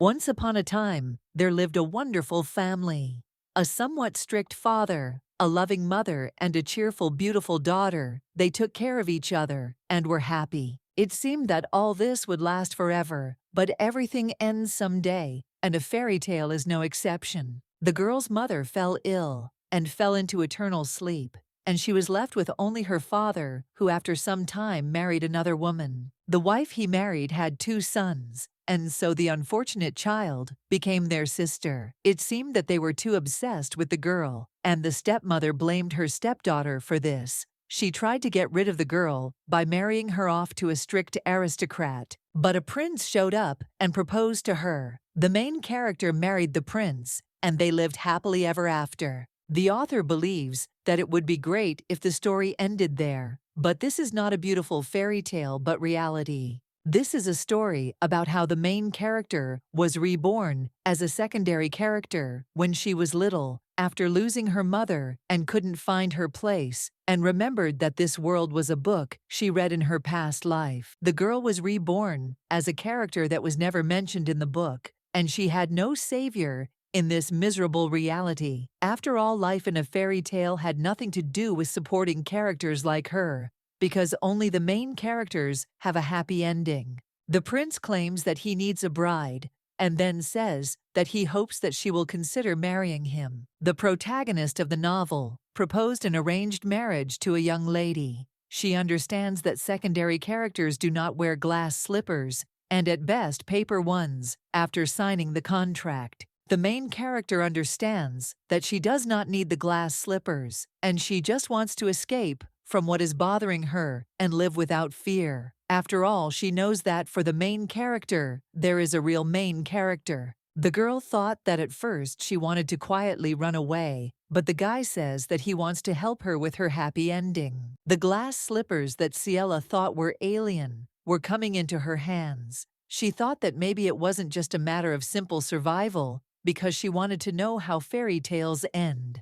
Once upon a time, there lived a wonderful family. A somewhat strict father, a loving mother, and a cheerful, beautiful daughter. They took care of each other and were happy. It seemed that all this would last forever, but everything ends someday, and a fairy tale is no exception. The girl's mother fell ill and fell into eternal sleep, and she was left with only her father, who after some time married another woman. The wife he married had 2 sons, and so the unfortunate child became their sister. It seemed that they were too obsessed with the girl, and the stepmother blamed her stepdaughter for this. She tried to get rid of the girl by marrying her off to a strict aristocrat, but a prince showed up and proposed to her. The main character married the prince, and they lived happily ever after. The author believes that it would be great if the story ended there, but this is not a beautiful fairy tale but reality. This is a story about how the main character was reborn as a secondary character when she was little, after losing her mother and couldn't find her place, and remembered that this world was a book she read in her past life. The girl was reborn as a character that was never mentioned in the book, and she had no savior in this miserable reality. After all, life in a fairy tale had nothing to do with supporting characters like her, because only the main characters have a happy ending. The prince claims that he needs a bride, and then says that he hopes that she will consider marrying him. The protagonist of the novel proposed an arranged marriage to a young lady. She understands that secondary characters do not wear glass slippers, and at best paper ones, after signing the contract. The main character understands that she does not need the glass slippers, and she just wants to escape from what is bothering her and live without fear. After all, she knows that for the main character, there is a real main character. The girl thought that at first she wanted to quietly run away, but the guy says that he wants to help her with her happy ending. The glass slippers that Ciela thought were alien were coming into her hands. She thought that maybe it wasn't just a matter of simple survival, because she wanted to know how fairy tales end.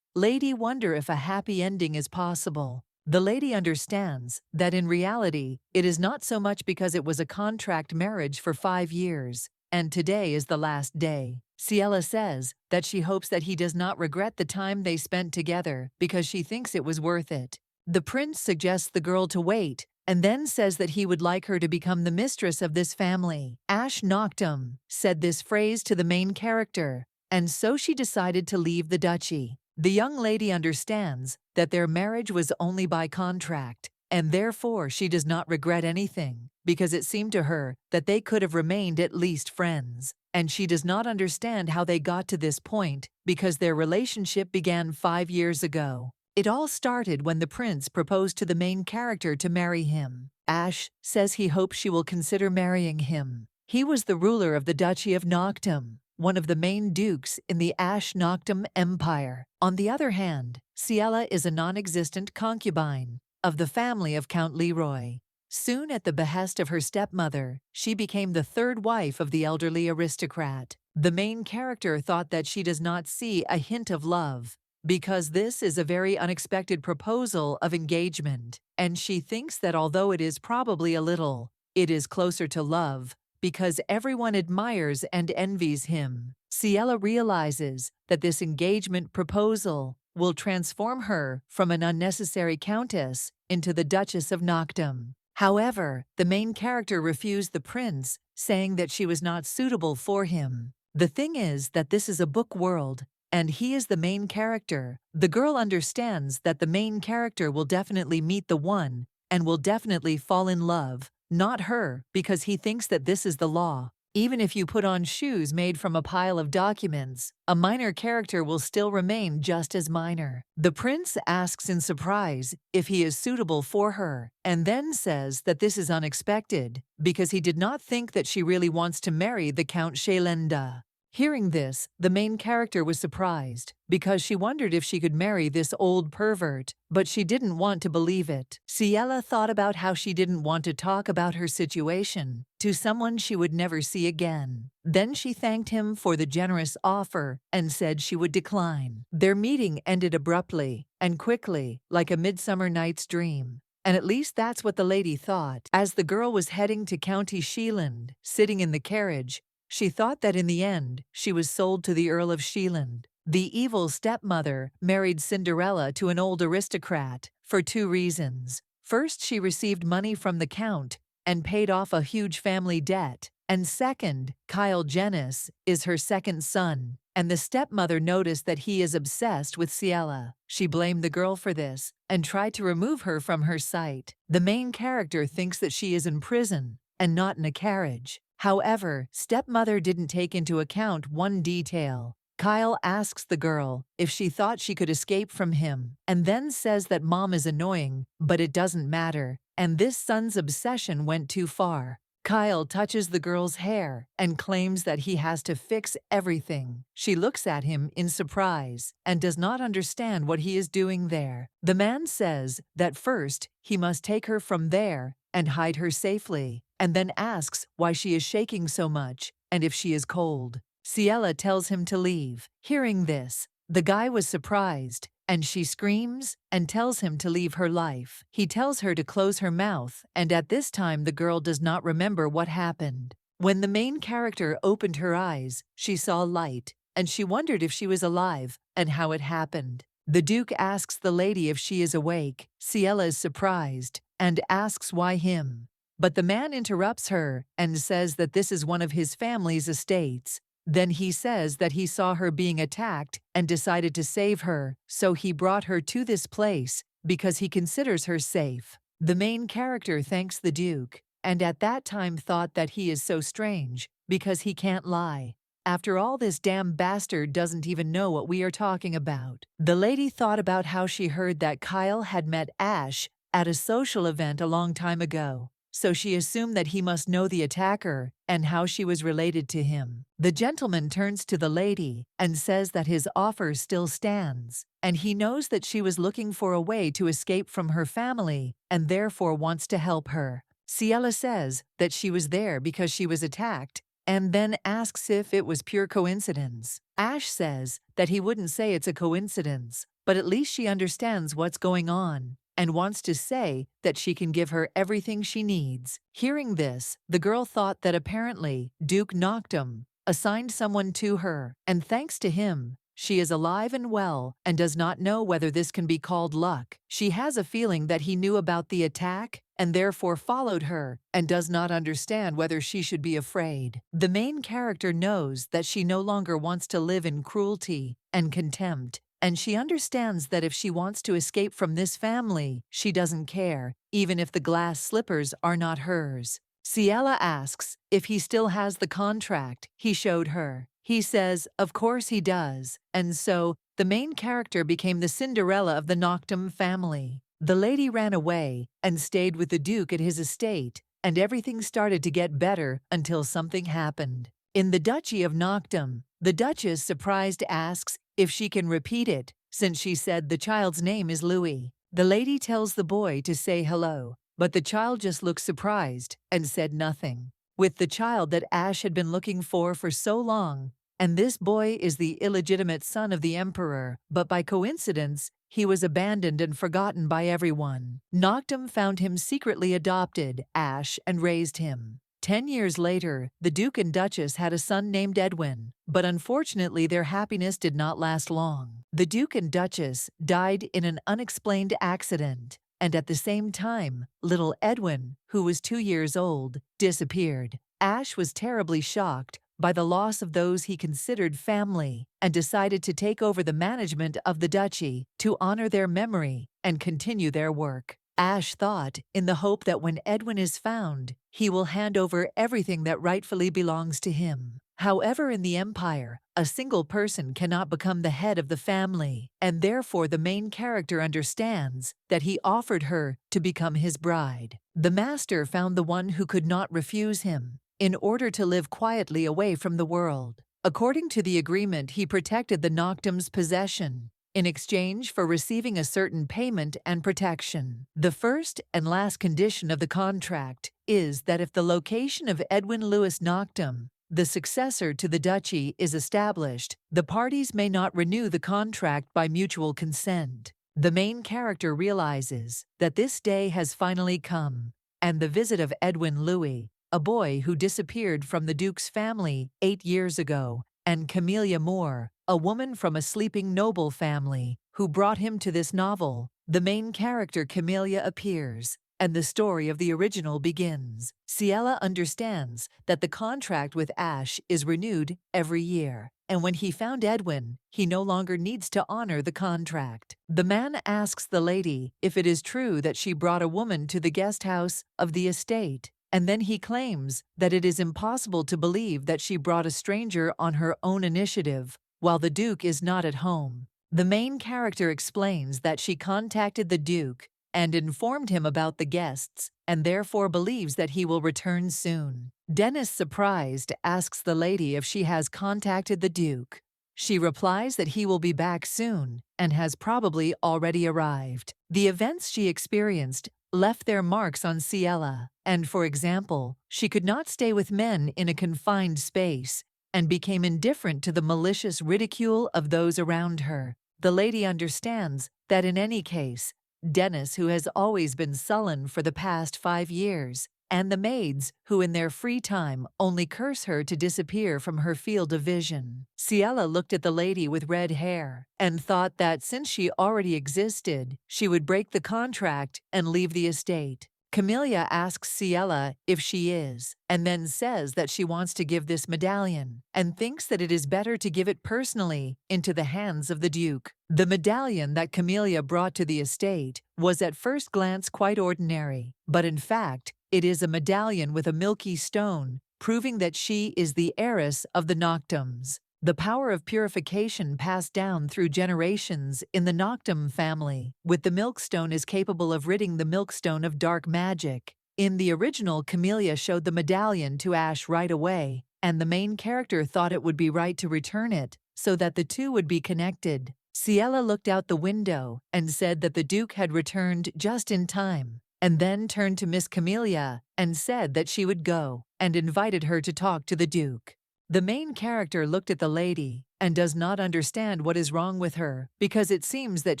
Lady wonder if a happy ending is possible. The lady understands that in reality, it is not so much because it was a contract marriage for 5 years, and today is the last day. Ciela says that she hopes that he does not regret the time they spent together because she thinks it was worth it. The prince suggests the girl to wait, and then says that he would like her to become the mistress of this family. Ash Noctum said this phrase to the main character, and so she decided to leave the duchy. The young lady understands that their marriage was only by contract, and therefore she does not regret anything, because it seemed to her that they could have remained at least friends. And she does not understand how they got to this point, because their relationship began 5 years ago. It all started when the prince proposed to the main character to marry him. Ash says he hopes she will consider marrying him. He was the ruler of the Duchy of Noctum, one of the main dukes in the Ash Noctum Empire. On the other hand, Ciela is a non-existent concubine of the family of Count Leroy. Soon, at the behest of her stepmother, she became the 3rd wife of the elderly aristocrat. The main character thought that she does not see a hint of love, because this is a very unexpected proposal of engagement, and she thinks that although it is probably a little, it is closer to love, because everyone admires and envies him. Ciela realizes that this engagement proposal will transform her from an unnecessary countess into the Duchess of Noctum. However, the main character refused the prince, saying that she was not suitable for him. The thing is that this is a book world, and he is the main character. The girl understands that the main character will definitely meet the one and will definitely fall in love, not her, because he thinks that this is the law. Even if you put on shoes made from a pile of documents, a minor character will still remain just as minor. The prince asks in surprise if he is suitable for her, and then says that this is unexpected, because he did not think that she really wants to marry the Count Shalenda. Hearing this, the main character was surprised, because she wondered if she could marry this old pervert, but she didn't want to believe it. Ciela thought about how she didn't want to talk about her situation to someone she would never see again. Then she thanked him for the generous offer and said she would decline. Their meeting ended abruptly and quickly, like a Midsummer Night's Dream. And at least that's what the lady thought. As the girl was heading to County Sheeland, sitting in the carriage, She thought that in the end, she was sold to the Earl of Sheeland. The evil stepmother married Cinderella to an old aristocrat for two reasons. First, she received money from the Count and paid off a huge family debt. And second, Kyle Jennis is her second son, and the stepmother noticed that he is obsessed with Ciela. She blamed the girl for this and tried to remove her from her sight. The main character thinks that she is in prison and not in a carriage. However, stepmother didn't take into account one detail. Kyle asks the girl if she thought she could escape from him, and then says that mom is annoying, but it doesn't matter, and this son's obsession went too far. Kyle touches the girl's hair and claims that he has to fix everything. She looks at him in surprise and does not understand what he is doing there. The man says that first he must take her from there and hide her safely, and then asks why she is shaking so much and if she is cold. Ciela tells him to leave. Hearing this, the guy was surprised, and she screams and tells him to leave her life. He tells her to close her mouth, and at this time the girl does not remember what happened. When the main character opened her eyes, she saw light, and she wondered if she was alive and how it happened. The Duke asks the lady if she is awake. Ciela is surprised and asks why him. But the man interrupts her and says that this is one of his family's estates. Then he says that he saw her being attacked and decided to save her, so he brought her to this place because he considers her safe. The main character thanks the Duke, and at that time thought that he is so strange because he can't lie. After all, this damn bastard doesn't even know what we are talking about. The lady thought about how she heard that Kyle had met Ash at a social event a long time ago, so she assumed that he must know the attacker and how she was related to him. The gentleman turns to the lady and says that his offer still stands, and he knows that she was looking for a way to escape from her family and therefore wants to help her. Ciela says that she was there because she was attacked and then asks if it was pure coincidence. Ash says that he wouldn't say it's a coincidence, but at least she understands what's going on and wants to say that she can give her everything she needs. Hearing this, the girl thought that apparently Duke Noctum assigned someone to her, and thanks to him, she is alive and well and does not know whether this can be called luck. She has a feeling that he knew about the attack and therefore followed her and does not understand whether she should be afraid. The main character knows that she no longer wants to live in cruelty and contempt, and she understands that if she wants to escape from this family, she doesn't care, even if the glass slippers are not hers. Ciela asks if he still has the contract he showed her. He says, of course he does, and so the main character became the Cinderella of the Noctum family. The lady ran away and stayed with the Duke at his estate, and everything started to get better until something happened. In the Duchy of Noctum, the Duchess, surprised, asks if she can repeat it, since she said the child's name is Louis. The lady tells the boy to say hello, but the child just looked surprised and said nothing. With the child that Ash had been looking for so long, and this boy is the illegitimate son of the Emperor, but by coincidence, he was abandoned and forgotten by everyone. Noctum found him secretly adopted, Ash, and raised him. 10 years later, the Duke and Duchess had a son named Edwin, but unfortunately their happiness did not last long. The Duke and Duchess died in an unexplained accident, and at the same time, little Edwin, who was 2 years old, disappeared. Ash was terribly shocked by the loss of those he considered family and decided to take over the management of the duchy to honor their memory and continue their work. Ash thought, in the hope that when Edwin is found, he will hand over everything that rightfully belongs to him. However, in the Empire, a single person cannot become the head of the family, and therefore the main character understands that he offered her to become his bride. The master found the one who could not refuse him, in order to live quietly away from the world. According to the agreement, he protected the Noctum's possession in exchange for receiving a certain payment and protection. The first and last condition of the contract is that if the location of Edwin Louis Noctum, the successor to the duchy, is established, the parties may not renew the contract by mutual consent. The main character realizes that this day has finally come, and the visit of Edwin Louis a boy who disappeared from the Duke's family 8 years ago, and Camellia Moore, a woman from a sleeping noble family, who brought him to this novel. The main character Camellia appears, and the story of the original begins. Ciela understands that the contract with Ash is renewed every year, and when he found Edwin, he no longer needs to honor the contract. The man asks the lady if it is true that she brought a woman to the guest house of the estate, and then he claims that it is impossible to believe that she brought a stranger on her own initiative while the Duke is not at home. The main character explains that she contacted the Duke and informed him about the guests, and therefore believes that he will return soon. Dennis, surprised, asks the lady if she has contacted the Duke. She replies that he will be back soon and has probably already arrived. The events she experienced left their marks on Ciela, and for example, she could not stay with men in a confined space and became indifferent to the malicious ridicule of those around her. The lady understands that in any case, Dennis, who has always been sullen for the past 5 years, and the maids, who in their free time only curse her to disappear from her field of vision. Ciela looked at the lady with red hair and thought that since she already existed, she would break the contract and leave the estate. Camellia asks Ciela if she is, and then says that she wants to give this medallion, and thinks that it is better to give it personally into the hands of the Duke. The medallion that Camellia brought to the estate was at first glance quite ordinary, but in fact, it is a medallion with a milky stone, proving that she is the heiress of the Noctums. The power of purification passed down through generations in the Noctum family, with the Milkstone is capable of ridding the Milkstone of dark magic. In the original, Camellia showed the medallion to Ash right away, and the main character thought it would be right to return it, so that the two would be connected. Ciela looked out the window and said that the Duke had returned just in time, and then turned to Miss Camellia and said that she would go, and invited her to talk to the Duke. The main character looked at the lady and does not understand what is wrong with her because it seems that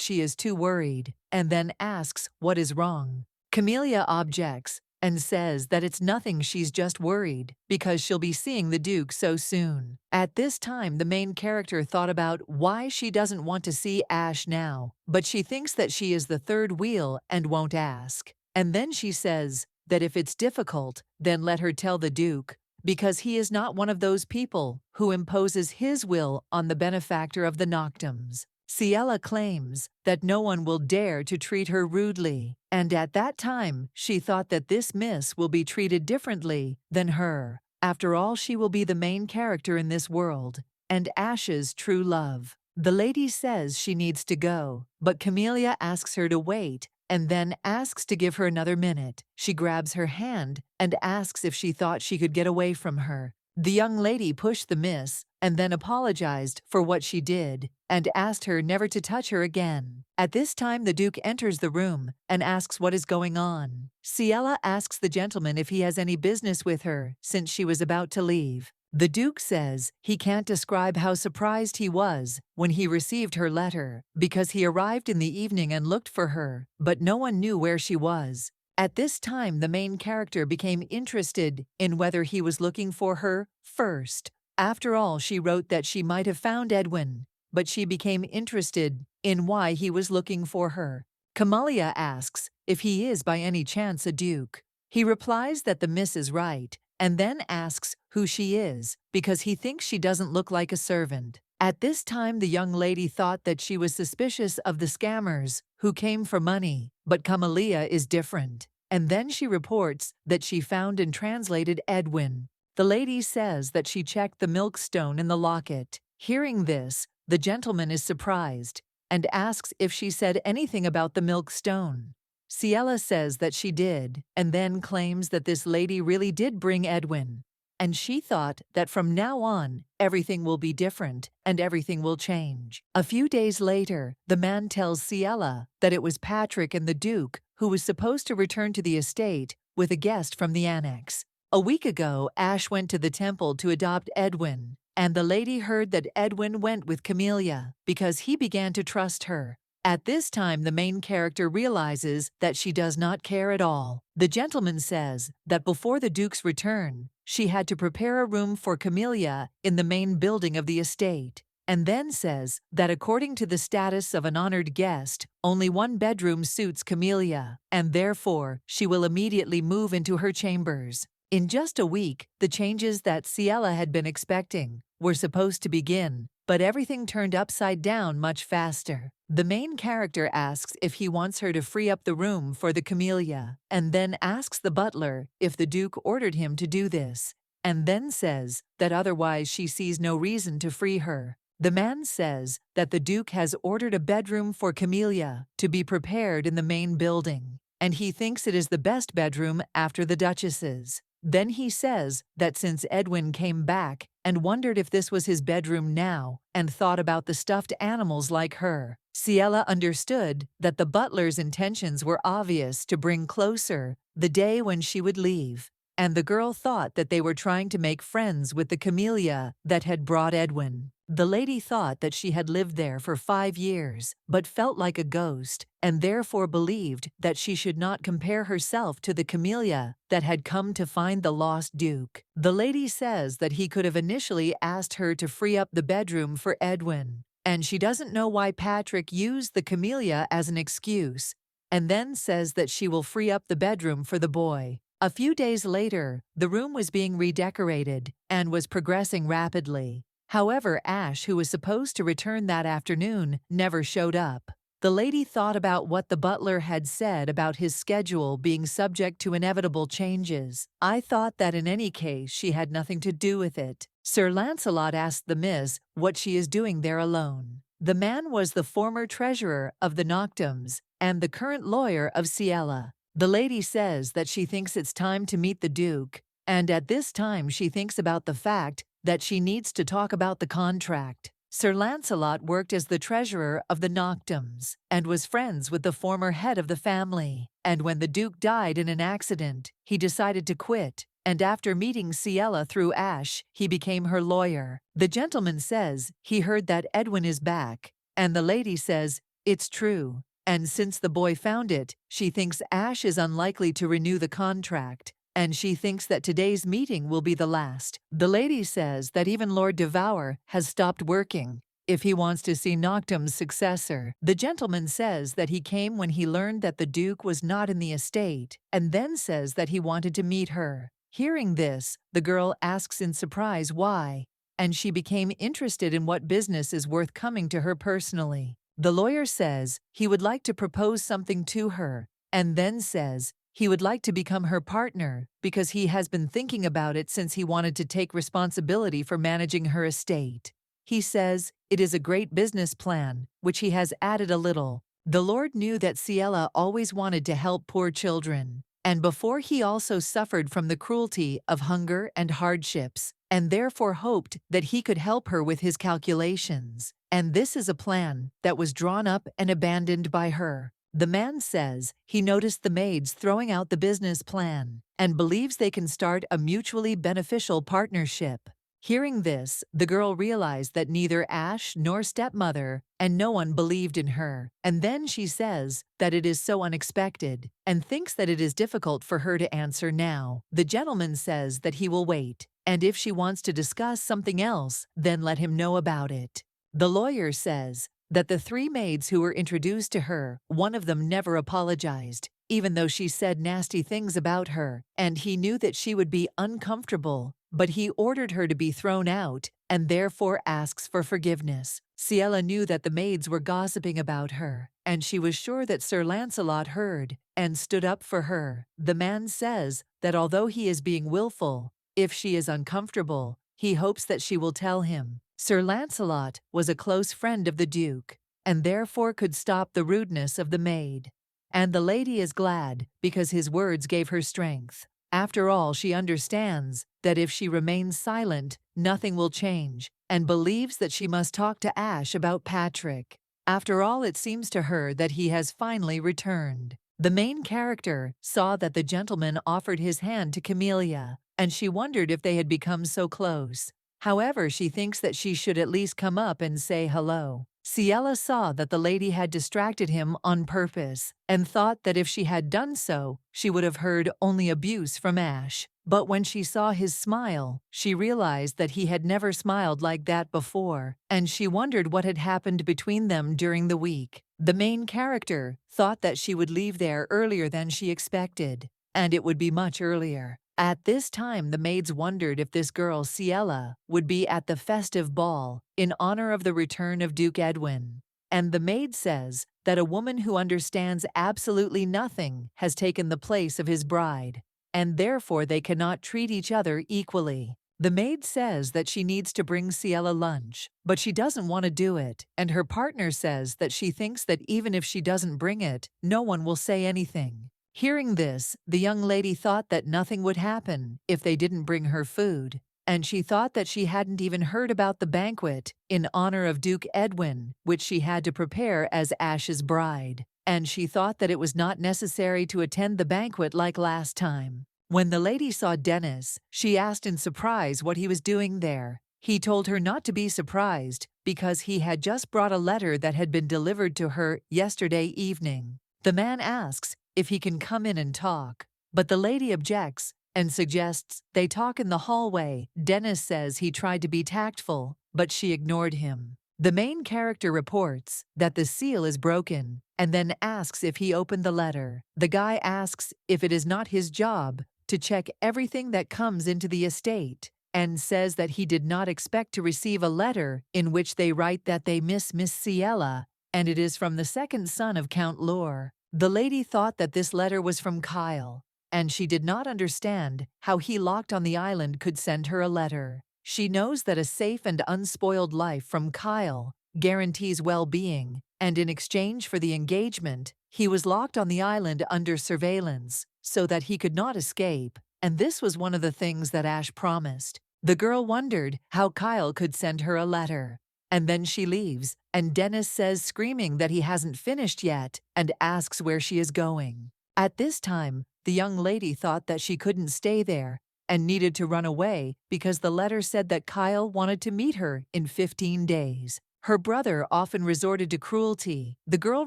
she is too worried, and then asks what is wrong. Camellia objects and says that it's nothing, she's just worried because she'll be seeing the Duke so soon. At this time, the main character thought about why she doesn't want to see Ash now, but she thinks that she is the third wheel and won't ask. And then she says that if it's difficult, then let her tell the Duke, because he is not one of those people who imposes his will on the benefactor of the Noctums. Ciela claims that no one will dare to treat her rudely, and at that time she thought that this miss will be treated differently than her. After all, she will be the main character in this world, and Ash's true love. The lady says she needs to go, but Camellia asks her to wait and then asks to give her another minute. She grabs her hand and asks if she thought she could get away from her. The young lady pushed the miss and then apologized for what she did and asked her never to touch her again. At this time, the Duke enters the room and asks what is going on. Ciela asks the gentleman if he has any business with her since she was about to leave. The Duke says he can't describe how surprised he was when he received her letter because he arrived in the evening and looked for her, but no one knew where she was. At this time, the main character became interested in whether he was looking for her first. After all, she wrote that she might have found Edwin, but she became interested in why he was looking for her. Camellia asks if he is by any chance a Duke. He replies that the miss is right, and then asks who she is, because he thinks she doesn't look like a servant. At this time, the young lady thought that she was suspicious of the scammers who came for money, but Camellia is different. And then she reports that she found and translated Edwin. The lady says that she checked the milkstone in the locket. Hearing this, the gentleman is surprised and asks if she said anything about the milkstone. Ciela says that she did, and then claims that this lady really did bring Edwin, and she thought that from now on, everything will be different and everything will change. A few days later, the man tells Ciela that it was Patrick and the Duke who was supposed to return to the estate with a guest from the annex. A week ago, Ash went to the temple to adopt Edwin, and the lady heard that Edwin went with Camellia because he began to trust her. At this time, the main character realizes that she does not care at all. The gentleman says that before the Duke's return, she had to prepare a room for Camellia in the main building of the estate, and then says that according to the status of an honored guest, only one bedroom suits Camellia, and therefore she will immediately move into her chambers. In just a week, the changes that Ciela had been expecting were supposed to begin, but everything turned upside down much faster. The main character asks if he wants her to free up the room for the Camellia, and then asks the butler if the Duke ordered him to do this, and then says that otherwise she sees no reason to free her. The man says that the Duke has ordered a bedroom for Camellia to be prepared in the main building, and he thinks it is the best bedroom after the Duchess's. Then he says that since Edwin came back and wondered if this was his bedroom now and thought about the stuffed animals like her, Ciela understood that the butler's intentions were obvious to bring closer the day when she would leave, and the girl thought that they were trying to make friends with the Camellia that had brought Edwin. The lady thought that she had lived there for 5 years, but felt like a ghost, and therefore believed that she should not compare herself to the Camellia that had come to find the lost Duke. The lady says that he could have initially asked her to free up the bedroom for Edwin, and she doesn't know why Patrick used the Camellia as an excuse, and then says that she will free up the bedroom for the boy. A few days later, the room was being redecorated and was progressing rapidly. However, Ash, who was supposed to return that afternoon, never showed up. The lady thought about what the butler had said about his schedule being subject to inevitable changes. I thought that in any case she had nothing to do with it. Sir Lancelot asked the miss what she is doing there alone. The man was the former treasurer of the Noctums and the current lawyer of Ciela. The lady says that she thinks it's time to meet the Duke, and at this time she thinks about the fact that she needs to talk about the contract. Sir Lancelot worked as the treasurer of the Noctums and was friends with the former head of the family, and when the Duke died in an accident, he decided to quit, and after meeting Ciela through Ash, he became her lawyer. The gentleman says he heard that Edwin is back, and the lady says it's true, and since the boy found it, she thinks Ash is unlikely to renew the contract, and she thinks that today's meeting will be the last. The lady says that even Lord Devour has stopped working if he wants to see Noctum's successor. The gentleman says that he came when he learned that the Duke was not in the estate, and then says that he wanted to meet her. Hearing this, the girl asks in surprise why, and she became interested in what business is worth coming to her personally. The lawyer says he would like to propose something to her, and then says he would like to become her partner because he has been thinking about it since he wanted to take responsibility for managing her estate. He says it is a great business plan, which he has added a little. The Lord knew that Ciela always wanted to help poor children, and before he also suffered from the cruelty of hunger and hardships, and therefore hoped that he could help her with his calculations. And this is a plan that was drawn up and abandoned by her. The man says he noticed the maids throwing out the business plan and believes they can start a mutually beneficial partnership. Hearing this, the girl realized that neither Ash nor stepmother and no one believed in her, and then she says that it is so unexpected and thinks that it is difficult for her to answer now. The gentleman says that he will wait, and if she wants to discuss something else, then let him know about it. The lawyer says that the 3 maids who were introduced to her, one of them never apologized, even though she said nasty things about her, and he knew that she would be uncomfortable, but he ordered her to be thrown out and therefore asks for forgiveness. Ciela knew that the maids were gossiping about her, and she was sure that Sir Lancelot heard and stood up for her. The man says that although he is being willful, if she is uncomfortable, he hopes that she will tell him. Sir Lancelot was a close friend of the Duke, and therefore could stop the rudeness of the maid. And the lady is glad because his words gave her strength. After all, she understands that if she remains silent, nothing will change, and believes that she must talk to Ash about Patrick. After all, it seems to her that he has finally returned. The main character saw that the gentleman offered his hand to Camellia, and she wondered if they had become so close. However, she thinks that she should at least come up and say hello. Ciela saw that the lady had distracted him on purpose and thought that if she had done so, she would have heard only abuse from Ash. But when she saw his smile, she realized that he had never smiled like that before, and she wondered what had happened between them during the week. The main character thought that she would leave there earlier than she expected, and it would be much earlier. At this time, the maids wondered if this girl, Ciela, would be at the festive ball in honor of the return of Duke Edwin. And the maid says that a woman who understands absolutely nothing has taken the place of his bride, and therefore they cannot treat each other equally. The maid says that she needs to bring Ciela lunch, but she doesn't want to do it, and her partner says that she thinks that even if she doesn't bring it, no one will say anything. Hearing this, the young lady thought that nothing would happen if they didn't bring her food, and she thought that she hadn't even heard about the banquet in honor of Duke Edwin, which she had to prepare as Ash's bride, and she thought that it was not necessary to attend the banquet like last time. When the lady saw Dennis, she asked in surprise what he was doing there. He told her not to be surprised because he had just brought a letter that had been delivered to her yesterday evening. The man asks if he can come in and talk, but the lady objects and suggests they talk in the hallway. Dennis says he tried to be tactful, but she ignored him. The main character reports that the seal is broken and then asks if he opened the letter. The guy asks if it is not his job to check everything that comes into the estate and says that he did not expect to receive a letter in which they write that they miss Miss Ciela, and it is from the second son of Count Lore. The lady thought that this letter was from Kyle, and she did not understand how he locked on the island could send her a letter. She knows that a safe and unspoiled life from Kyle guarantees well-being, and in exchange for the engagement, he was locked on the island under surveillance so that he could not escape, and this was one of the things that Ash promised. The girl wondered how Kyle could send her a letter. And then she leaves, and Dennis says screaming that he hasn't finished yet and asks where she is going. At this time, the young lady thought that she couldn't stay there and needed to run away because the letter said that Kyle wanted to meet her in 15 days. Her brother often resorted to cruelty. The girl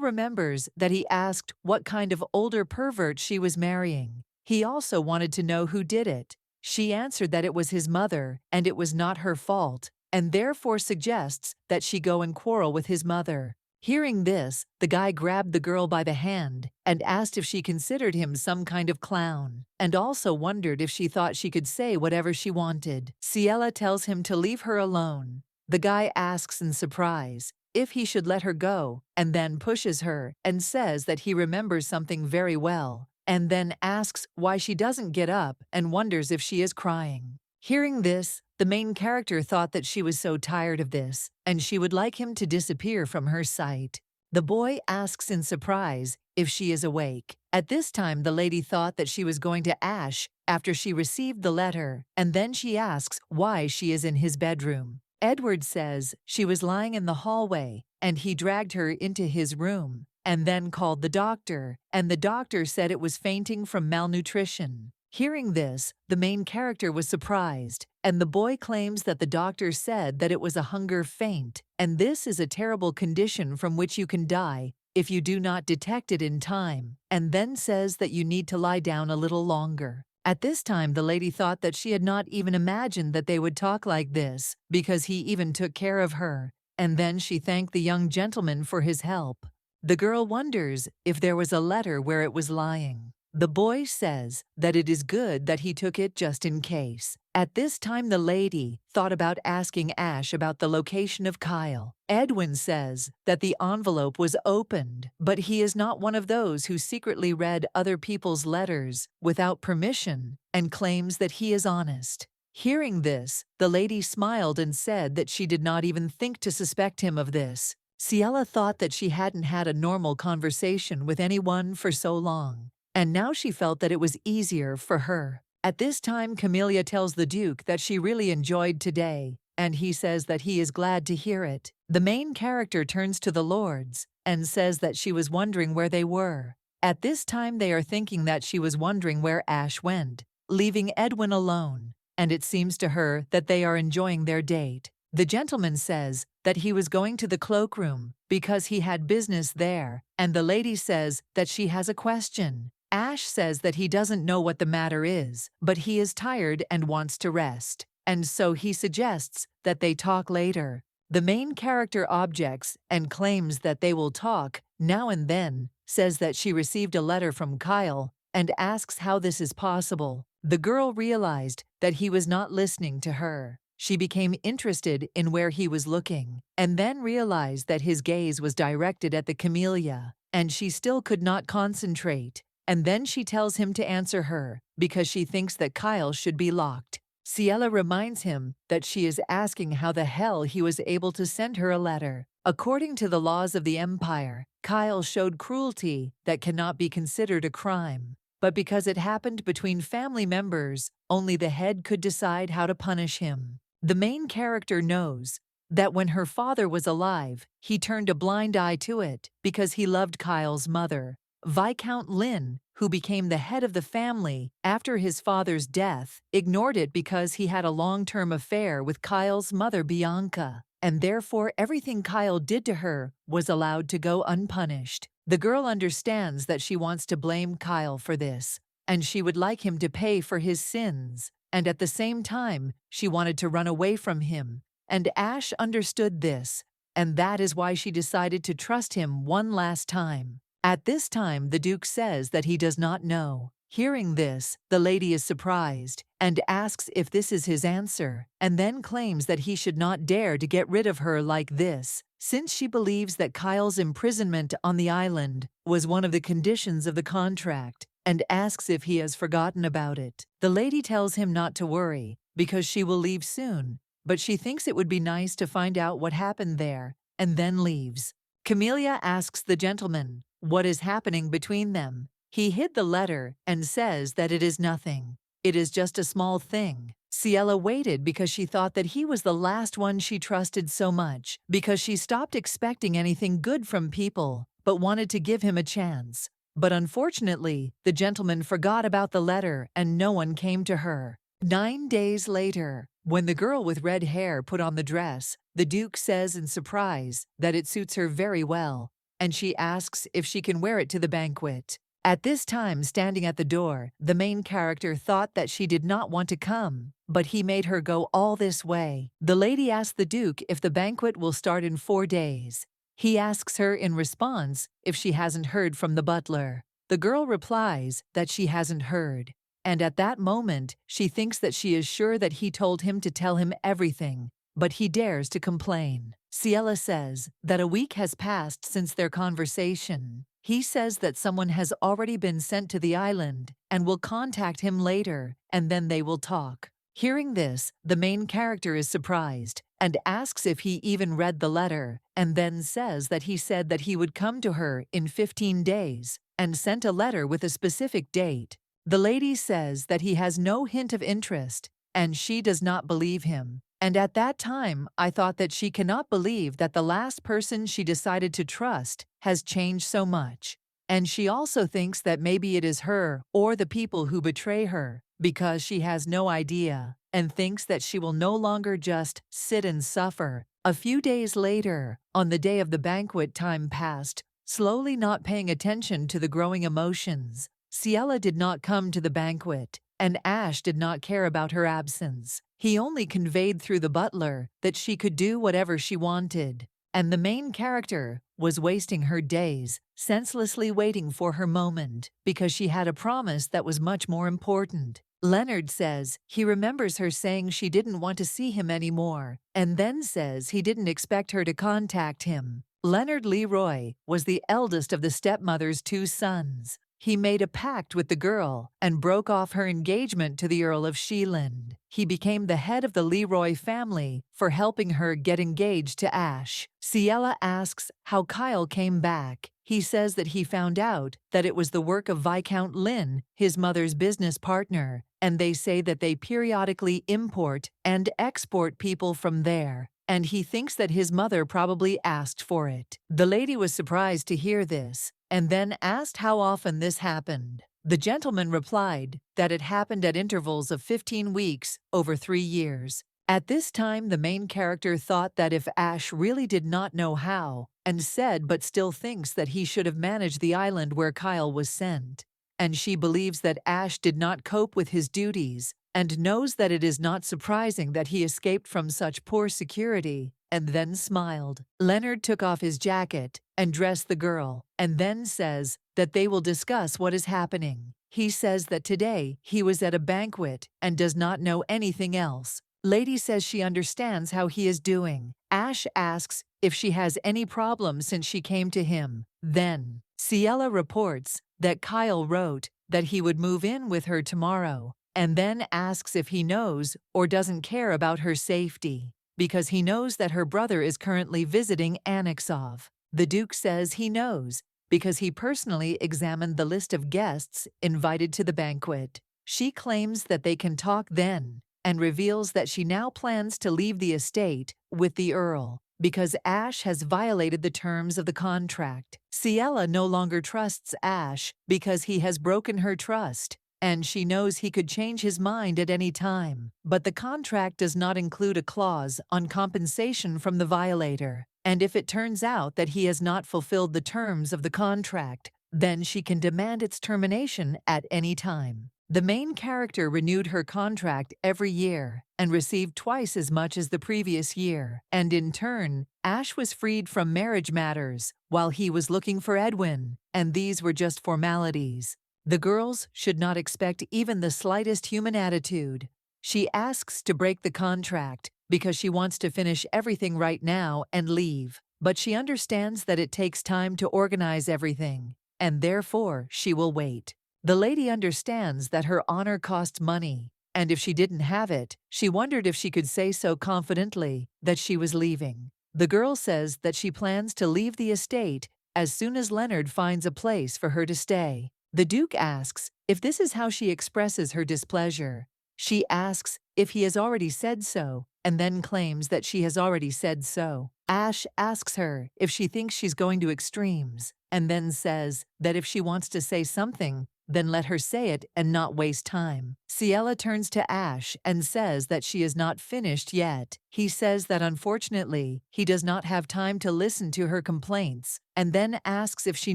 remembers that he asked what kind of older pervert she was marrying. He also wanted to know who did it. She answered that it was his mother and it was not her fault, and therefore suggests that she go and quarrel with his mother. Hearing this, the guy grabbed the girl by the hand and asked if she considered him some kind of clown, and also wondered if she thought she could say whatever she wanted. Ciela tells him to leave her alone. The guy asks in surprise if he should let her go, and then pushes her and says that he remembers something very well, and then asks why she doesn't get up and wonders if she is crying. Hearing this, the main character thought that she was so tired of this, and she would like him to disappear from her sight. The boy asks in surprise if she is awake. At this time, the lady thought that she was going to Ash after she received the letter, and then she asks why she is in his bedroom. Edward says she was lying in the hallway, and he dragged her into his room, and then called the doctor, and the doctor said it was fainting from malnutrition. Hearing this, the main character was surprised, and the boy claims that the doctor said that it was a hunger faint, and this is a terrible condition from which you can die if you do not detect it in time, and then says that you need to lie down a little longer. At this time, the lady thought that she had not even imagined that they would talk like this, because he even took care of her, and then she thanked the young gentleman for his help. The girl wonders if there was a letter where it was lying. The boy says that it is good that he took it just in case. At this time, the lady thought about asking Ash about the location of Kyle. Edwin says that the envelope was opened, but he is not one of those who secretly read other people's letters without permission and claims that he is honest. Hearing this, the lady smiled and said that she did not even think to suspect him of this. Ciela thought that she hadn't had a normal conversation with anyone for so long, and now she felt that it was easier for her. At this time, Camelia tells the Duke that she really enjoyed today, and he says that he is glad to hear it. The main character turns to the lords and says that she was wondering where they were. At this time, they are thinking that she was wondering where Ash went, leaving Edwin alone, and it seems to her that they are enjoying their date. The gentleman says that he was going to the cloakroom because he had business there, and the lady says that she has a question. Ash says that he doesn't know what the matter is, but he is tired and wants to rest, and so he suggests that they talk later. The main character objects and claims that they will talk now and then, says that she received a letter from Kyle, and asks how this is possible. The girl realized that he was not listening to her. She became interested in where he was looking, and then realized that his gaze was directed at the camellia, and she still could not concentrate. And then she tells him to answer her, because she thinks that Kyle should be locked. Ciela reminds him that she is asking how the hell he was able to send her a letter. According to the laws of the Empire, Kyle showed cruelty that cannot be considered a crime. But because it happened between family members, only the head could decide how to punish him. The main character knows that when her father was alive, he turned a blind eye to it because he loved Kyle's mother. Viscount Lynn, who became the head of the family after his father's death, ignored it because he had a long-term affair with Kyle's mother Bianca, and therefore everything Kyle did to her was allowed to go unpunished. The girl understands that she wants to blame Kyle for this, and she would like him to pay for his sins, and at the same time, she wanted to run away from him, and Ash understood this, and that is why she decided to trust him one last time. At this time, the Duke says that he does not know. Hearing this, the lady is surprised and asks if this is his answer, and then claims that he should not dare to get rid of her like this, since she believes that Kyle's imprisonment on the island was one of the conditions of the contract, and asks if he has forgotten about it. The lady tells him not to worry, because she will leave soon, but she thinks it would be nice to find out what happened there, and then leaves. Camellia asks the gentleman what is happening between them. He hid the letter and says that it is nothing. It is just a small thing. Ciela waited because she thought that he was the last one she trusted so much, because she stopped expecting anything good from people, but wanted to give him a chance. But unfortunately, the gentleman forgot about the letter and no one came to her. 9 days later, when the girl with red hair put on the dress, the Duke says in surprise that it suits her very well, and she asks if she can wear it to the banquet. At this time, standing at the door, the main character thought that she did not want to come, but he made her go all this way. The lady asks the Duke if the banquet will start in 4 days. He asks her in response if she hasn't heard from the butler. The girl replies that she hasn't heard, and at that moment, she thinks that she is sure that he told him to tell him everything, but he dares to complain. Ciela says that a week has passed since their conversation. He says that someone has already been sent to the island and will contact him later, and then they will talk. Hearing this, the main character is surprised and asks if he even read the letter, and then says that he said that he would come to her in 15 days and sent a letter with a specific date. The lady says that he has no hint of interest, and she does not believe him. And at that time, I thought that she cannot believe that the last person she decided to trust has changed so much. And she also thinks that maybe it is her or the people who betray her, because she has no idea, and thinks that she will no longer just sit and suffer. A few days later, on the day of the banquet, time passed, slowly not paying attention to the growing emotions. Ciela did not come to the banquet, and Ash did not care about her absence. He only conveyed through the butler that she could do whatever she wanted, and the main character was wasting her days senselessly waiting for her moment because she had a promise that was much more important. Leonard says he remembers her saying she didn't want to see him anymore, and then says he didn't expect her to contact him. Leonard Leroy was the eldest of the stepmother's 2 sons. He made a pact with the girl and broke off her engagement to the Earl of Sheeland. He became the head of the Leroy family for helping her get engaged to Ash. Ciela asks how Kyle came back. He says that he found out that it was the work of Viscount Lynn, his mother's business partner, and they say that they periodically import and export people from there, and he thinks that his mother probably asked for it. The lady was surprised to hear this, and then asked how often this happened. The gentleman replied that it happened at intervals of 15 weeks over 3 years. At this time, the main character thought that if Ash really did not know how, and said but still thinks that he should have managed the island where Kyle was sent. And she believes that Ash did not cope with his duties, and knows that it is not surprising that he escaped from such poor security, and then smiled. Leonard took off his jacket and dressed the girl, and then says that they will discuss what is happening. He says that today he was at a banquet and does not know anything else. Lady says she understands how he is doing. Ash asks if she has any problems since she came to him. Then, Ciela reports that Kyle wrote that he would move in with her tomorrow, and then asks if he knows or doesn't care about her safety, because he knows that her brother is currently visiting Anixov. The Duke says he knows, because he personally examined the list of guests invited to the banquet. She claims that they can talk then, and reveals that she now plans to leave the estate with the Earl, because Ash has violated the terms of the contract. Ciela no longer trusts Ash because he has broken her trust, and she knows he could change his mind at any time. But the contract does not include a clause on compensation from the violator, and if it turns out that he has not fulfilled the terms of the contract, then she can demand its termination at any time. The main character renewed her contract every year and received twice as much as the previous year, and in turn, Ash was freed from marriage matters while he was looking for Edwin, and these were just formalities. The girls should not expect even the slightest human attitude. She asks to break the contract because she wants to finish everything right now and leave, but she understands that it takes time to organize everything, and therefore she will wait. The lady understands that her honor costs money, and if she didn't have it, she wondered if she could say so confidently that she was leaving. The girl says that she plans to leave the estate as soon as Leonard finds a place for her to stay. The Duke asks if this is how she expresses her displeasure. She asks if he has already said so, and then claims that she has already said so. Ash asks her if she thinks she's going to extremes, and then says that if she wants to say something, then let her say it and not waste time. Ciela turns to Ash and says that she is not finished yet. He says that unfortunately, he does not have time to listen to her complaints, and then asks if she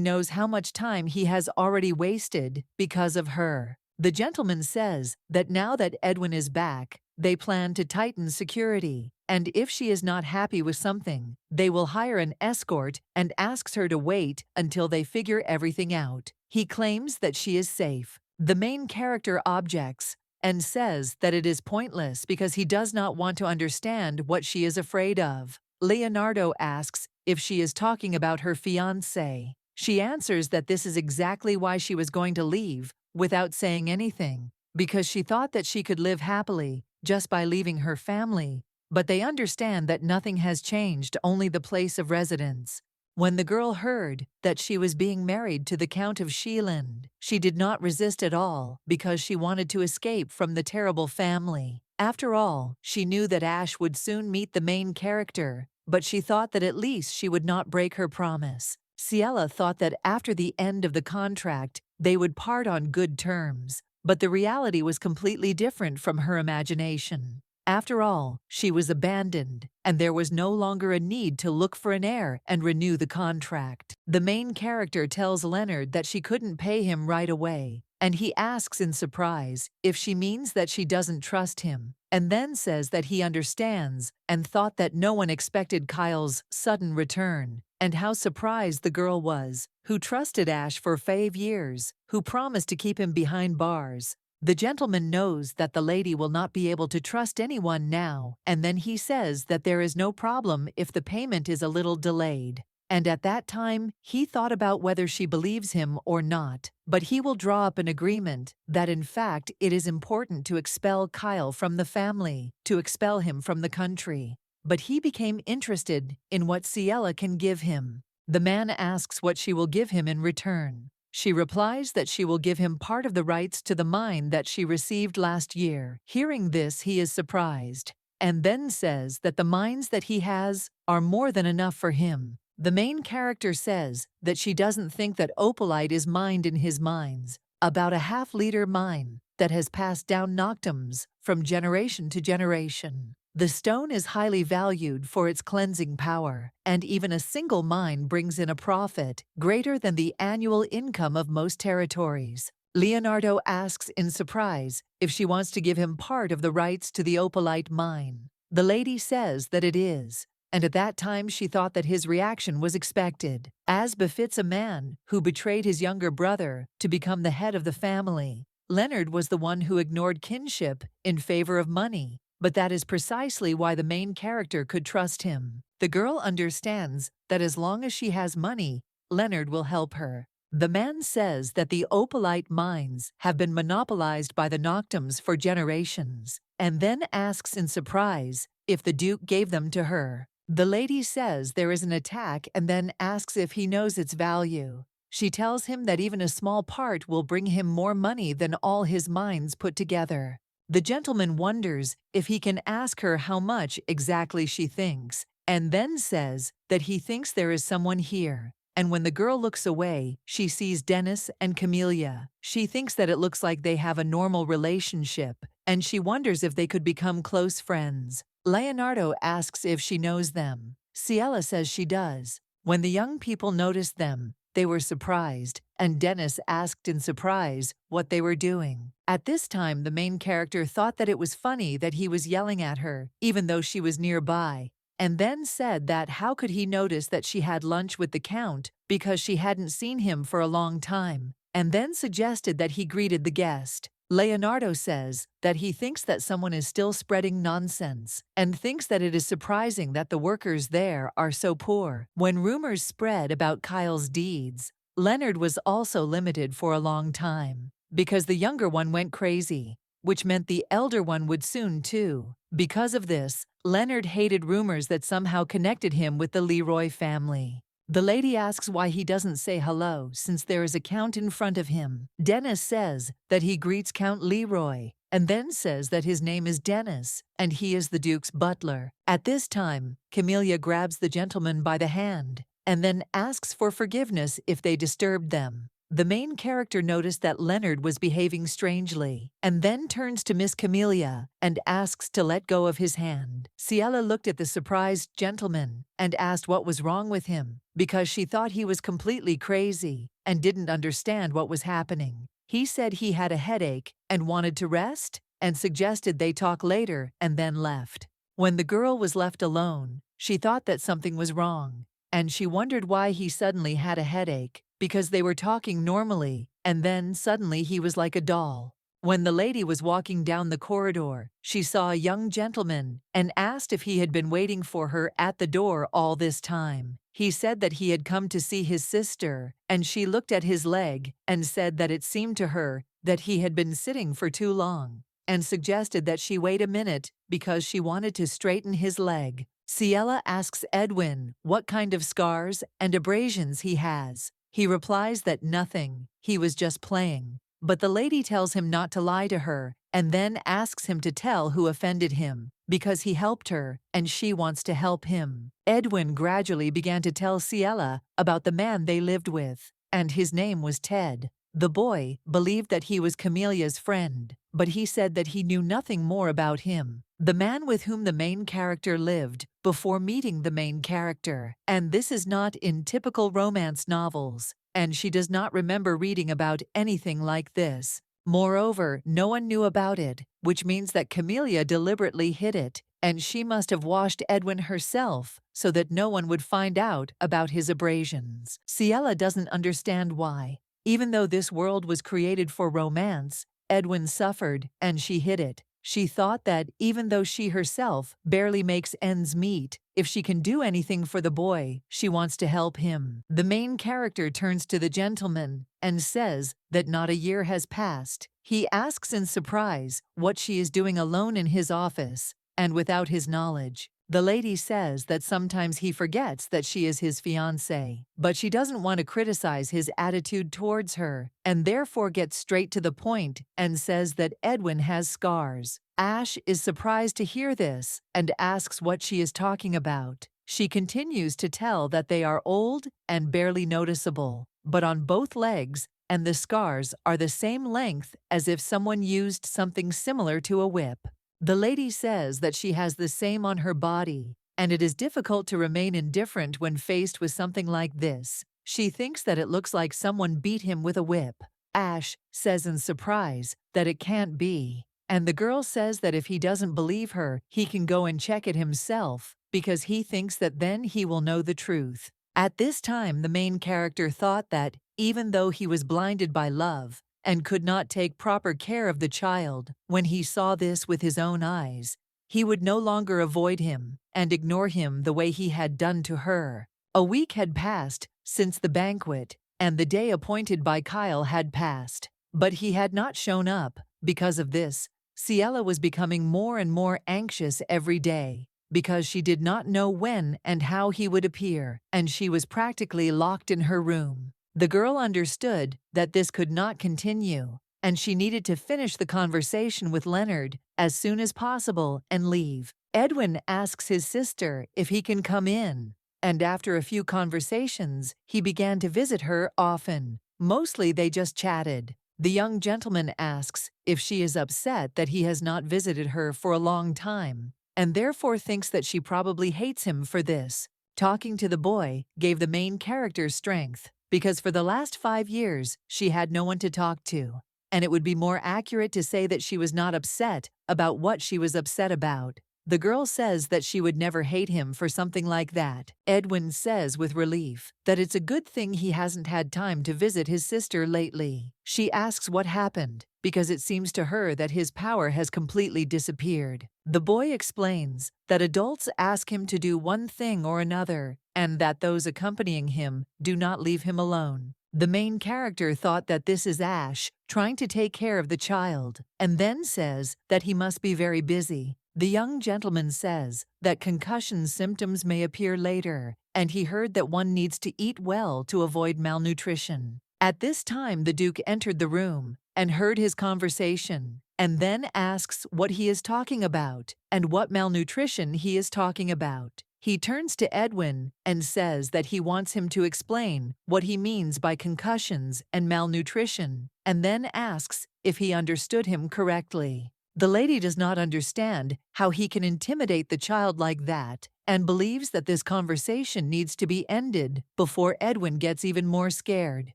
knows how much time he has already wasted because of her. The gentleman says that now that Edwin is back, they plan to tighten security, and if she is not happy with something, they will hire an escort and asks her to wait until they figure everything out. He claims that she is safe. The main character objects and says that it is pointless because he does not want to understand what she is afraid of. Leonardo asks if she is talking about her fiancé. She answers that this is exactly why she was going to leave without saying anything, because she thought that she could live happily just by leaving her family, but they understand that nothing has changed, only the place of residence. When the girl heard that she was being married to the Count of Sheeland, she did not resist at all because she wanted to escape from the terrible family. After all, she knew that Ash would soon meet the main character, but she thought that at least she would not break her promise. Ciela thought that after the end of the contract, they would part on good terms, but the reality was completely different from her imagination. After all, she was abandoned, and there was no longer a need to look for an heir and renew the contract. The main character tells Leonard that she couldn't pay him right away, and he asks in surprise if she means that she doesn't trust him, and then says that he understands and thought that no one expected Kyle's sudden return, and how surprised the girl was, who trusted Ash for 5 years, who promised to keep him behind bars. The gentleman knows that the lady will not be able to trust anyone now, and then he says that there is no problem if the payment is a little delayed. And at that time, he thought about whether she believes him or not, but he will draw up an agreement that in fact it is important to expel Kyle from the family, to expel him from the country. But he became interested in what Ciela can give him. The man asks what she will give him in return. She replies that she will give him part of the rights to the mine that she received last year. Hearing this, he is surprised, and then says that the mines that he has are more than enough for him. The main character says that she doesn't think that opalite is mined in his mines, about a half-liter mine that has passed down Noctums from generation to generation. The stone is highly valued for its cleansing power, and even a single mine brings in a profit greater than the annual income of most territories. Leonardo asks in surprise if she wants to give him part of the rights to the opalite mine. The lady says that it is, and at that time she thought that his reaction was expected, as befits a man who betrayed his younger brother to become the head of the family. Leonard was the one who ignored kinship in favor of money, but that is precisely why the main character could trust him. The girl understands that as long as she has money, Leonard will help her. The man says that the opalite mines have been monopolized by the Noctums for generations, and then asks in surprise if the Duke gave them to her. The lady says there is an attack and then asks if he knows its value. She tells him that even a small part will bring him more money than all his mines put together. The gentleman wonders if he can ask her how much exactly she thinks, and then says that he thinks there is someone here. And when the girl looks away, she sees Dennis and Camellia. She thinks that it looks like they have a normal relationship, and she wonders if they could become close friends. Leonardo asks if she knows them. Ciela says she does. When the young people noticed them, they were surprised, and Dennis asked in surprise what they were doing. At this time, the main character thought that it was funny that he was yelling at her, even though she was nearby, and then said that how could he notice that she had lunch with the Count because she hadn't seen him for a long time, and then suggested that he greeted the guest. Leonardo says that he thinks that someone is still spreading nonsense and thinks that it is surprising that the workers there are so poor. When rumors spread about Kyle's deeds, Leonard was also limited for a long time because the younger one went crazy, which meant the elder one would soon too. Because of this, Leonard hated rumors that somehow connected him with the Leroy family. The lady asks why he doesn't say hello since there is a Count in front of him. Dennis says that he greets Count Leroy and then says that his name is Dennis and he is the Duke's butler. At this time, Camellia grabs the gentleman by the hand and then asks for forgiveness if they disturbed them. The main character noticed that Leonard was behaving strangely, and then turns to Miss Camellia and asks to let go of his hand. Ciela looked at the surprised gentleman and asked what was wrong with him, because she thought he was completely crazy and didn't understand what was happening. He said he had a headache and wanted to rest, and suggested they talk later and then left. When the girl was left alone, she thought that something was wrong, and she wondered why he suddenly had a headache, because they were talking normally, and then suddenly he was like a doll. When the lady was walking down the corridor, she saw a young gentleman and asked if he had been waiting for her at the door all this time. He said that he had come to see his sister, and she looked at his leg and said that it seemed to her that he had been sitting for too long, and suggested that she wait a minute because she wanted to straighten his leg. Ciela asks Edwin what kind of scars and abrasions he has. He replies that nothing, he was just playing. But the lady tells him not to lie to her, and then asks him to tell who offended him, because he helped her, and she wants to help him. Edwin gradually began to tell Ciela about the man they lived with, and his name was Ted. The boy believed that he was Camelia's friend, but he said that he knew nothing more about him, the man with whom the main character lived before meeting the main character. And this is not in typical romance novels, and she does not remember reading about anything like this. Moreover, no one knew about it, which means that Camellia deliberately hid it, and she must have washed Edwin herself so that no one would find out about his abrasions. Ciela doesn't understand why. Even though this world was created for romance, Edwin suffered and she hid it. She thought that even though she herself barely makes ends meet, if she can do anything for the boy, she wants to help him. The main character turns to the gentleman and says that not a year has passed. He asks in surprise what she is doing alone in his office and without his knowledge. The lady says that sometimes he forgets that she is his fiancée, but she doesn't want to criticize his attitude towards her, and therefore gets straight to the point and says that Edwin has scars. Ash is surprised to hear this and asks what she is talking about. She continues to tell that they are old and barely noticeable, but on both legs, and the scars are the same length as if someone used something similar to a whip. The lady says that she has the same on her body, and it is difficult to remain indifferent when faced with something like this. She thinks that it looks like someone beat him with a whip. Ash says in surprise that it can't be, and the girl says that if he doesn't believe her, he can go and check it himself, because he thinks that then he will know the truth. At this time, the main character thought that, even though he was blinded by love and could not take proper care of the child, when he saw this with his own eyes, he would no longer avoid him and ignore him the way he had done to her. A week had passed since the banquet, and the day appointed by Kyle had passed, but he had not shown up. Because of this, Ciela was becoming more and more anxious every day, because she did not know when and how he would appear, and she was practically locked in her room. The girl understood that this could not continue, and she needed to finish the conversation with Leonard as soon as possible and leave. Edwin asks his sister if he can come in, and after a few conversations, he began to visit her often. Mostly they just chatted. The young gentleman asks if she is upset that he has not visited her for a long time, and therefore thinks that she probably hates him for this. Talking to the boy gave the main character strength, because for the last 5 years, she had no one to talk to, and it would be more accurate to say that she was not upset about what she was upset about. The girl says that she would never hate him for something like that. Edwin says with relief that it's a good thing he hasn't had time to visit his sister lately. She asks what happened, because it seems to her that his power has completely disappeared. The boy explains that adults ask him to do one thing or another, and that those accompanying him do not leave him alone. The main character thought that this is Ash trying to take care of the child, and then says that he must be very busy. The young gentleman says that concussion symptoms may appear later, and he heard that one needs to eat well to avoid malnutrition. At this time, the Duke entered the room and heard his conversation, and then asks what he is talking about and what malnutrition he is talking about. He turns to Edwin and says that he wants him to explain what he means by concussions and malnutrition, and then asks if he understood him correctly. The lady does not understand how he can intimidate the child like that and believes that this conversation needs to be ended before Edwin gets even more scared.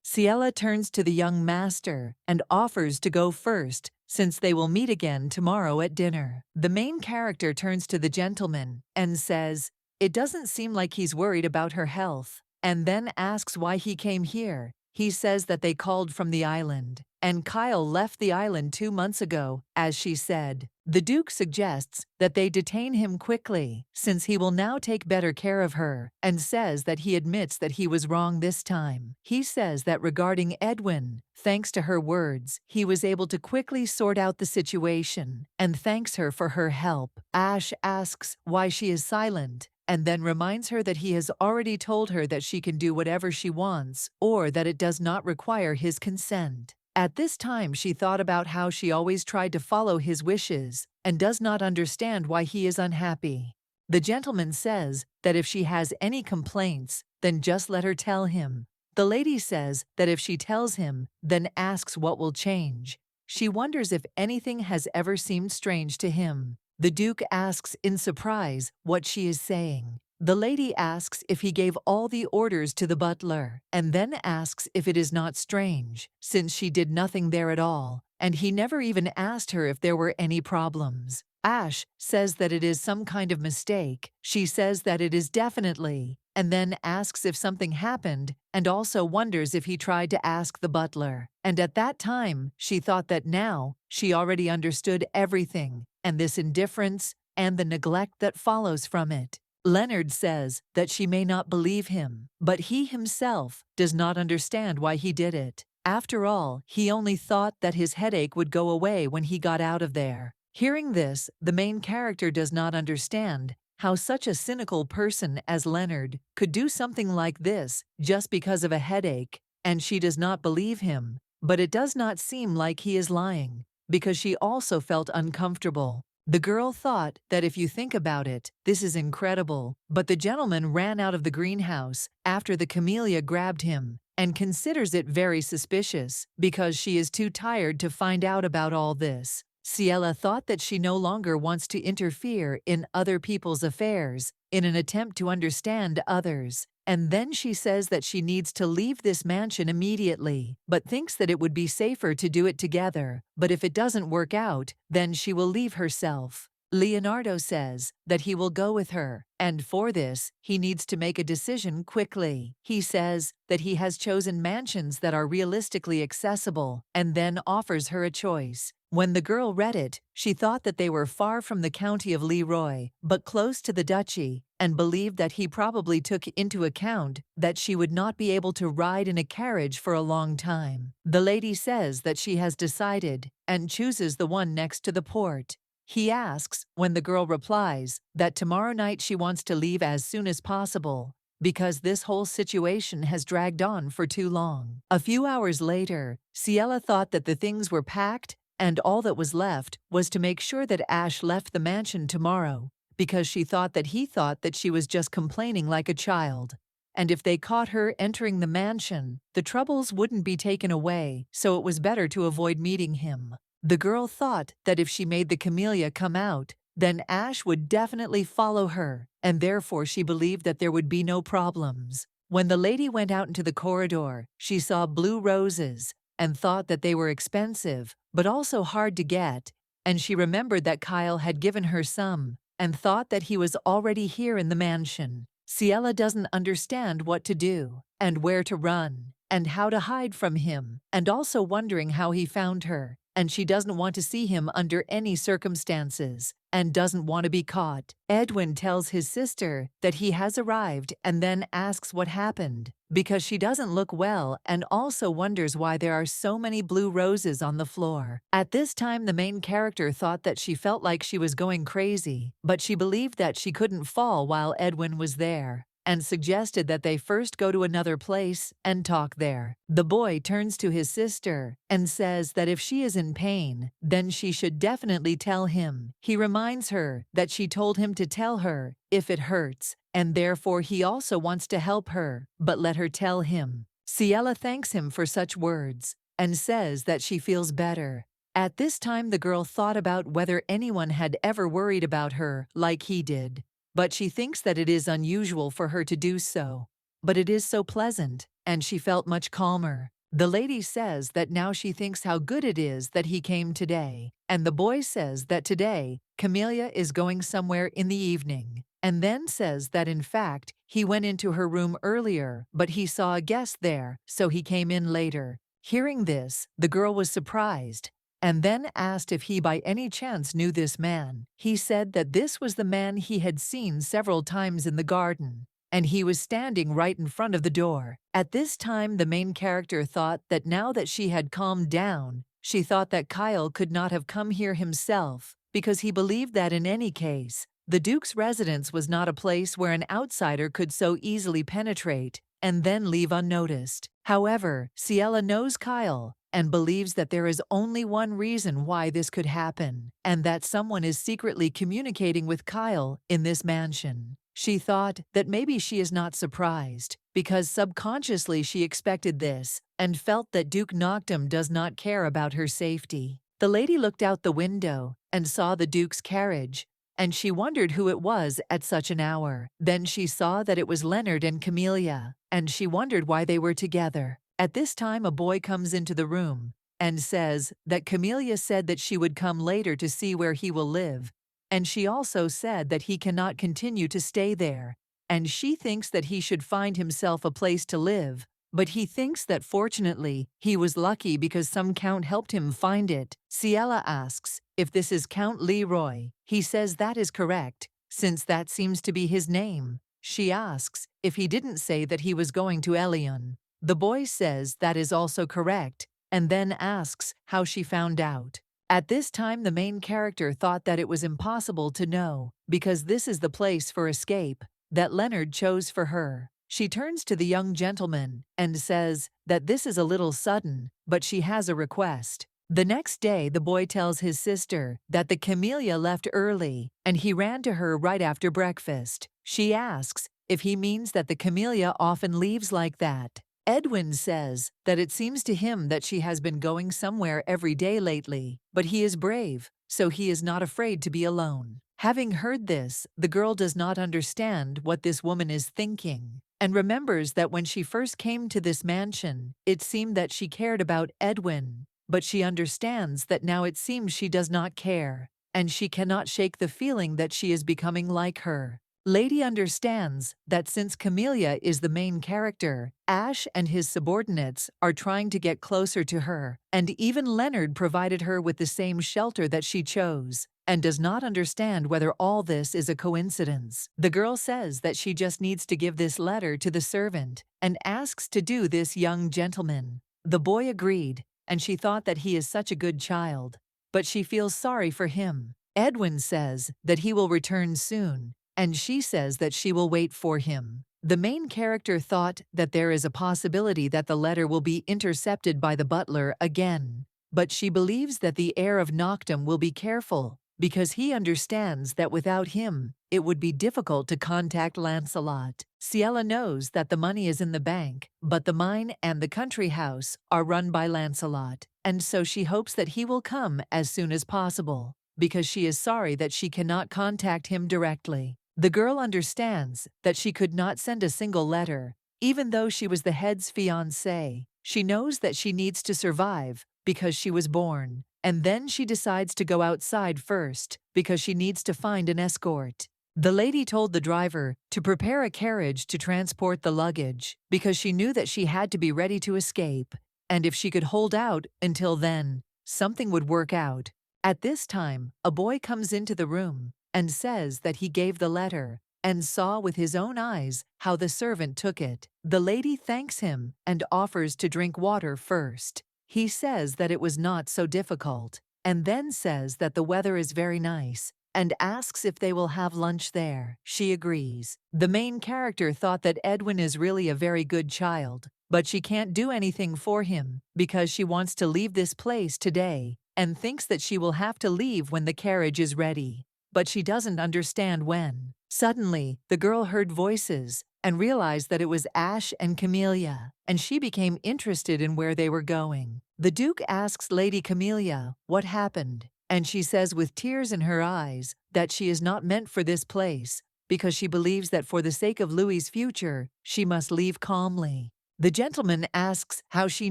Ciela turns to the young master and offers to go first, since they will meet again tomorrow at dinner. The main character turns to the gentleman and says, "It doesn't seem like he's worried about her health," and then asks why he came here. He says that they called from the island, and Kyle left the island 2 months ago, as she said. The Duke suggests that they detain him quickly, since he will now take better care of her, and says that he admits that he was wrong this time. He says that regarding Edwin, thanks to her words, he was able to quickly sort out the situation, and thanks her for her help. Ash asks why she is silent, and then reminds her that he has already told her that she can do whatever she wants, or that it does not require his consent. At this time, she thought about how she always tried to follow his wishes and does not understand why he is unhappy. The gentleman says that if she has any complaints, then just let her tell him. The lady says that if she tells him, then asks what will change. She wonders if anything has ever seemed strange to him. The Duke asks in surprise what she is saying. The lady asks if he gave all the orders to the butler, and then asks if it is not strange, since she did nothing there at all, and he never even asked her if there were any problems. Ash says that it is some kind of mistake. She says that it is definitely, and then asks if something happened, and also wonders if he tried to ask the butler. And at that time, she thought that now she already understood everything, and this indifference and the neglect that follows from it. Leonard says that she may not believe him, but he himself does not understand why he did it. After all, he only thought that his headache would go away when he got out of there. Hearing this, the main character does not understand how such a cynical person as Leonard could do something like this just because of a headache, and she does not believe him. But it does not seem like he is lying, because she also felt uncomfortable. The girl thought that if you think about it, this is incredible, but the gentleman ran out of the greenhouse after the camellia grabbed him, and considers it very suspicious because she is too tired to find out about all this. Ciela thought that she no longer wants to interfere in other people's affairs in an attempt to understand others. And then she says that she needs to leave this mansion immediately, but thinks that it would be safer to do it together. But if it doesn't work out, then she will leave herself. Leonardo says that he will go with her, and for this, he needs to make a decision quickly. He says that he has chosen mansions that are realistically accessible and then offers her a choice. When the girl read it, she thought that they were far from the county of Leroy, but close to the duchy, and believed that he probably took into account that she would not be able to ride in a carriage for a long time. The lady says that she has decided and chooses the one next to the port. He asks, when the girl replies, that tomorrow night she wants to leave as soon as possible, because this whole situation has dragged on for too long. A few hours later, Ciela thought that the things were packed, and all that was left was to make sure that Ash left the mansion tomorrow, because she thought that she was just complaining like a child. And if they caught her entering the mansion, the troubles wouldn't be taken away, so it was better to avoid meeting him. The girl thought that if she made the camellia come out, then Ash would definitely follow her, and therefore she believed that there would be no problems. When the lady went out into the corridor, she saw blue roses and thought that they were expensive, but also hard to get, and she remembered that Kyle had given her some, and thought that he was already here in the mansion. Ciela doesn't understand what to do, and where to run, and how to hide from him, and also wondering how he found her. And she doesn't want to see him under any circumstances, and doesn't want to be caught. Edwin tells his sister that he has arrived and then asks what happened, because she doesn't look well and also wonders why there are so many blue roses on the floor. At this time, the main character thought that she felt like she was going crazy, but she believed that she couldn't fall while Edwin was there, and suggested that they first go to another place and talk there. The boy turns to his sister and says that if she is in pain, then she should definitely tell him. He reminds her that she told him to tell her if it hurts, and therefore he also wants to help her, but let her tell him. Ciela thanks him for such words and says that she feels better. At this time, the girl thought about whether anyone had ever worried about her like he did. But she thinks that it is unusual for her to do so. But it is so pleasant, and she felt much calmer. The lady says that now she thinks how good it is that he came today, and the boy says that today, Camellia is going somewhere in the evening, and then says that in fact, he went into her room earlier, but he saw a guest there, so he came in later. Hearing this, the girl was surprised, and then asked if he by any chance knew this man. He said that this was the man he had seen several times in the garden, and he was standing right in front of the door. At this time, the main character thought that now that she had calmed down, she thought that Kyle could not have come here himself, because he believed that in any case, the Duke's residence was not a place where an outsider could so easily penetrate and then leave unnoticed. However, Ciela knows Kyle and believes that there is only one reason why this could happen, and that someone is secretly communicating with Kyle in this mansion. She thought that maybe she is not surprised, because subconsciously she expected this, and felt that Duke Noctum does not care about her safety. The lady looked out the window and saw the Duke's carriage, and she wondered who it was at such an hour. Then she saw that it was Leonard and Camellia, and she wondered why they were together. At this time, a boy comes into the room and says that Camellia said that she would come later to see where he will live, and she also said that he cannot continue to stay there, and she thinks that he should find himself a place to live, but he thinks that fortunately he was lucky because some count helped him find it. Ciela asks if this is Count Leroy. He says that is correct, since that seems to be his name. She asks if he didn't say that he was going to Elion. The boy says that is also correct, and then asks how she found out. At this time, the main character thought that it was impossible to know, because this is the place for escape that Leonard chose for her. She turns to the young gentleman and says that this is a little sudden, but she has a request. The next day, the boy tells his sister that the Camellia left early, and he ran to her right after breakfast. She asks if he means that the Camellia often leaves like that. Edwin says that it seems to him that she has been going somewhere every day lately, but he is brave, so he is not afraid to be alone. Having heard this, the girl does not understand what this woman is thinking, and remembers that when she first came to this mansion, it seemed that she cared about Edwin, but she understands that now it seems she does not care, and she cannot shake the feeling that she is becoming like her. Lady understands that since Camellia is the main character, Ash and his subordinates are trying to get closer to her, and even Leonard provided her with the same shelter that she chose, and does not understand whether all this is a coincidence. The girl says that she just needs to give this letter to the servant, and asks to do this young gentleman. The boy agreed, and she thought that he is such a good child, but she feels sorry for him. Edwin says that he will return soon, and she says that she will wait for him. The main character thought that there is a possibility that the letter will be intercepted by the butler again, but she believes that the heir of Noctum will be careful, because he understands that without him, it would be difficult to contact Lancelot. Ciela knows that the money is in the bank, but the mine and the country house are run by Lancelot, and so she hopes that he will come as soon as possible, because she is sorry that she cannot contact him directly. The girl understands that she could not send a single letter, even though she was the head's fiancé. She knows that she needs to survive because she was born, and then she decides to go outside first because she needs to find an escort. The lady told the driver to prepare a carriage to transport the luggage because she knew that she had to be ready to escape, and if she could hold out until then, something would work out. At this time, a boy comes into the room and says that he gave the letter and saw with his own eyes how the servant took it. The lady thanks him and offers to drink water first. He says that it was not so difficult, and then says that the weather is very nice, and asks if they will have lunch there. She agrees. The main character thought that Edwin is really a very good child, but she can't do anything for him because she wants to leave this place today and thinks that she will have to leave when the carriage is ready, but she doesn't understand when. Suddenly, the girl heard voices and realized that it was Ash and Camellia, and she became interested in where they were going. The Duke asks Lady Camellia what happened, and she says with tears in her eyes that she is not meant for this place because she believes that for the sake of Louis's future, she must leave calmly. The gentleman asks how she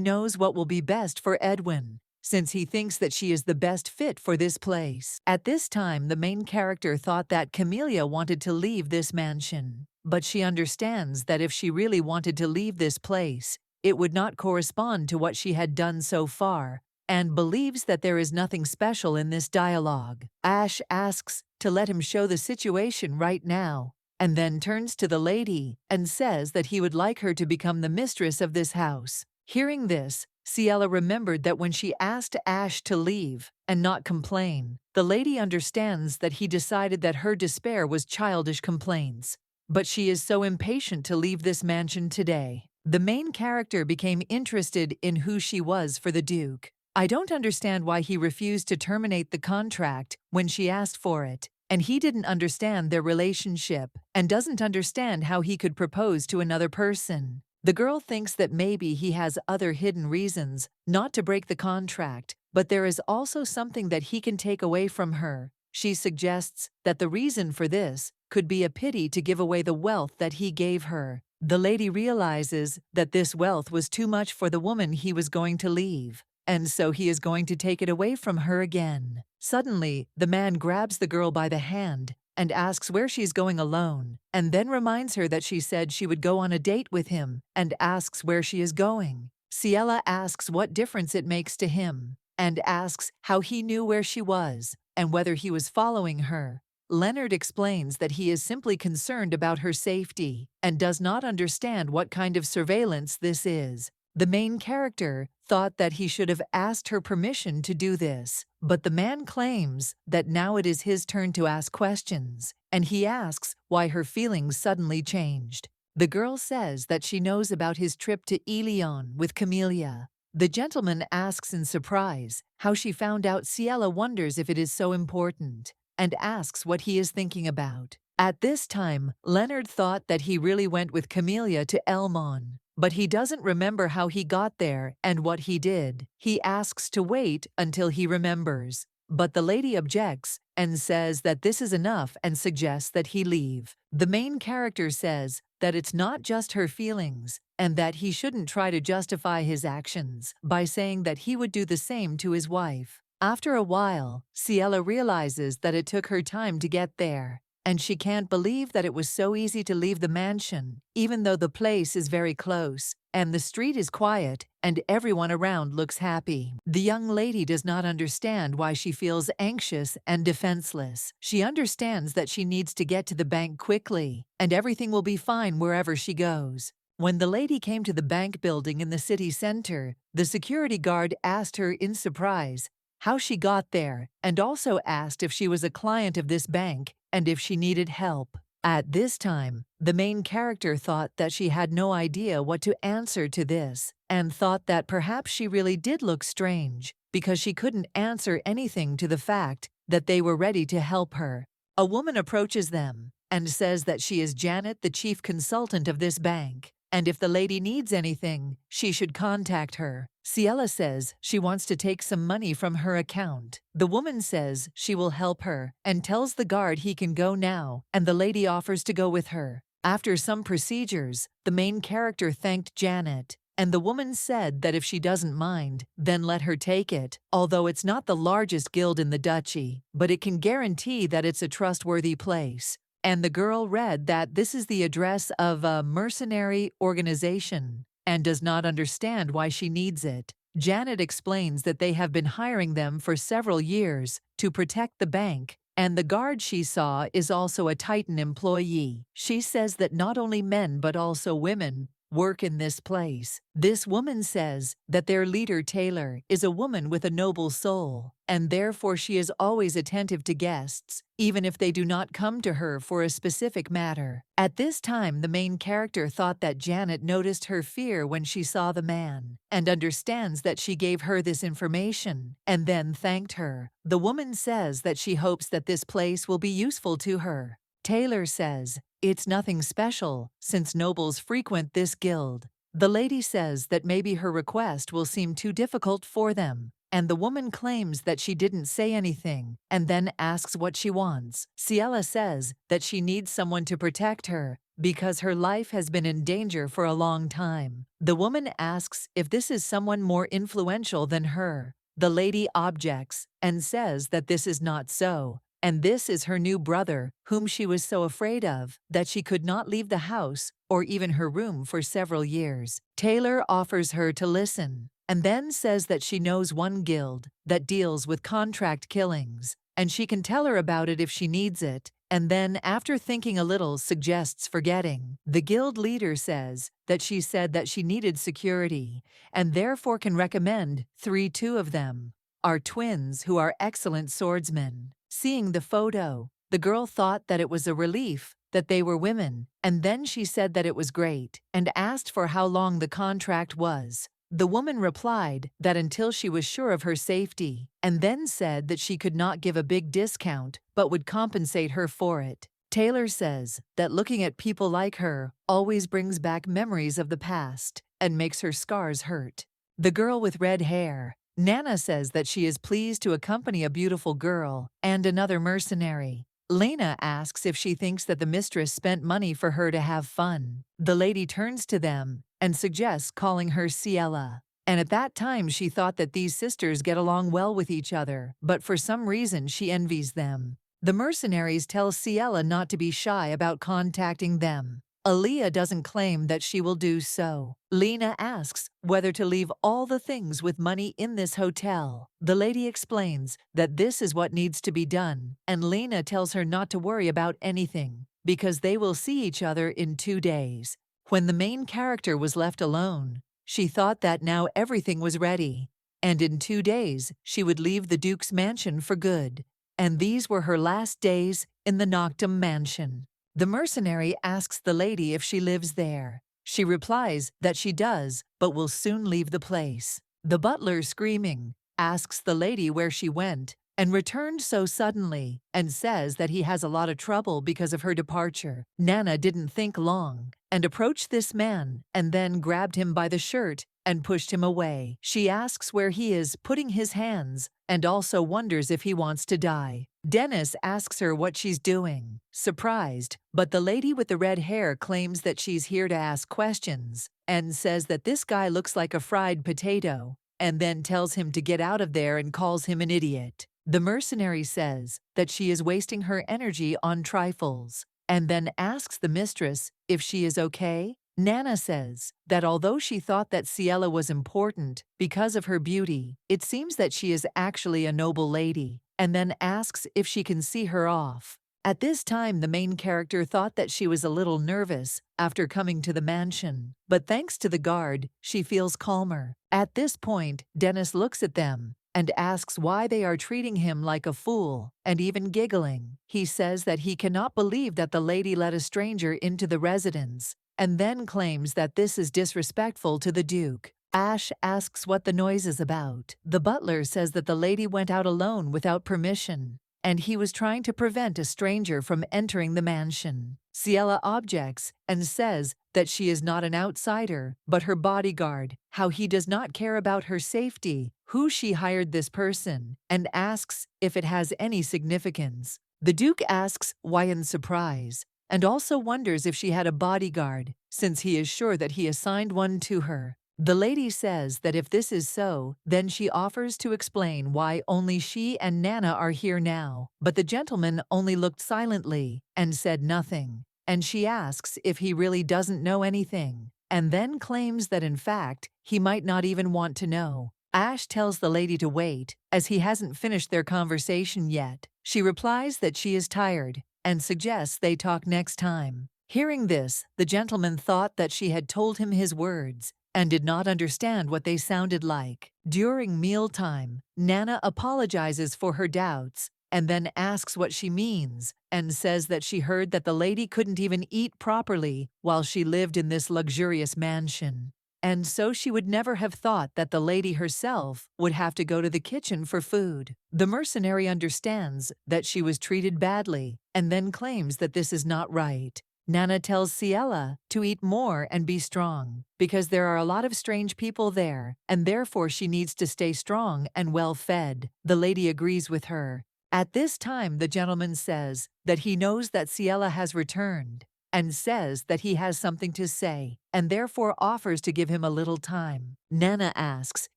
knows what will be best for Edwin, since he thinks that she is the best fit for this place. At this time, the main character thought that Camellia wanted to leave this mansion, but she understands that if she really wanted to leave this place, it would not correspond to what she had done so far, and believes that there is nothing special in this dialogue. Ash asks to let him show the situation right now, and then turns to the lady and says that he would like her to become the mistress of this house. Hearing this, Ciela remembered that when she asked Ash to leave and not complain, the lady understands that he decided that her despair was childish complaints. But she is so impatient to leave this mansion today. The main character became interested in who she was for the Duke. I don't understand why he refused to terminate the contract when she asked for it, and he didn't understand their relationship and doesn't understand how he could propose to another person. The girl thinks that maybe he has other hidden reasons not to break the contract, but there is also something that he can take away from her. She suggests that the reason for this could be a pity to give away the wealth that he gave her. The lady realizes that this wealth was too much for the woman he was going to leave, and so he is going to take it away from her again. Suddenly, the man grabs the girl by the hand and asks where she's going alone, and then reminds her that she said she would go on a date with him and asks where she is going. Ciela asks what difference it makes to him, and asks how he knew where she was and whether he was following her. Leonard explains that he is simply concerned about her safety and does not understand what kind of surveillance this is. The main character thought that he should have asked her permission to do this, but the man claims that now it is his turn to ask questions, and he asks why her feelings suddenly changed. The girl says that she knows about his trip to Ilion with Camellia. The gentleman asks in surprise how she found out. Ciela wonders if it is so important, and asks what he is thinking about. At this time, Leonard thought that he really went with Camellia to Elmon, but he doesn't remember how he got there and what he did. He asks to wait until he remembers. but the lady objects and says that this is enough and suggests that he leave. The main character says that it's not just her feelings and that he shouldn't try to justify his actions by saying that he would do the same to his wife. After a while, Ciela realizes that it took her time to get there, and she can't believe that it was so easy to leave the mansion, even though the place is very close, and the street is quiet, and everyone around looks happy. The young lady does not understand why she feels anxious and defenseless. She understands that she needs to get to the bank quickly, and everything will be fine wherever she goes. When the lady came to the bank building in the city center, the security guard asked her in surprise how she got there, and also asked if she was a client of this bank and if she needed help. At this time, the main character thought that she had no idea what to answer to this, and thought that perhaps she really did look strange, because she couldn't answer anything to the fact that they were ready to help her. A woman approaches them and says that she is Janet, the chief consultant of this bank, and if the lady needs anything, she should contact her. Ciela says she wants to take some money from her account. The woman says she will help her and tells the guard he can go now, and the lady offers to go with her. After some procedures, the main character thanked Janet, and the woman said that if she doesn't mind, then let her take it, although it's not the largest guild in the duchy, but it can guarantee that it's a trustworthy place. And the girl read that this is the address of a mercenary organization and does not understand why she needs it. Janet explains that they have been hiring them for several years to protect the bank, and the guard she saw is also a Titan employee. She says that not only men but also women work in this place. This woman says that their leader Taylor is a woman with a noble soul, and therefore she is always attentive to guests, even if they do not come to her for a specific matter. At this time, the main character thought that Janet noticed her fear when she saw the man, and understands that she gave her this information, and then thanked her. The woman says that she hopes that this place will be useful to her. Taylor says it's nothing special, since nobles frequent this guild. The lady says that maybe her request will seem too difficult for them, and the woman claims that she didn't say anything, and then asks what she wants. Ciela says that she needs someone to protect her, because her life has been in danger for a long time. The woman asks if this is someone more influential than her. The lady objects, and says that this is not so, and this is her new brother, whom she was so afraid of that she could not leave the house or even her room for several years. Taylor offers her to listen, and then says that she knows one guild that deals with contract killings, and she can tell her about it if she needs it, and then, after thinking a little, suggests forgetting. The guild leader says that she said that she needed security, and therefore can recommend two of them are twins who are excellent swordsmen. Seeing the photo, the girl thought that it was a relief that they were women, and then she said that it was great, and asked for how long the contract was. The woman replied that until she was sure of her safety, and then said that she could not give a big discount, but would compensate her for it. Taylor says that looking at people like her always brings back memories of the past and makes her scars hurt. The girl with red hair, Nana, says that she is pleased to accompany a beautiful girl and another mercenary. Lena asks if she thinks that the mistress spent money for her to have fun. The lady turns to them and suggests calling her Ciela. And at that time she thought that these sisters get along well with each other, but for some reason she envies them. The mercenaries tell Ciela not to be shy about contacting them. Aaliyah doesn't claim that she will do so. Lena asks whether to leave all the things with money in this hotel. The lady explains that this is what needs to be done, and Lena tells her not to worry about anything, because they will see each other in 2 days. When the main character was left alone, she thought that now everything was ready, and in 2 days she would leave the Duke's mansion for good. And these were her last days in the Noctum mansion. The mercenary asks the lady if she lives there. She replies that she does, but will soon leave the place. The butler, screaming, asks the lady where she went and returned so suddenly, and says that he has a lot of trouble because of her departure. Nana didn't think long and approached this man and then grabbed him by the shirt and pushed him away. She asks where he is putting his hands and also wonders if he wants to die. Dennis asks her what she's doing, surprised, but the lady with the red hair claims that she's here to ask questions and says that this guy looks like a fried potato, and then tells him to get out of there and calls him an idiot. The mercenary says that she is wasting her energy on trifles, and then asks the mistress if she is okay. Nana says that although she thought that Ciela was important because of her beauty, it seems that she is actually a noble lady, and then asks if she can see her off. At this time, the main character thought that she was a little nervous after coming to the mansion, but thanks to the guard, she feels calmer. At this point, Dennis looks at them and asks why they are treating him like a fool, and even giggling. He says that he cannot believe that the lady let a stranger into the residence, and then claims that this is disrespectful to the Duke. Ash asks what the noise is about. The butler says that the lady went out alone without permission, and he was trying to prevent a stranger from entering the mansion. Ciela objects and says that she is not an outsider, but her bodyguard, how he does not care about her safety, who she hired this person, and asks if it has any significance. The Duke asks why in surprise, and also wonders if she had a bodyguard, since he is sure that he assigned one to her. The lady says that if this is so, then she offers to explain why only she and Nana are here now, but the gentleman only looked silently and said nothing, and she asks if he really doesn't know anything, and then claims that in fact, he might not even want to know. Ash tells the lady to wait, as he hasn't finished their conversation yet. She replies that she is tired, and suggests they talk next time. Hearing this, the gentleman thought that she had told him his words, and did not understand what they sounded like. During mealtime, Nana apologizes for her doubts, and then asks what she means, and says that she heard that the lady couldn't even eat properly while she lived in this luxurious mansion. And so she would never have thought that the lady herself would have to go to the kitchen for food. The mercenary understands that she was treated badly, and then claims that this is not right. Nana tells Ciela to eat more and be strong, because there are a lot of strange people there, and therefore she needs to stay strong and well-fed. The lady agrees with her. At this time, the gentleman says that he knows that Ciela has returned, and says that he has something to say, and therefore offers to give him a little time. Nana asks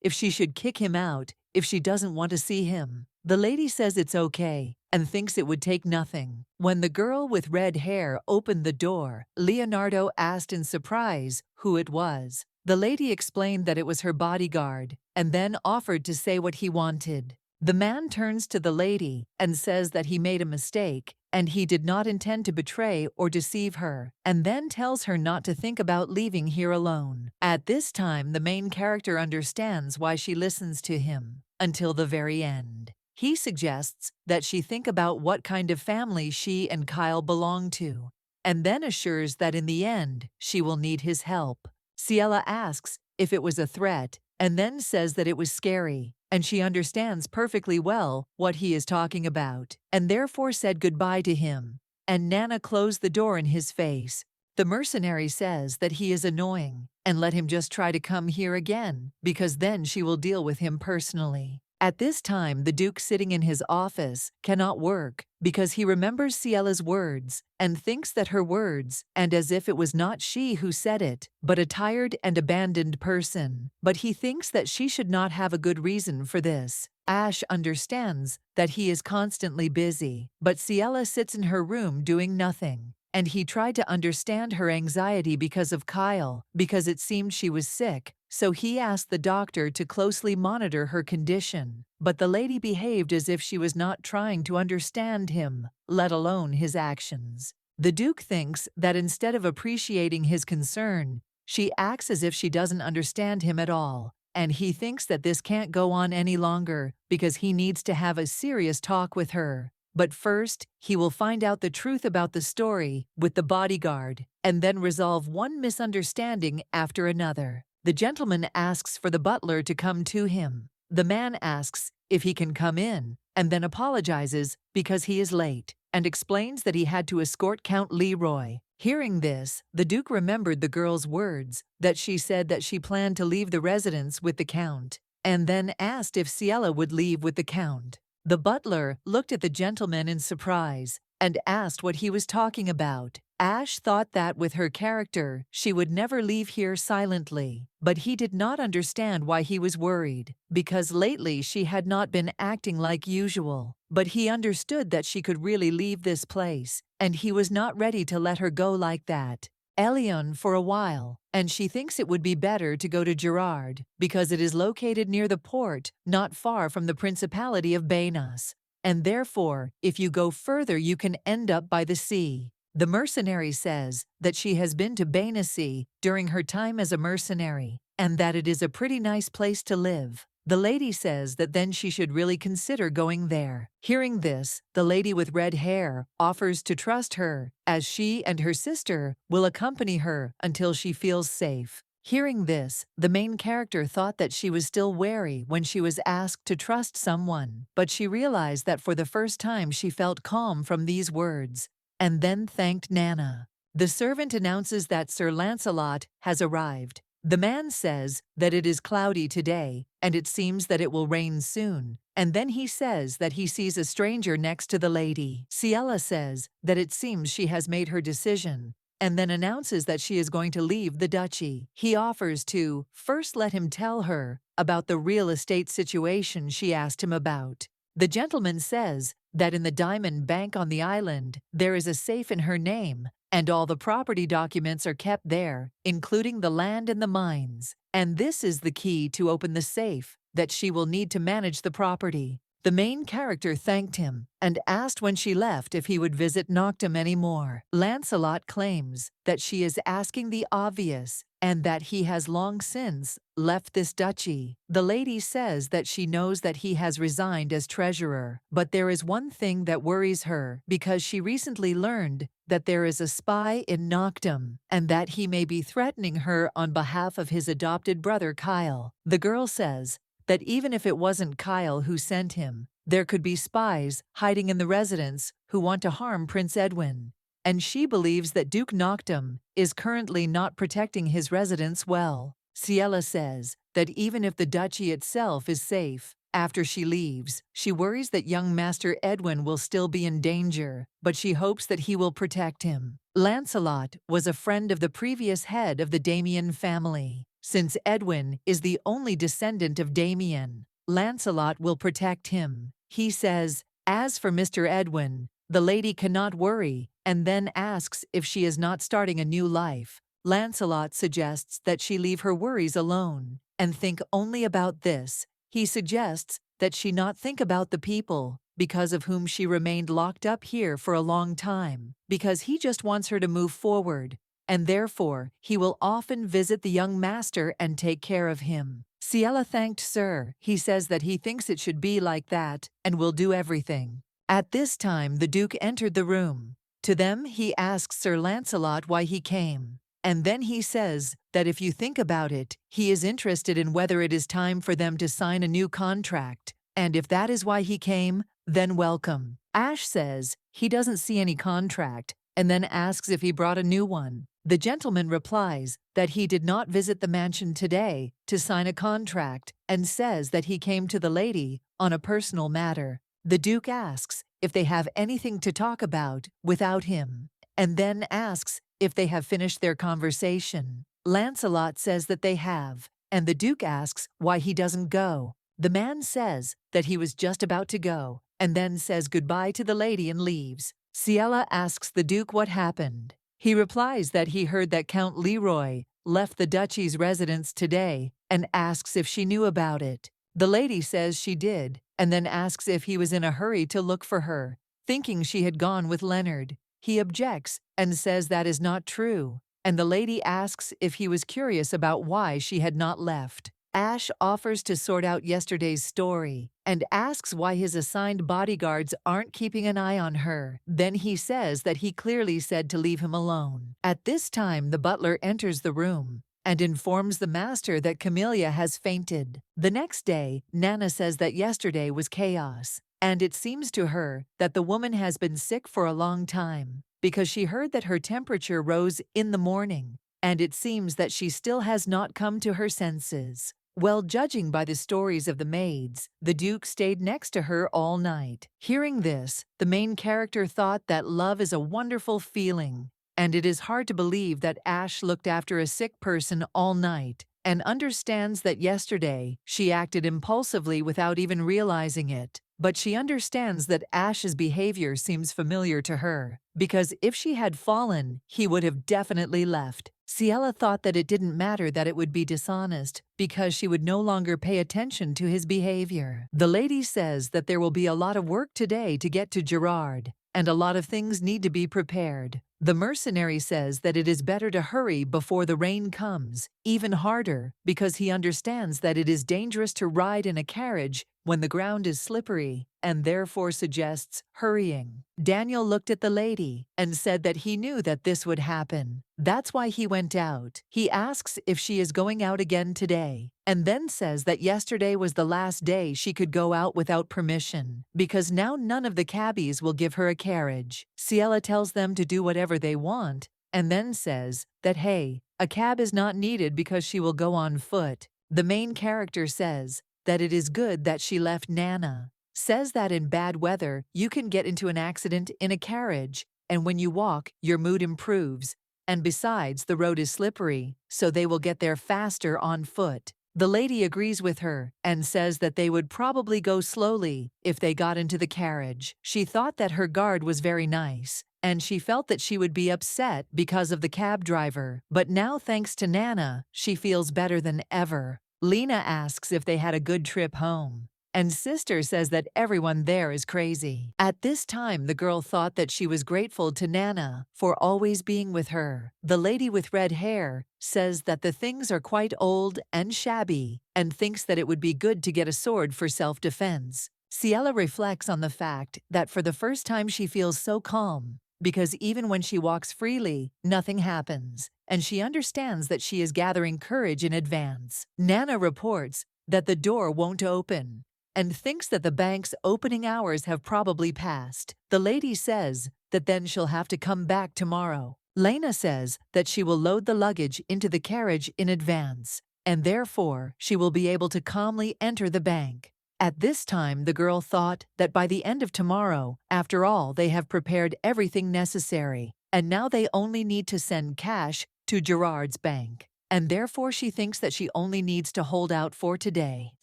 if she should kick him out if she doesn't want to see him. The lady says it's okay, and thinks it would take nothing. When the girl with red hair opened the door, Leonardo asked in surprise who it was. The lady explained that it was her bodyguard, and then offered to say what he wanted. The man turns to the lady and says that he made a mistake, and he did not intend to betray or deceive her, and then tells her not to think about leaving here alone. At this time, the main character understands why she listens to him until the very end. He suggests that she think about what kind of family she and Kyle belong to, and then assures that in the end, she will need his help. Ciela asks if it was a threat, and then says that it was scary, and she understands perfectly well what he is talking about, and therefore said goodbye to him. And Nana closed the door in his face. The mercenary says that he is annoying, and let him just try to come here again, because then she will deal with him personally. At this time, the Duke sitting in his office cannot work because he remembers Ciela's words and thinks that her words, and as if it was not she who said it, but a tired and abandoned person. But he thinks that she should not have a good reason for this. Ash understands that he is constantly busy, but Ciela sits in her room doing nothing. And he tried to understand her anxiety because of Kyle, because it seemed she was sick, so he asked the doctor to closely monitor her condition. But the lady behaved as if she was not trying to understand him, let alone his actions. The Duke thinks that instead of appreciating his concern, she acts as if she doesn't understand him at all, and he thinks that this can't go on any longer because he needs to have a serious talk with her. But first, he will find out the truth about the story with the bodyguard, and then resolve one misunderstanding after another. The gentleman asks for the butler to come to him. The man asks if he can come in, and then apologizes because he is late. and explains that he had to escort Count Leroy. Hearing this, the Duke remembered the girl's words, that she said that she planned to leave the residence with the Count, and then asked if Ciela would leave with the Count. The butler looked at the gentleman in surprise and asked what he was talking about. Ash thought that with her character, she would never leave here silently, but he did not understand why he was worried, because lately she had not been acting like usual. But he understood that she could really leave this place, and he was not ready to let her go like that. Elion for a while, and she thinks it would be better to go to Gerard, because it is located near the port, not far from the Principality of Banas. And therefore, if you go further you can end up by the sea. The mercenary says that she has been to Bainasea during her time as a mercenary, and that it is a pretty nice place to live. The lady says that then she should really consider going there. Hearing this, the lady with red hair offers to trust her, as she and her sister will accompany her until she feels safe. Hearing this, the main character thought that she was still wary when she was asked to trust someone, but she realized that for the first time she felt calm from these words, and then thanked Nana. The servant announces that Sir Lancelot has arrived. The man says that it is cloudy today, and it seems that it will rain soon, and then he says that he sees a stranger next to the lady. Ciela says that it seems she has made her decision, and then announces that she is going to leave the duchy. He offers to first let him tell her about the real estate situation she asked him about. The gentleman says that in the diamond bank on the island, there is a safe in her name, and all the property documents are kept there, including the land and the mines. And this is the key to open the safe, that she will need to manage the property. The main character thanked him and asked when she left if he would visit Noctum anymore. Lancelot claims that she is asking the obvious and that he has long since left this duchy. The lady says that she knows that he has resigned as treasurer, but there is one thing that worries her because she recently learned that there is a spy in Noctum and that he may be threatening her on behalf of his adopted brother Kyle. The girl says that even if it wasn't Kyle who sent him, there could be spies hiding in the residence who want to harm Prince Edwin. And she believes that Duke Noctum is currently not protecting his residence well. Ciela says that even if the duchy itself is safe, after she leaves, she worries that young Master Edwin will still be in danger, but she hopes that he will protect him. Lancelot was a friend of the previous head of the Damien family. Since Edwin is the only descendant of Damien, Lancelot will protect him. He says, as for Mr. Edwin, the lady cannot worry, and then asks if she is not starting a new life. Lancelot suggests that she leave her worries alone and think only about this. He suggests that she not think about the people because of whom she remained locked up here for a long time, because he just wants her to move forward, and therefore he will often visit the young master and take care of him. Ciela thanked Sir. He says that he thinks it should be like that and will do everything. At this time the Duke entered the room. To them he asks Sir Lancelot why he came, and then he says that if you think about it, he is interested in whether it is time for them to sign a new contract, and if that is why he came, then welcome. Ash says he doesn't see any contract, and then asks if he brought a new one. The gentleman replies that he did not visit the mansion today to sign a contract and says that he came to the lady on a personal matter. The Duke asks if they have anything to talk about without him, and then asks if they have finished their conversation. Lancelot says that they have, and the Duke asks why he doesn't go. The man says that he was just about to go, and then says goodbye to the lady and leaves. Ciela asks the Duke what happened. He replies that he heard that Count Leroy left the duchy's residence today and asks if she knew about it. The lady says she did, and then asks if he was in a hurry to look for her, thinking she had gone with Leonard. He objects and says that is not true, and the lady asks if he was curious about why she had not left. Ash offers to sort out yesterday's story and asks why his assigned bodyguards aren't keeping an eye on her. Then he says that he clearly said to leave him alone. At this time, the butler enters the room and informs the master that Camellia has fainted. The next day, Nana says that yesterday was chaos and it seems to her that the woman has been sick for a long time, because she heard that her temperature rose in the morning, and it seems that she still has not come to her senses. Well, judging by the stories of the maids, the Duke stayed next to her all night. Hearing this, the main character thought that love is a wonderful feeling, and it is hard to believe that Ash looked after a sick person all night, and understands that yesterday she acted impulsively without even realizing it. But she understands that Ash's behavior seems familiar to her, because if she had fallen, he would have definitely left. Ciela thought that it didn't matter that it would be dishonest, because she would no longer pay attention to his behavior. The lady says that there will be a lot of work today to get to Gerard, and a lot of things need to be prepared. The mercenary says that it is better to hurry before the rain comes, even harder, because he understands that it is dangerous to ride in a carriage when the ground is slippery, and therefore suggests hurrying. Daniel looked at the lady and said that he knew that this would happen. That's why he went out. He asks if she is going out again today, and then says that yesterday was the last day she could go out without permission, because now none of the cabbies will give her a carriage. Ciela tells them to do whatever they want, and then says that, hey, a cab is not needed because she will go on foot. The main character says that it is good that she left Nana. Says that in bad weather, you can get into an accident in a carriage, and when you walk, your mood improves. And besides, the road is slippery, so they will get there faster on foot. The lady agrees with her and says that they would probably go slowly if they got into the carriage. She thought that her guard was very nice, and she felt that she would be upset because of the cab driver. But now, thanks to Nana, she feels better than ever. Lena asks if they had a good trip home, and Sister says that everyone there is crazy. At this time, the girl thought that she was grateful to Nana for always being with her. The lady with red hair says that the things are quite old and shabby, and thinks that it would be good to get a sword for self-defense. Ciela reflects on the fact that for the first time she feels so calm, because even when she walks freely, nothing happens, and she understands that she is gathering courage in advance. Nana reports that the door won't open, and thinks that the bank's opening hours have probably passed. The lady says that then she'll have to come back tomorrow. Lena says that she will load the luggage into the carriage in advance, and therefore she will be able to calmly enter the bank. At this time, the girl thought that by the end of tomorrow, after all, they have prepared everything necessary, and now they only need to send cash to Gerard's bank. And therefore she thinks that she only needs to hold out for today.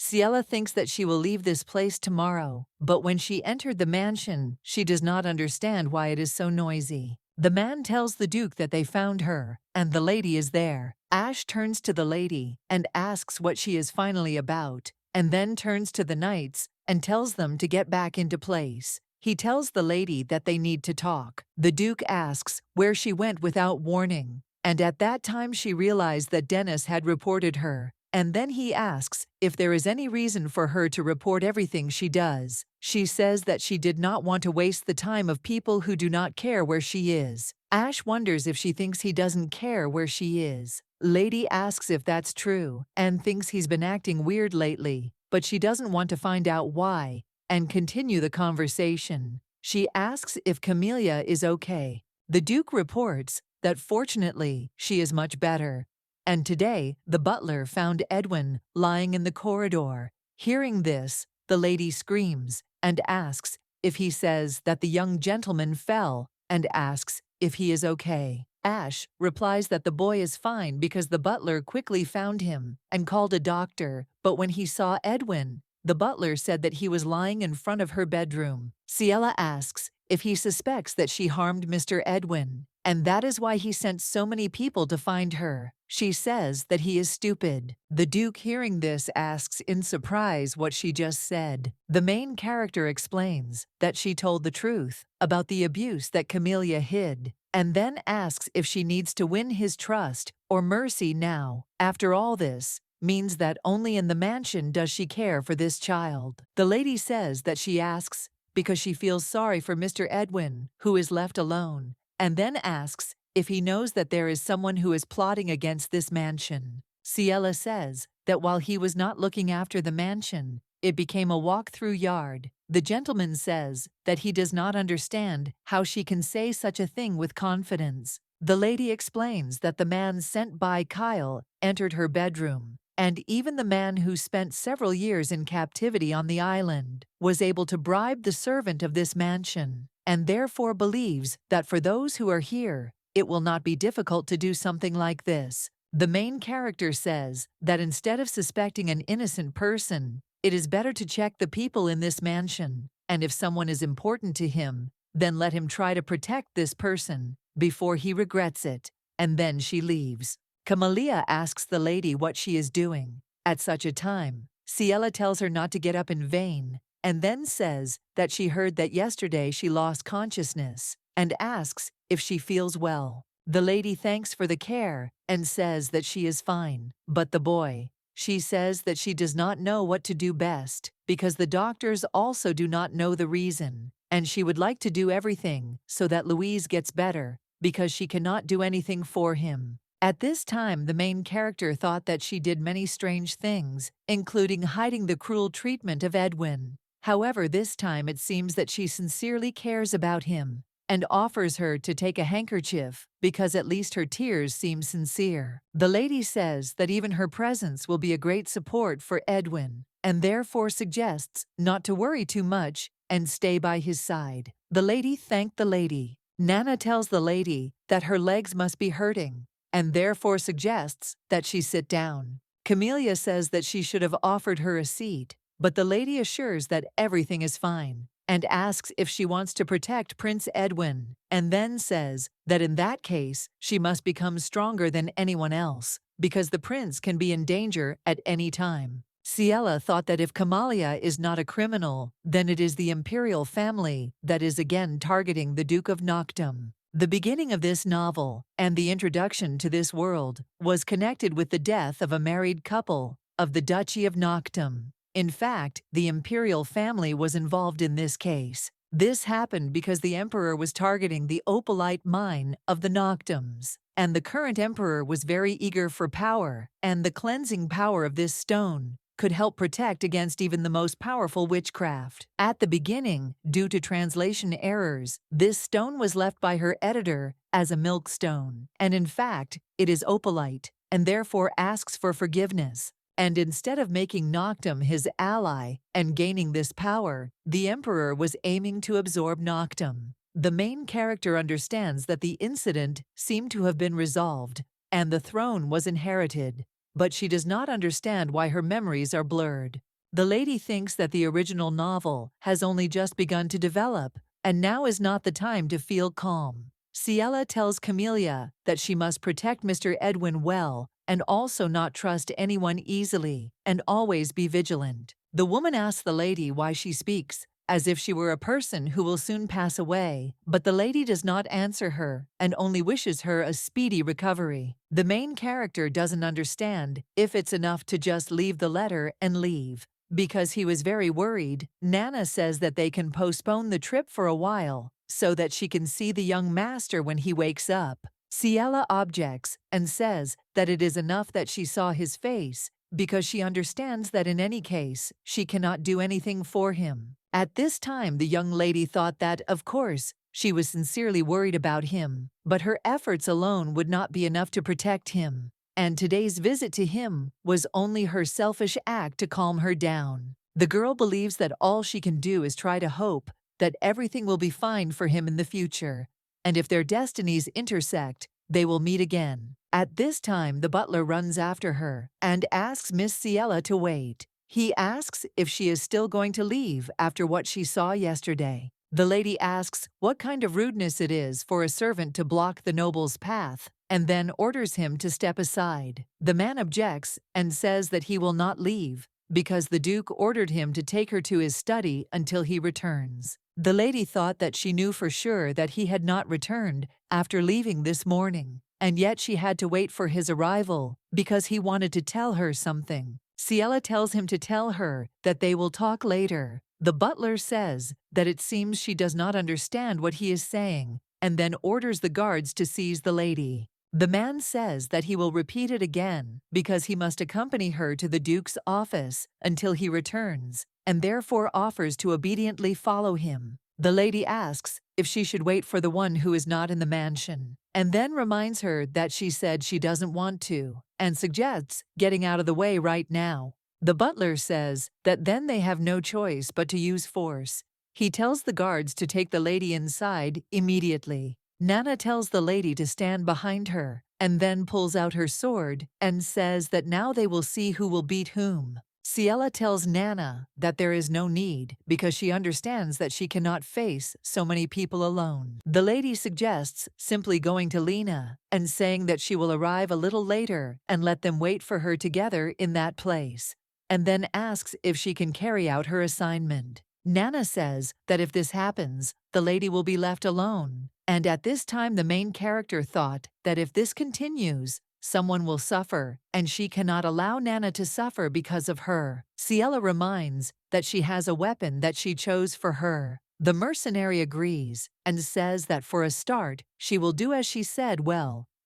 Ciela thinks that she will leave this place tomorrow, but when she entered the mansion, she does not understand why it is so noisy. The man tells the Duke that they found her, and the lady is there. Ash turns to the lady and asks what she is finally about, and then turns to the knights and tells them to get back into place. He tells the lady that they need to talk. The Duke asks where she went without warning, and at that time she realized that Dennis had reported her, and then he asks if there is any reason for her to report everything she does. She says that she did not want to waste the time of people who do not care where she is. Ash wonders if she thinks he doesn't care where she is. Lady asks if that's true, and thinks he's been acting weird lately, but she doesn't want to find out why, and continue the conversation. She asks if Camellia is okay. The Duke reports that fortunately she is much better, and today the butler found Edwin lying in the corridor. Hearing this, the lady screams and asks if he says that the young gentleman fell, and asks if he is okay. Ash replies that the boy is fine because the butler quickly found him and called a doctor, but when he saw Edwin, the butler said that he was lying in front of her bedroom. Ciela asks if he suspects that she harmed Mr. Edwin, and that is why he sent so many people to find her. She says that he is stupid. The Duke, hearing this, asks in surprise what she just said. The main character explains that she told the truth about the abuse that Camellia hid, and then asks if she needs to win his trust or mercy now. After all this means that only in the mansion does she care for this child. The lady says that she asks because she feels sorry for Mr. Edwin, who is left alone, and then asks if he knows that there is someone who is plotting against this mansion. Ciela says that while he was not looking after the mansion, It became a walk-through yard. The gentleman says that he does not understand how she can say such a thing with confidence. The lady explains that the man sent by Kyle entered her bedroom, and even the man who spent several years in captivity on the island was able to bribe the servant of this mansion, and therefore believes that for those who are here, it will not be difficult to do something like this. The main character says that instead of suspecting an innocent person, it is better to check the people in this mansion, and if someone is important to him, then let him try to protect this person before he regrets it. And then she leaves. Camellia asks the lady what she is doing. At such a time, Ciela tells her not to get up in vain, and then says that she heard that yesterday she lost consciousness, and asks if she feels well. The lady thanks for the care and says that she is fine. But the boy, she says that she does not know what to do best, because the doctors also do not know the reason, and she would like to do everything so that Louise gets better, because she cannot do anything for him. At this time, the main character thought that she did many strange things, including hiding the cruel treatment of Edwin. However, this time it seems that she sincerely cares about him, and offers her to take a handkerchief, because at least her tears seem sincere. The lady says that even her presence will be a great support for Edwin, and therefore suggests not to worry too much and stay by his side. The lady thanked the lady. Nana tells the lady that her legs must be hurting, and therefore suggests that she sit down. Camellia says that she should have offered her a seat, but the lady assures that everything is fine, and asks if she wants to protect Prince Edwin, and then says that in that case she must become stronger than anyone else, because the prince can be in danger at any time. Ciela thought that if Camellia is not a criminal, then it is the imperial family that is again targeting the Duke of Noctum. The beginning of this novel, and the introduction to this world, was connected with the death of a married couple of the Duchy of Noctum. In fact, the imperial family was involved in this case. This happened because the emperor was targeting the opalite mine of the Noctums, and the current emperor was very eager for power, and the cleansing power of this stone could help protect against even the most powerful witchcraft. At the beginning, due to translation errors, this stone was left by her editor as a milk stone, and in fact, it is opalite, and therefore asks for forgiveness. And instead of making Noctum his ally and gaining this power, the emperor was aiming to absorb Noctum. The main character understands that the incident seemed to have been resolved, and the throne was inherited, but she does not understand why her memories are blurred. The lady thinks that the original novel has only just begun to develop, and now is not the time to feel calm. Ciela tells Camellia that she must protect Mr. Edwin well, and also not trust anyone easily, and always be vigilant. The woman asks the lady why she speaks, as if she were a person who will soon pass away, but the lady does not answer her, and only wishes her a speedy recovery. The main character doesn't understand if it's enough to just leave the letter and leave, because he was very worried. Nana says that they can postpone the trip for a while, so that she can see the young master when he wakes up. Ciela objects and says that it is enough that she saw his face, because she understands that in any case, she cannot do anything for him. At this time, the young lady thought that, of course, she was sincerely worried about him, but her efforts alone would not be enough to protect him, and today's visit to him was only her selfish act to calm her down. The girl believes that all she can do is try to hope that everything will be fine for him in the future, and if their destinies intersect, they will meet again. At this time, the butler runs after her and asks Miss Ciela to wait. He asks if she is still going to leave after what she saw yesterday. The lady asks what kind of rudeness it is for a servant to block the noble's path, and then orders him to step aside. The man objects and says that he will not leave, because the Duke ordered him to take her to his study until he returns. The lady thought that she knew for sure that he had not returned after leaving this morning, and yet she had to wait for his arrival because he wanted to tell her something. Ciela tells him to tell her that they will talk later. The butler says that it seems she does not understand what he is saying, and then orders the guards to seize the lady. The man says that he will repeat it again because he must accompany her to the Duke's office until he returns, and therefore offers to obediently follow him. The lady asks if she should wait for the one who is not in the mansion, and then reminds her that she said she doesn't want to, and suggests getting out of the way right now. The butler says that then they have no choice but to use force. He tells the guards to take the lady inside immediately. Nana tells the lady to stand behind her, and then pulls out her sword and says that now they will see who will beat whom. Ciela tells Nana that there is no need because she understands that she cannot face so many people alone. The lady suggests simply going to Lena and saying that she will arrive a little later and let them wait for her together in that place, and then asks if she can carry out her assignment. Nana says that if this happens, the lady will be left alone, and at this time the main character thought that if this continues, someone will suffer, and she cannot allow Nana to suffer because of her. Ciela reminds that she has a weapon that she chose for her. The mercenary agrees and says that for a start, she will do as she said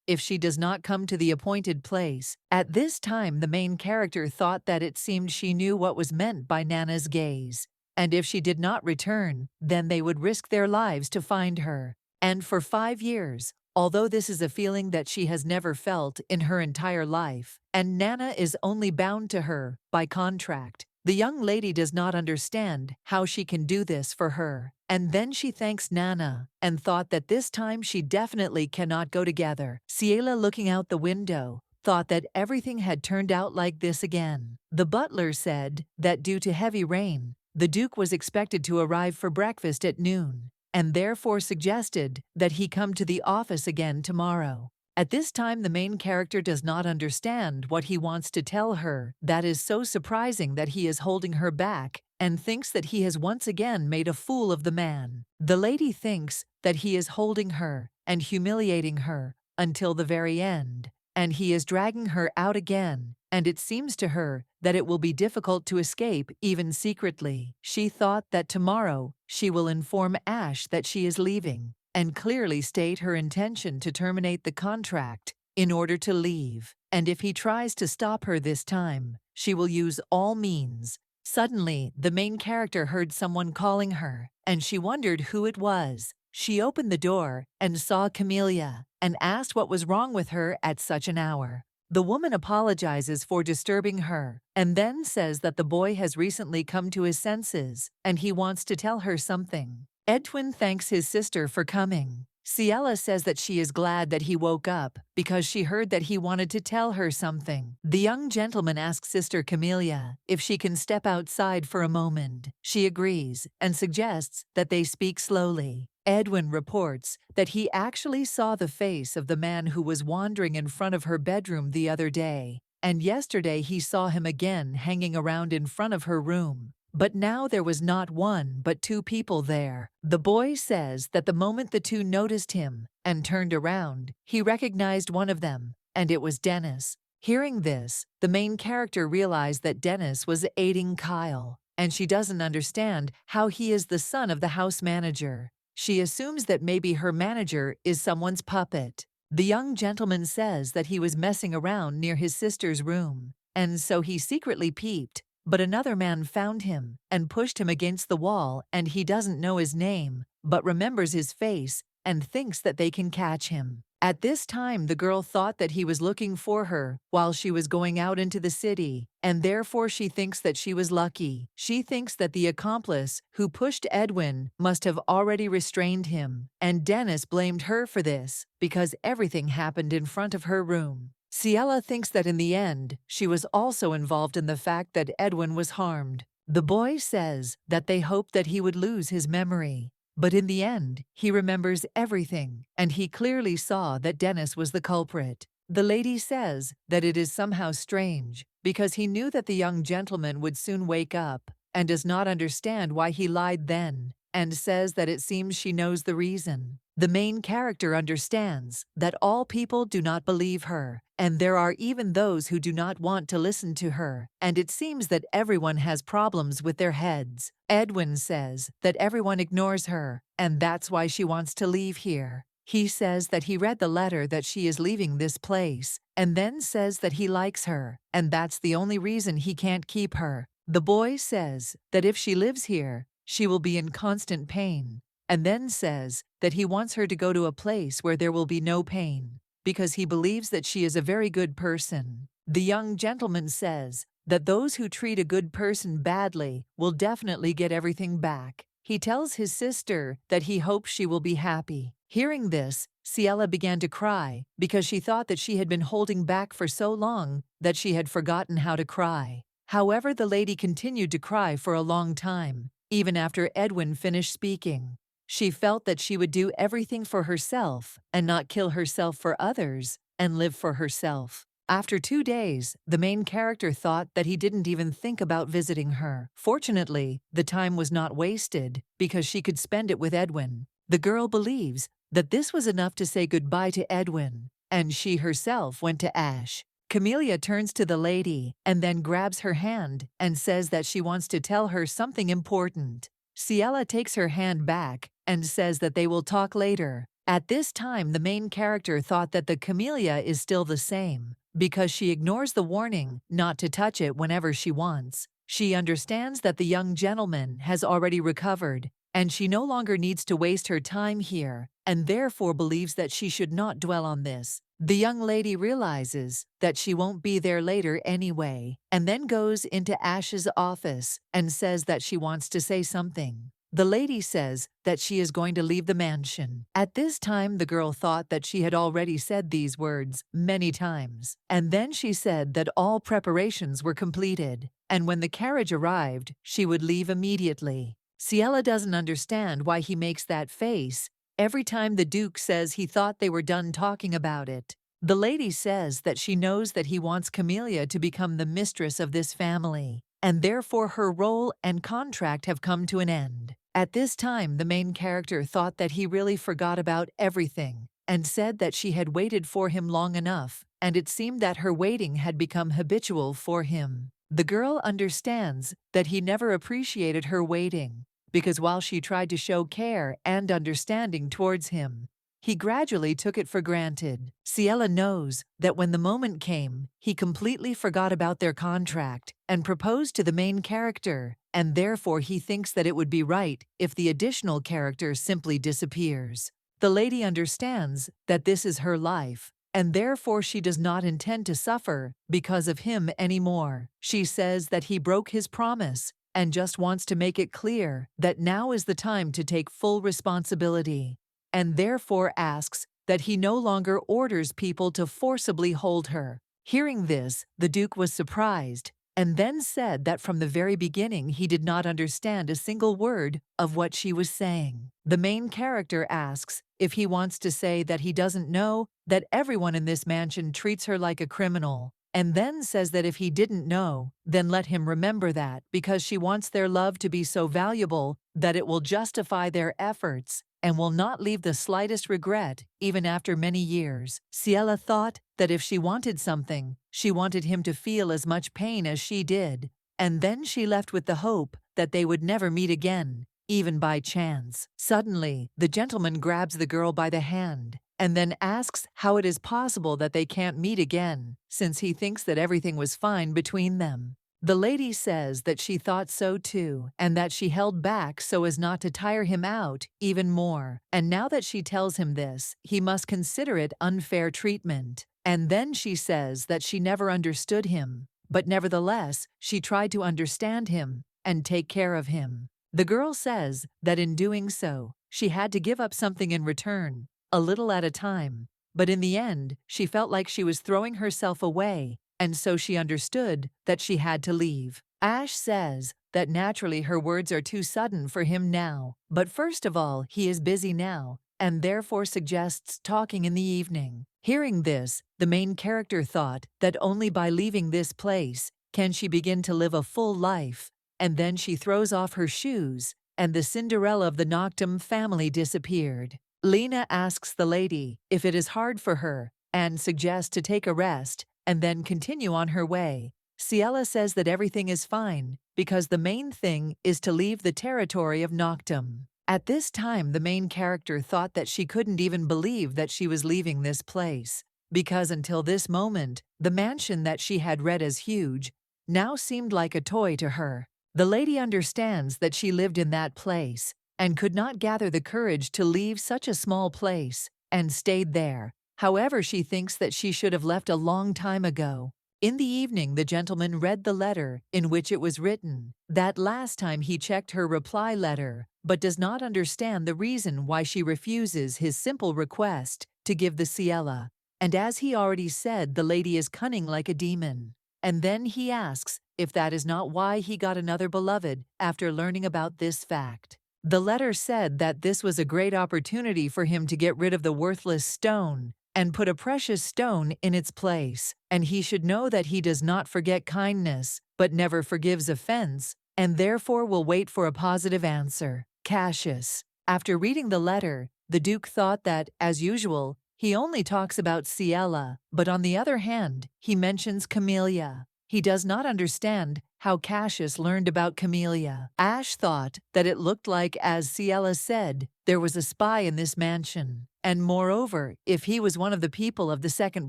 if she does not come to the appointed place. At this time, the main character thought that it seemed she knew what was meant by Nana's gaze, and if she did not return, then they would risk their lives to find her. And for 5 years, although this is a feeling that she has never felt in her entire life, and Nana is only bound to her by contract, the young lady does not understand how she can do this for her. And then she thanks Nana and thought that this time she definitely cannot go together. Ciela, looking out the window, thought that everything had turned out like this again. The butler said that due to heavy rain, the Duke was expected to arrive for breakfast at noon, and therefore suggested that he come to the office again tomorrow. At this time, the main character does not understand what he wants to tell her. That is so surprising that he is holding her back and thinks that he has once again made a fool of the man. The lady thinks that he is holding her and humiliating her until the very end, and he is dragging her out again, and it seems to her that it will be difficult to escape even secretly. She thought that tomorrow she will inform Ash that she is leaving and clearly state her intention to terminate the contract in order to leave, and if he tries to stop her this time, she will use all means. Suddenly, the main character heard someone calling her, and she wondered who it was. She opened the door and saw Camellia and asked what was wrong with her at such an hour. The woman apologizes for disturbing her and then says that the boy has recently come to his senses and he wants to tell her something. Edwin thanks his sister for coming. Ciela says that she is glad that he woke up because she heard that he wanted to tell her something. The young gentleman asks Sister Camellia if she can step outside for a moment. She agrees and suggests that they speak slowly. Edwin reports that he actually saw the face of the man who was wandering in front of her bedroom the other day, and yesterday he saw him again hanging around in front of her room. But now there was not one but 2 people there. The boy says that the moment the 2 noticed him and turned around, he recognized one of them, and it was Dennis. Hearing this, the main character realized that Dennis was aiding Kyle, and she doesn't understand how he is the son of the house manager. She assumes that maybe her manager is someone's puppet. The young gentleman says that he was messing around near his sister's room, and so he secretly peeped. But another man found him and pushed him against the wall, and he doesn't know his name, but remembers his face and thinks that they can catch him. At this time, the girl thought that he was looking for her while she was going out into the city, and therefore she thinks that she was lucky. She thinks that the accomplice who pushed Edwin must have already restrained him, and Dennis blamed her for this because everything happened in front of her room. Ciela thinks that in the end, she was also involved in the fact that Edwin was harmed. The boy says that they hoped that he would lose his memory, but in the end, he remembers everything, and he clearly saw that Dennis was the culprit. The lady says that it is somehow strange because he knew that the young gentleman would soon wake up and does not understand why he lied then, and says that it seems she knows the reason. The main character understands that all people do not believe her, and there are even those who do not want to listen to her, and it seems that everyone has problems with their heads. Edwin says that everyone ignores her, and that's why she wants to leave here. He says that he read the letter that she is leaving this place, and then says that he likes her, and that's the only reason he can't keep her. The boy says that if she lives here, she will be in constant pain, and then says that he wants her to go to a place where there will be no pain, because he believes that she is a very good person. The young gentleman says that those who treat a good person badly will definitely get everything back. He tells his sister that he hopes she will be happy. Hearing this, Ciela began to cry because she thought that she had been holding back for so long that she had forgotten how to cry. However, the lady continued to cry for a long time, even after Edwin finished speaking. She felt that she would do everything for herself and not kill herself for others and live for herself. After 2 days, the main character thought that he didn't even think about visiting her. Fortunately, the time was not wasted because she could spend it with Edwin. The girl believes that this was enough to say goodbye to Edwin, and she herself went to Ash. Camellia turns to the lady and then grabs her hand and says that she wants to tell her something important. Ciela takes her hand back and says that they will talk later. At this time, the main character thought that the camellia is still the same, because she ignores the warning not to touch it whenever she wants. She understands that the young gentleman has already recovered, and she no longer needs to waste her time here, and therefore believes that she should not dwell on this. The young lady realizes that she won't be there later anyway, and then goes into Ash's office and says that she wants to say something. The lady says that she is going to leave the mansion. At this time, the girl thought that she had already said these words many times, and then she said that all preparations were completed, and when the carriage arrived, she would leave immediately. Ciela doesn't understand why he makes that face every time the Duke says he thought they were done talking about it. The lady says that she knows that he wants Camellia to become the mistress of this family, and therefore her role and contract have come to an end. At this time, the main character thought that he really forgot about everything and said that she had waited for him long enough, and it seemed that her waiting had become habitual for him. The girl understands that he never appreciated her waiting, because while she tried to show care and understanding towards him, he gradually took it for granted. Ciela knows that when the moment came, he completely forgot about their contract and proposed to the main character, and therefore he thinks that it would be right if the additional character simply disappears. The lady understands that this is her life, and therefore she does not intend to suffer because of him anymore. She says that he broke his promise and just wants to make it clear that now is the time to take full responsibility, and therefore asks that he no longer orders people to forcibly hold her. Hearing this, the Duke was surprised, and then said that from the very beginning he did not understand a single word of what she was saying. The main character asks if he wants to say that he doesn't know that everyone in this mansion treats her like a criminal, and then says that if he didn't know, then let him remember that, because she wants their love to be so valuable that it will justify their efforts and will not leave the slightest regret even after many years. Ciela thought that if she wanted something, she wanted him to feel as much pain as she did, and then she left with the hope that they would never meet again, even by chance. Suddenly, the gentleman grabs the girl by the hand and then asks how it is possible that they can't meet again, since he thinks that everything was fine between them. The lady says that she thought so too, and that she held back so as not to tire him out even more. And now that she tells him this, he must consider it unfair treatment. And then she says that she never understood him, but nevertheless, she tried to understand him and take care of him. The girl says that in doing so, she had to give up something in return, a little at a time, but in the end, she felt like she was throwing herself away, and so she understood that she had to leave. Ash says that naturally her words are too sudden for him now, but first of all, he is busy now, and therefore suggests talking in the evening. Hearing this, the main character thought that only by leaving this place can she begin to live a full life, and then she throws off her shoes, and the Cinderella of the Noctum family disappeared. Lena asks the lady if it is hard for her and suggests to take a rest and then continue on her way. Ciela says that everything is fine because the main thing is to leave the territory of Noctum. At this time, the main character thought that she couldn't even believe that she was leaving this place, because until this moment, the mansion that she had read as huge now seemed like a toy to her. The lady understands that she lived in that place and could not gather the courage to leave such a small place and stayed there. However, she thinks that she should have left a long time ago. In the evening, the gentleman read the letter in which it was written that last time he checked her reply letter, but does not understand the reason why she refuses his simple request to give the Ciela. And as he already said, the lady is cunning like a demon. And then he asks if that is not why he got another beloved after learning about this fact. The letter said that this was a great opportunity for him to get rid of the worthless stone and put a precious stone in its place, and he should know that he does not forget kindness, but never forgives offense, and therefore will wait for a positive answer. Cassius. After reading the letter, the Duke thought that, as usual, he only talks about Ciela, but on the other hand, he mentions Camellia. He does not understand how Cassius learned about Camellia. Ash thought that it looked like, as Ciela said, there was a spy in this mansion. And moreover, if he was one of the people of the second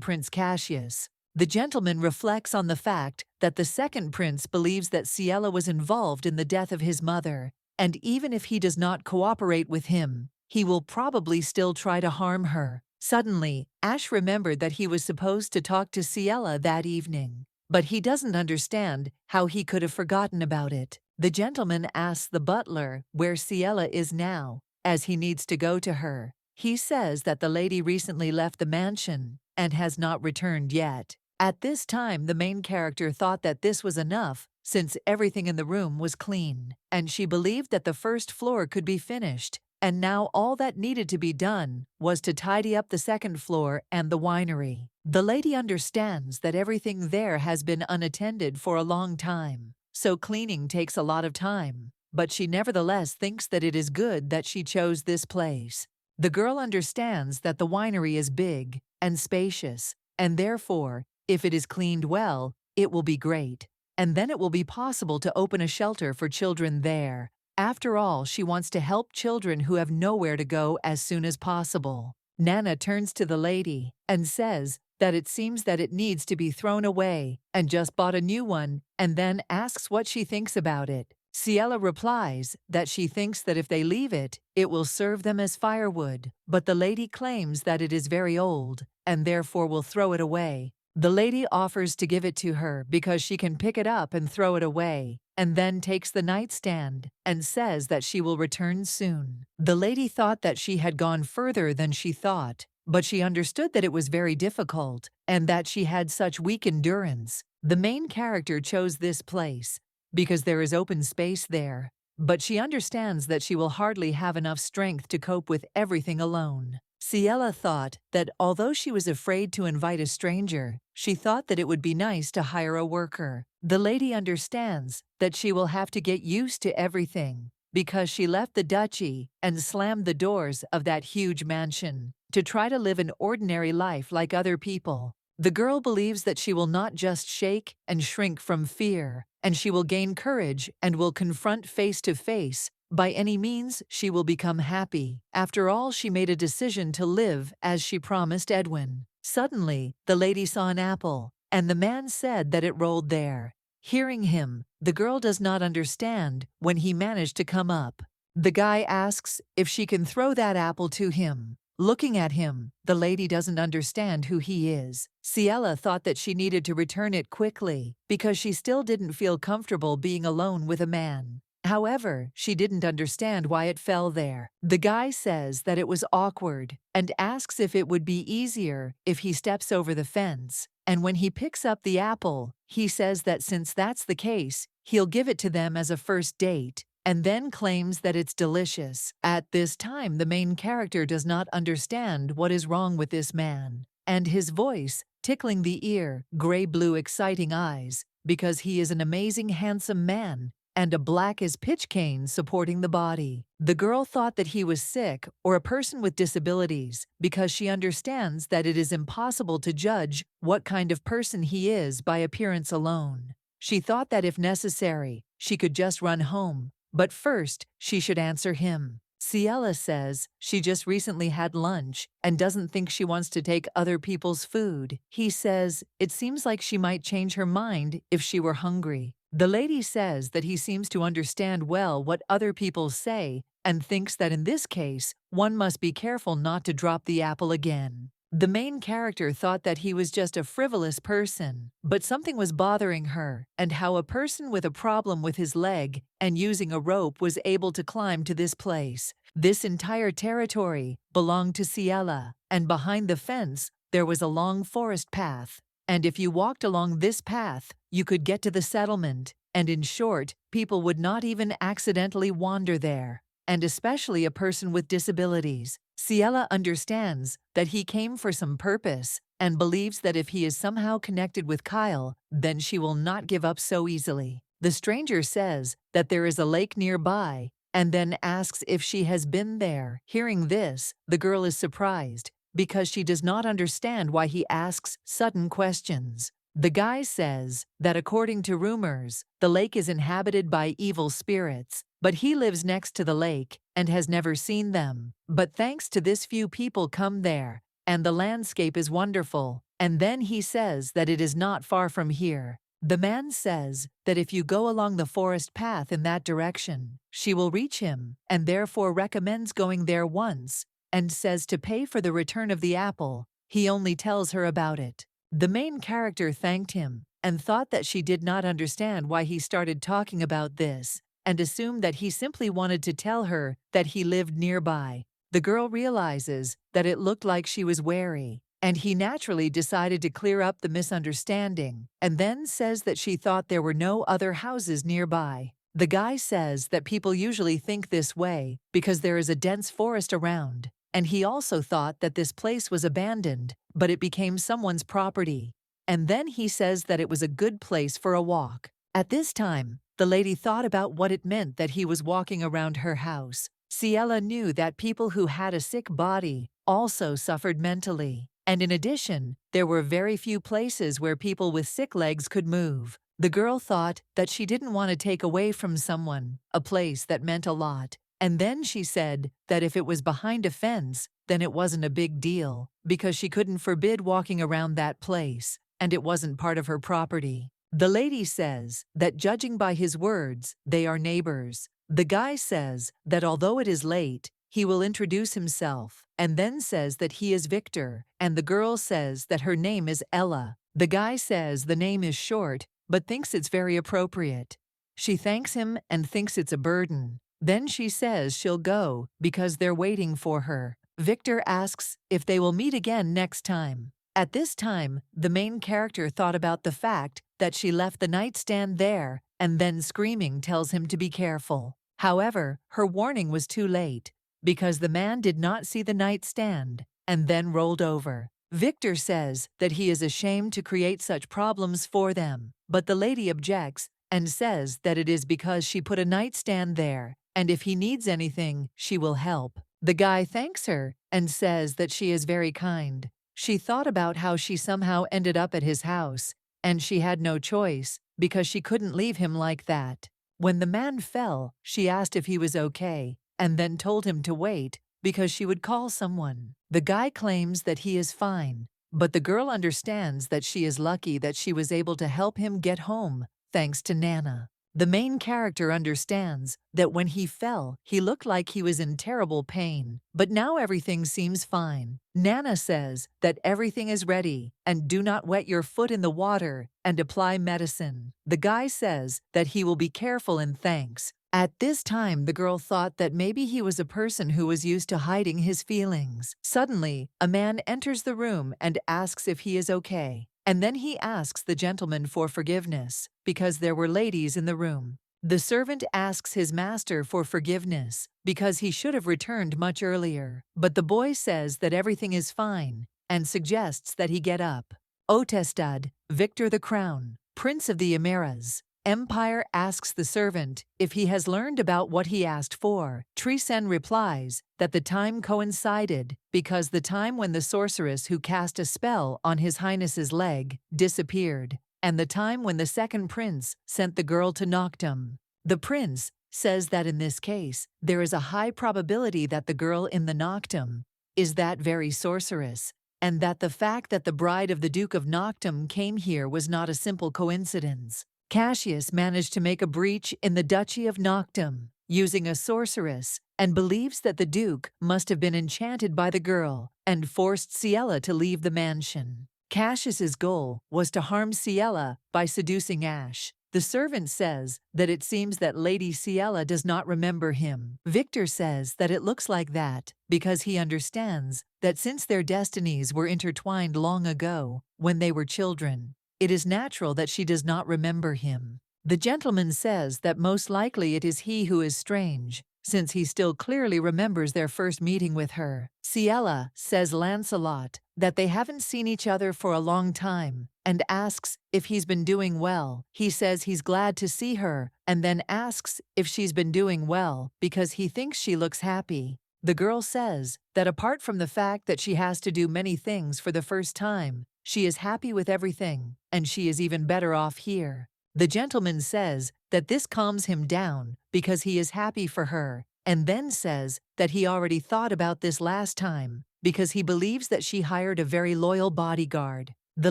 Prince Cassius. The gentleman reflects on the fact that the second prince believes that Ciela was involved in the death of his mother, and even if he does not cooperate with him, he will probably still try to harm her. Suddenly, Ash remembered that he was supposed to talk to Ciela that evening, but he doesn't understand how he could have forgotten about it. The gentleman asks the butler where Ciela is now, as he needs to go to her. He says that the lady recently left the mansion and has not returned yet. At this time, the main character thought that this was enough, since everything in the room was clean, and she believed that the first floor could be finished, and now all that needed to be done was to tidy up the second floor and the winery. The lady understands that everything there has been unattended for a long time, so cleaning takes a lot of time, but she nevertheless thinks that it is good that she chose this place. The girl understands that the winery is big and spacious, and therefore, if it is cleaned well, it will be great, and then it will be possible to open a shelter for children there. After all, she wants to help children who have nowhere to go as soon as possible. Nana turns to the lady and says that it seems that it needs to be thrown away and just bought a new one, and then asks what she thinks about it. Ciela replies that she thinks that if they leave it, it will serve them as firewood, but the lady claims that it is very old and therefore will throw it away. The lady offers to give it to her because she can pick it up and throw it away, and then takes the nightstand and says that she will return soon. The lady thought that she had gone further than she thought, but she understood that it was very difficult and that she had such weak endurance. The main character chose this place because there is open space there, but she understands that she will hardly have enough strength to cope with everything alone. Ciela thought that although she was afraid to invite a stranger, she thought that it would be nice to hire a worker. The lady understands that she will have to get used to everything because she left the duchy and slammed the doors of that huge mansion to try to live an ordinary life like other people. The girl believes that she will not just shake and shrink from fear, and she will gain courage and will confront face to face. By any means, she will become happy. After all, she made a decision to live as she promised Edwin. Suddenly, the lady saw an apple, and the man said that it rolled there. Hearing him, the girl does not understand when he managed to come up. The guy asks if she can throw that apple to him. Looking at him, the lady doesn't understand who he is. Ciela thought that she needed to return it quickly because she still didn't feel comfortable being alone with a man. However, she didn't understand why it fell there. The guy says that it was awkward and asks if it would be easier if he steps over the fence. And when he picks up the apple, he says that since that's the case, he'll give it to them as a first date, and then claims that it's delicious. At this time, the main character does not understand what is wrong with this man, and his voice, tickling the ear, gray-blue exciting eyes, because he is an amazing handsome man, and a black as pitch cane supporting the body. The girl thought that he was sick or a person with disabilities because she understands that it is impossible to judge what kind of person he is by appearance alone. She thought that if necessary, she could just run home, but first she should answer him. Ciela says she just recently had lunch and doesn't think she wants to take other people's food. He says it seems like she might change her mind if she were hungry. The lady says that he seems to understand well what other people say and thinks that in this case, one must be careful not to drop the apple again. The main character thought that he was just a frivolous person, but something was bothering her, and how a person with a problem with his leg and using a rope was able to climb to this place. This entire territory belonged to Ciela, and behind the fence there was a long forest path. And if you walked along this path, you could get to the settlement, and in short, people would not even accidentally wander there. And especially a person with disabilities. Ciela understands that he came for some purpose and believes that if he is somehow connected with Kyle, then she will not give up so easily. The stranger says that there is a lake nearby and then asks if she has been there. Hearing this, the girl is surprised because she does not understand why he asks sudden questions. The guy says that according to rumors, the lake is inhabited by evil spirits, but he lives next to the lake and has never seen them. But thanks to this, few people come there, and the landscape is wonderful. And then he says that it is not far from here. The man says that if you go along the forest path in that direction, she will reach him, and therefore recommends going there once, and says to pay for the return of the apple. He only tells her about it. The main character thanked him and thought that she did not understand why he started talking about this, and assumed that he simply wanted to tell her that he lived nearby. The girl realizes that it looked like she was wary, and he naturally decided to clear up the misunderstanding, and then says that she thought there were no other houses nearby. The guy says that people usually think this way because there is a dense forest around, and he also thought that this place was abandoned, but it became someone's property. And then he says that it was a good place for a walk. At this time, the lady thought about what it meant that he was walking around her house. Ciela knew that people who had a sick body also suffered mentally, and in addition, there were very few places where people with sick legs could move. The girl thought that she didn't want to take away from someone a place that meant a lot. And then she said that if it was behind a fence, then it wasn't a big deal, because she couldn't forbid walking around that place, and it wasn't part of her property. The lady says that judging by his words, they are neighbors. The guy says that although it is late, he will introduce himself, and then says that he is Victor, and the girl says that her name is Ella. The guy says the name is short, but thinks it's very appropriate. She thanks him and thinks it's a burden. Then she says she'll go because they're waiting for her. Victor asks if they will meet again next time. At this time, the main character thought about the fact that she left the nightstand there and then screaming tells him to be careful. However, her warning was too late because the man did not see the nightstand and then rolled over. Victor says that he is ashamed to create such problems for them, but the lady objects and says that it is because she put a nightstand there, and if he needs anything, she will help. The guy thanks her and says that she is very kind. She thought about how she somehow ended up at his house, and she had no choice because she couldn't leave him like that. When the man fell, she asked if he was okay, and then told him to wait because she would call someone. The guy claims that he is fine, but the girl understands that she is lucky that she was able to help him get home, thanks to Nana. The main character understands that when he fell, he looked like he was in terrible pain, but now everything seems fine. Nana says that everything is ready and do not wet your foot in the water and apply medicine. The guy says that he will be careful and thanks. At this time, the girl thought that maybe he was a person who was used to hiding his feelings. Suddenly, a man enters the room and asks if he is okay. And then he asks the gentleman for forgiveness, because there were ladies in the room. The servant asks his master for forgiveness, because he should have returned much earlier. But the boy says that everything is fine, and suggests that he get up. Otestad, Victor the Crown, Prince of the Amerias. Empire asks the servant if he has learned about what he asked for. Trisen replies that the time coincided because the time when the sorceress who cast a spell on His Highness's leg disappeared, and the time when the second prince sent the girl to Noctum. The prince says that in this case, there is a high probability that the girl in the noctum is that very sorceress, and that the fact that the bride of the Duke of Noctum came here was not a simple coincidence. Cassius managed to make a breach in the Duchy of Noctum using a sorceress, and believes that the Duke must have been enchanted by the girl and forced Ciela to leave the mansion. Cassius's goal was to harm Ciela by seducing Ash. The servant says that it seems that Lady Ciela does not remember him. Victor says that it looks like that because he understands that since their destinies were intertwined long ago, when they were children, it is natural that she does not remember him. The gentleman says that most likely it is he who is strange, since he still clearly remembers their first meeting with her. Ciela says Lancelot that they haven't seen each other for a long time, and asks if he's been doing well. He says he's glad to see her, and then asks if she's been doing well because he thinks she looks happy. The girl says that apart from the fact that she has to do many things for the first time, she is happy with everything, and she is even better off here. The gentleman says that this calms him down because he is happy for her, and then says that he already thought about this last time because he believes that she hired a very loyal bodyguard. The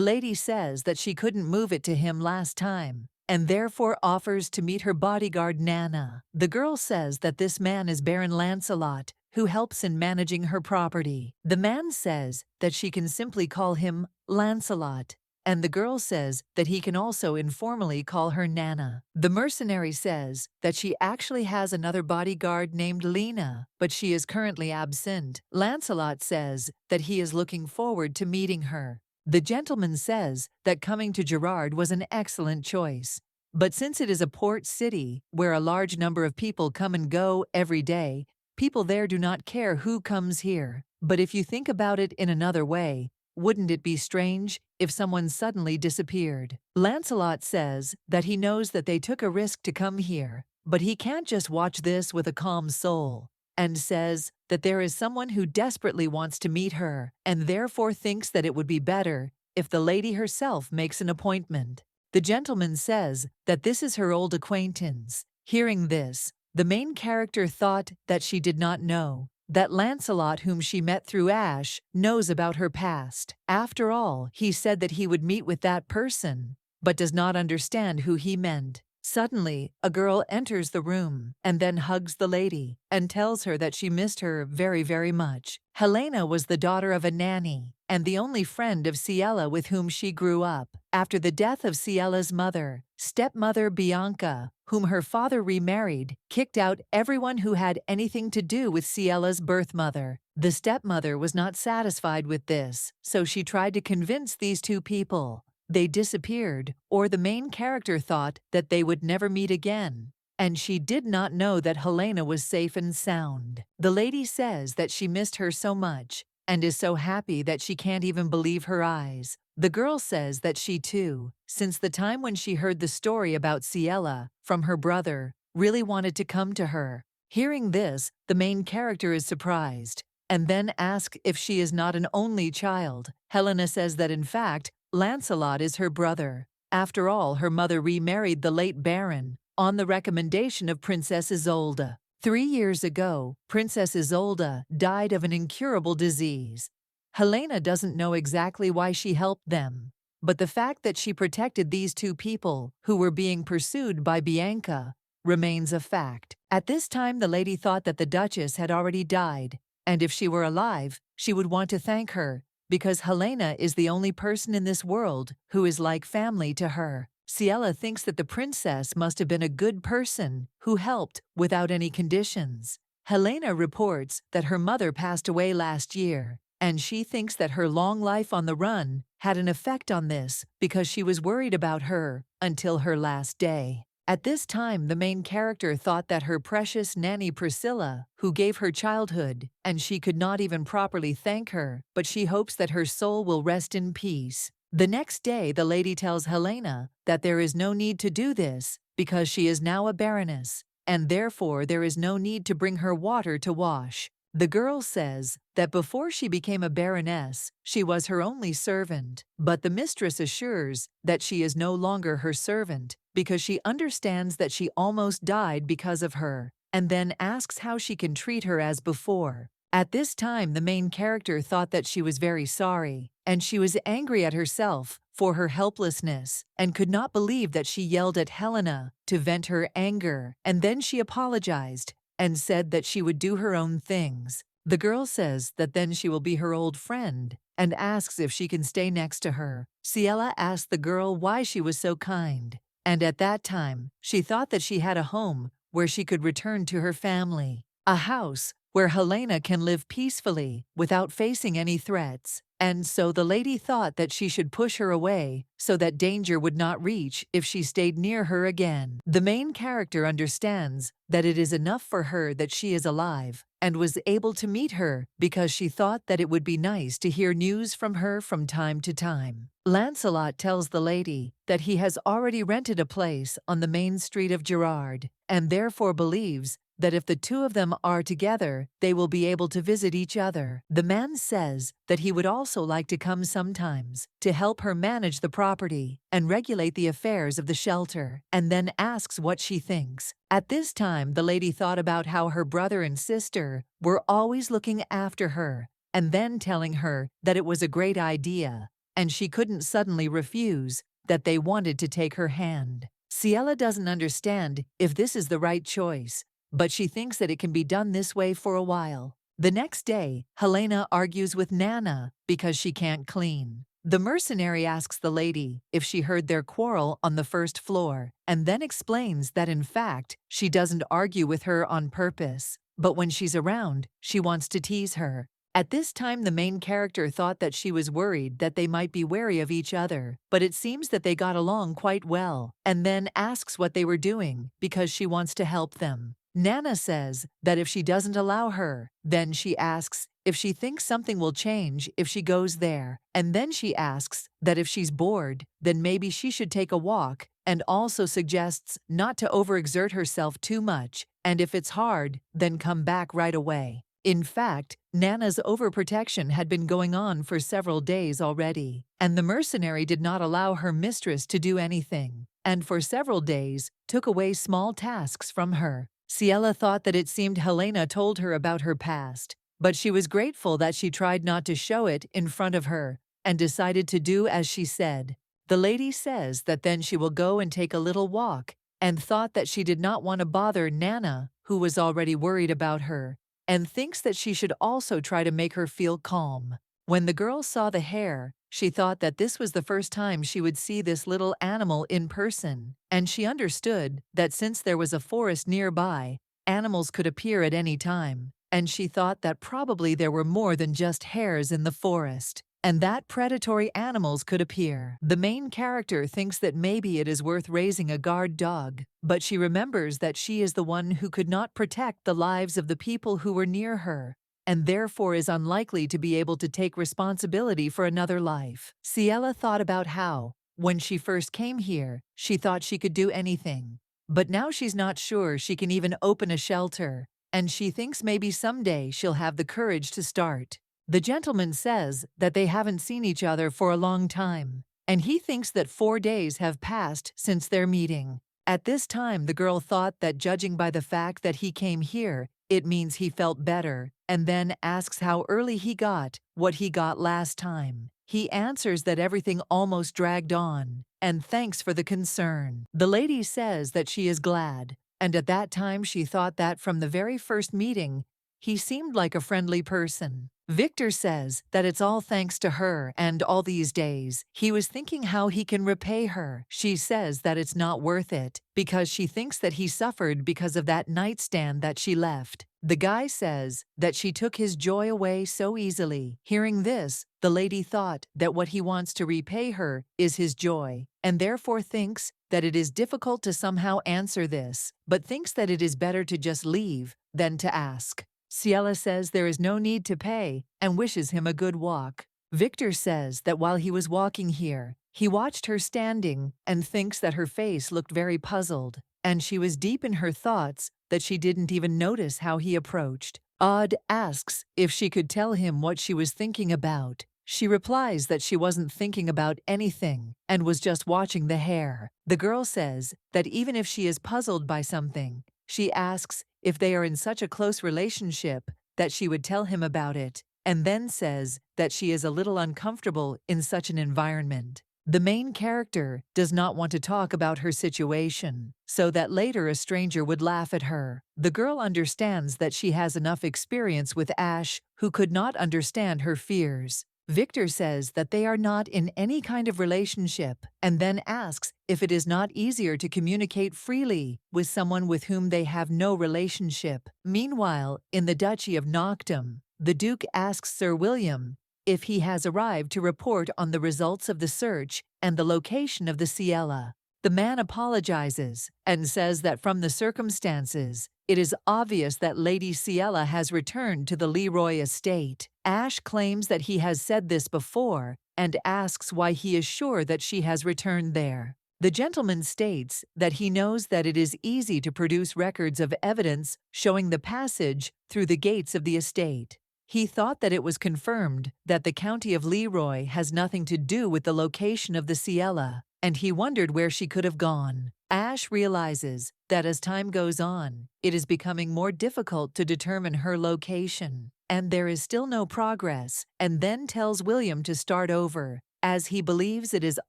lady says that she couldn't move it to him last time, and therefore offers to meet her bodyguard Nana. The girl says that this man is Baron Lancelot, who helps in managing her property. The man says that she can simply call him Lancelot, and the girl says that he can also informally call her Nana. The mercenary says that she actually has another bodyguard named Lena, but she is currently absent. Lancelot says that he is looking forward to meeting her. The gentleman says that coming to Gerard was an excellent choice, but since it is a port city where a large number of people come and go every day, people there do not care who comes here. But if you think about it in another way, wouldn't it be strange if someone suddenly disappeared? Lancelot says that he knows that they took a risk to come here, but he can't just watch this with a calm soul, and says that there is someone who desperately wants to meet her and therefore thinks that it would be better if the lady herself makes an appointment. The gentleman says that this is her old acquaintance. Hearing this, the main character thought that she did not know that Lancelot, whom she met through Ash, knows about her past. After all, he said that he would meet with that person, but does not understand who he meant. Suddenly, a girl enters the room and then hugs the lady and tells her that she missed her very, very much. Helena was the daughter of a nanny and the only friend of Ciela with whom she grew up. After the death of Ciela's mother, stepmother Bianca, whom her father remarried, kicked out everyone who had anything to do with Ciela's birth mother. The stepmother was not satisfied with this, so she tried to convince these two people. They disappeared, or the main character thought that they would never meet again, and she did not know that Helena was safe and sound. The lady says that she missed her so much and is so happy that she can't even believe her eyes. The girl says that she too, since the time when she heard the story about Ciela from her brother, really wanted to come to her. Hearing this, the main character is surprised, and then asks if she is not an only child. Helena says that in fact, Lancelot is her brother. After all, her mother remarried the late Baron on the recommendation of Princess Isolde. 3 years ago, Princess Isolde died of an incurable disease. Helena doesn't know exactly why she helped them, but the fact that she protected these two people who were being pursued by Bianca remains a fact. At this time, the lady thought that the Duchess had already died, and if she were alive, she would want to thank her, because Helena is the only person in this world who is like family to her. Ciela thinks that the princess must have been a good person who helped without any conditions. Helena reports that her mother passed away last year, and she thinks that her long life on the run had an effect on this because she was worried about her until her last day. At this time, the main character thought that her precious nanny Priscilla, who gave her childhood, and she could not even properly thank her, but she hopes that her soul will rest in peace. The next day, the lady tells Helena that there is no need to do this because she is now a baroness, and therefore there is no need to bring her water to wash. The girl says that before she became a baroness, she was her only servant, but the mistress assures that she is no longer her servant because she understands that she almost died because of her, and then asks how she can treat her as before. At this time, the main character thought that she was very sorry, and she was angry at herself for her helplessness, and could not believe that she yelled at Helena to vent her anger, and then she apologized and said that she would do her own things. The girl says that then she will be her old friend, and asks if she can stay next to her. Ciela asked the girl why she was so kind, and at that time, she thought that she had a home where she could return to her family, a house where Helena can live peacefully without facing any threats. And so the lady thought that she should push her away so that danger would not reach if she stayed near her again. The main character understands that it is enough for her that she is alive and was able to meet her because she thought that it would be nice to hear news from her from time to time. Lancelot tells the lady that he has already rented a place on the main street of Gerard, and therefore believes that if the two of them are together, they will be able to visit each other. The man says that he would also like to come sometimes to help her manage the property and regulate the affairs of the shelter, and then asks what she thinks. At this time, the lady thought about how her brother and sister were always looking after her, and then telling her that it was a great idea, and she couldn't suddenly refuse that they wanted to take her hand. Ciela doesn't understand if this is the right choice, but she thinks that it can be done this way for a while. The next day, Helena argues with Nana because she can't clean. The mercenary asks the lady if she heard their quarrel on the first floor, and then explains that in fact, she doesn't argue with her on purpose, but when she's around, she wants to tease her. At this time, the main character thought that she was worried that they might be wary of each other, but it seems that they got along quite well, and then asks what they were doing because she wants to help them. Nana says that if she doesn't allow her, then she asks if she thinks something will change if she goes there, and then she asks that if she's bored, then maybe she should take a walk, and also suggests not to overexert herself too much, and if it's hard, then come back right away. In fact, Nana's overprotection had been going on for several days already, and the mercenary did not allow her mistress to do anything, and for several days took away small tasks from her. Ciela thought that it seemed Helena told her about her past, but she was grateful that she tried not to show it in front of her, and decided to do as she said. The lady says that then she will go and take a little walk, and thought that she did not want to bother Nana, who was already worried about her, and thinks that she should also try to make her feel calm. When the girl saw the hare, she thought that this was the first time she would see this little animal in person, and she understood that since there was a forest nearby, animals could appear at any time, and she thought that probably there were more than just hares in the forest, and that predatory animals could appear. The main character thinks that maybe it is worth raising a guard dog, but she remembers that she is the one who could not protect the lives of the people who were near her, and therefore is unlikely to be able to take responsibility for another life. Ciela thought about how, when she first came here, she thought she could do anything. But now she's not sure she can even open a shelter, and she thinks maybe someday she'll have the courage to start. The gentleman says that they haven't seen each other for a long time, and he thinks that 4 days have passed since their meeting. At this time, the girl thought that judging by the fact that he came here, it means he felt better, and then asks how early he got what he got last time. He answers that everything almost dragged on, and thanks for the concern. The lady says that she is glad, and at that time she thought that from the very first meeting, he seemed like a friendly person. Victor says that it's all thanks to her, and all these days, he was thinking how he can repay her. She says that it's not worth it, because she thinks that he suffered because of that nightstand that she left. The guy says that she took his joy away so easily. Hearing this, the lady thought that what he wants to repay her is his joy, and therefore thinks that it is difficult to somehow answer this, but thinks that it is better to just leave than to ask. Ciela says there is no need to pay and wishes him a good walk. Victor says that while he was walking here, he watched her standing and thinks that her face looked very puzzled, and she was deep in her thoughts that she didn't even notice how he approached. Odd asks if she could tell him what she was thinking about. She replies that she wasn't thinking about anything and was just watching the hair. The girl says that even if she is puzzled by something, she asks if they are in such a close relationship that she would tell him about it, and then says that she is a little uncomfortable in such an environment. The main character does not want to talk about her situation, so that later a stranger would laugh at her. The girl understands that she has enough experience with Ash, who could not understand her fears. Victor says that they are not in any kind of relationship, and then asks if it is not easier to communicate freely with someone with whom they have no relationship. Meanwhile, in the Duchy of Noctum, the Duke asks Sir William if he has arrived to report on the results of the search and the location of the Ciela. The man apologizes and says that from the circumstances, it is obvious that Lady Ciela has returned to the Leroy estate. Ash claims that he has said this before and asks why he is sure that she has returned there. The gentleman states that he knows that it is easy to produce records of evidence showing the passage through the gates of the estate. He thought that it was confirmed that the county of Leroy has nothing to do with the location of the Ciela, and he wondered where she could have gone. Ash realizes that as time goes on, it is becoming more difficult to determine her location, and there is still no progress, and then tells William to start over, as he believes it is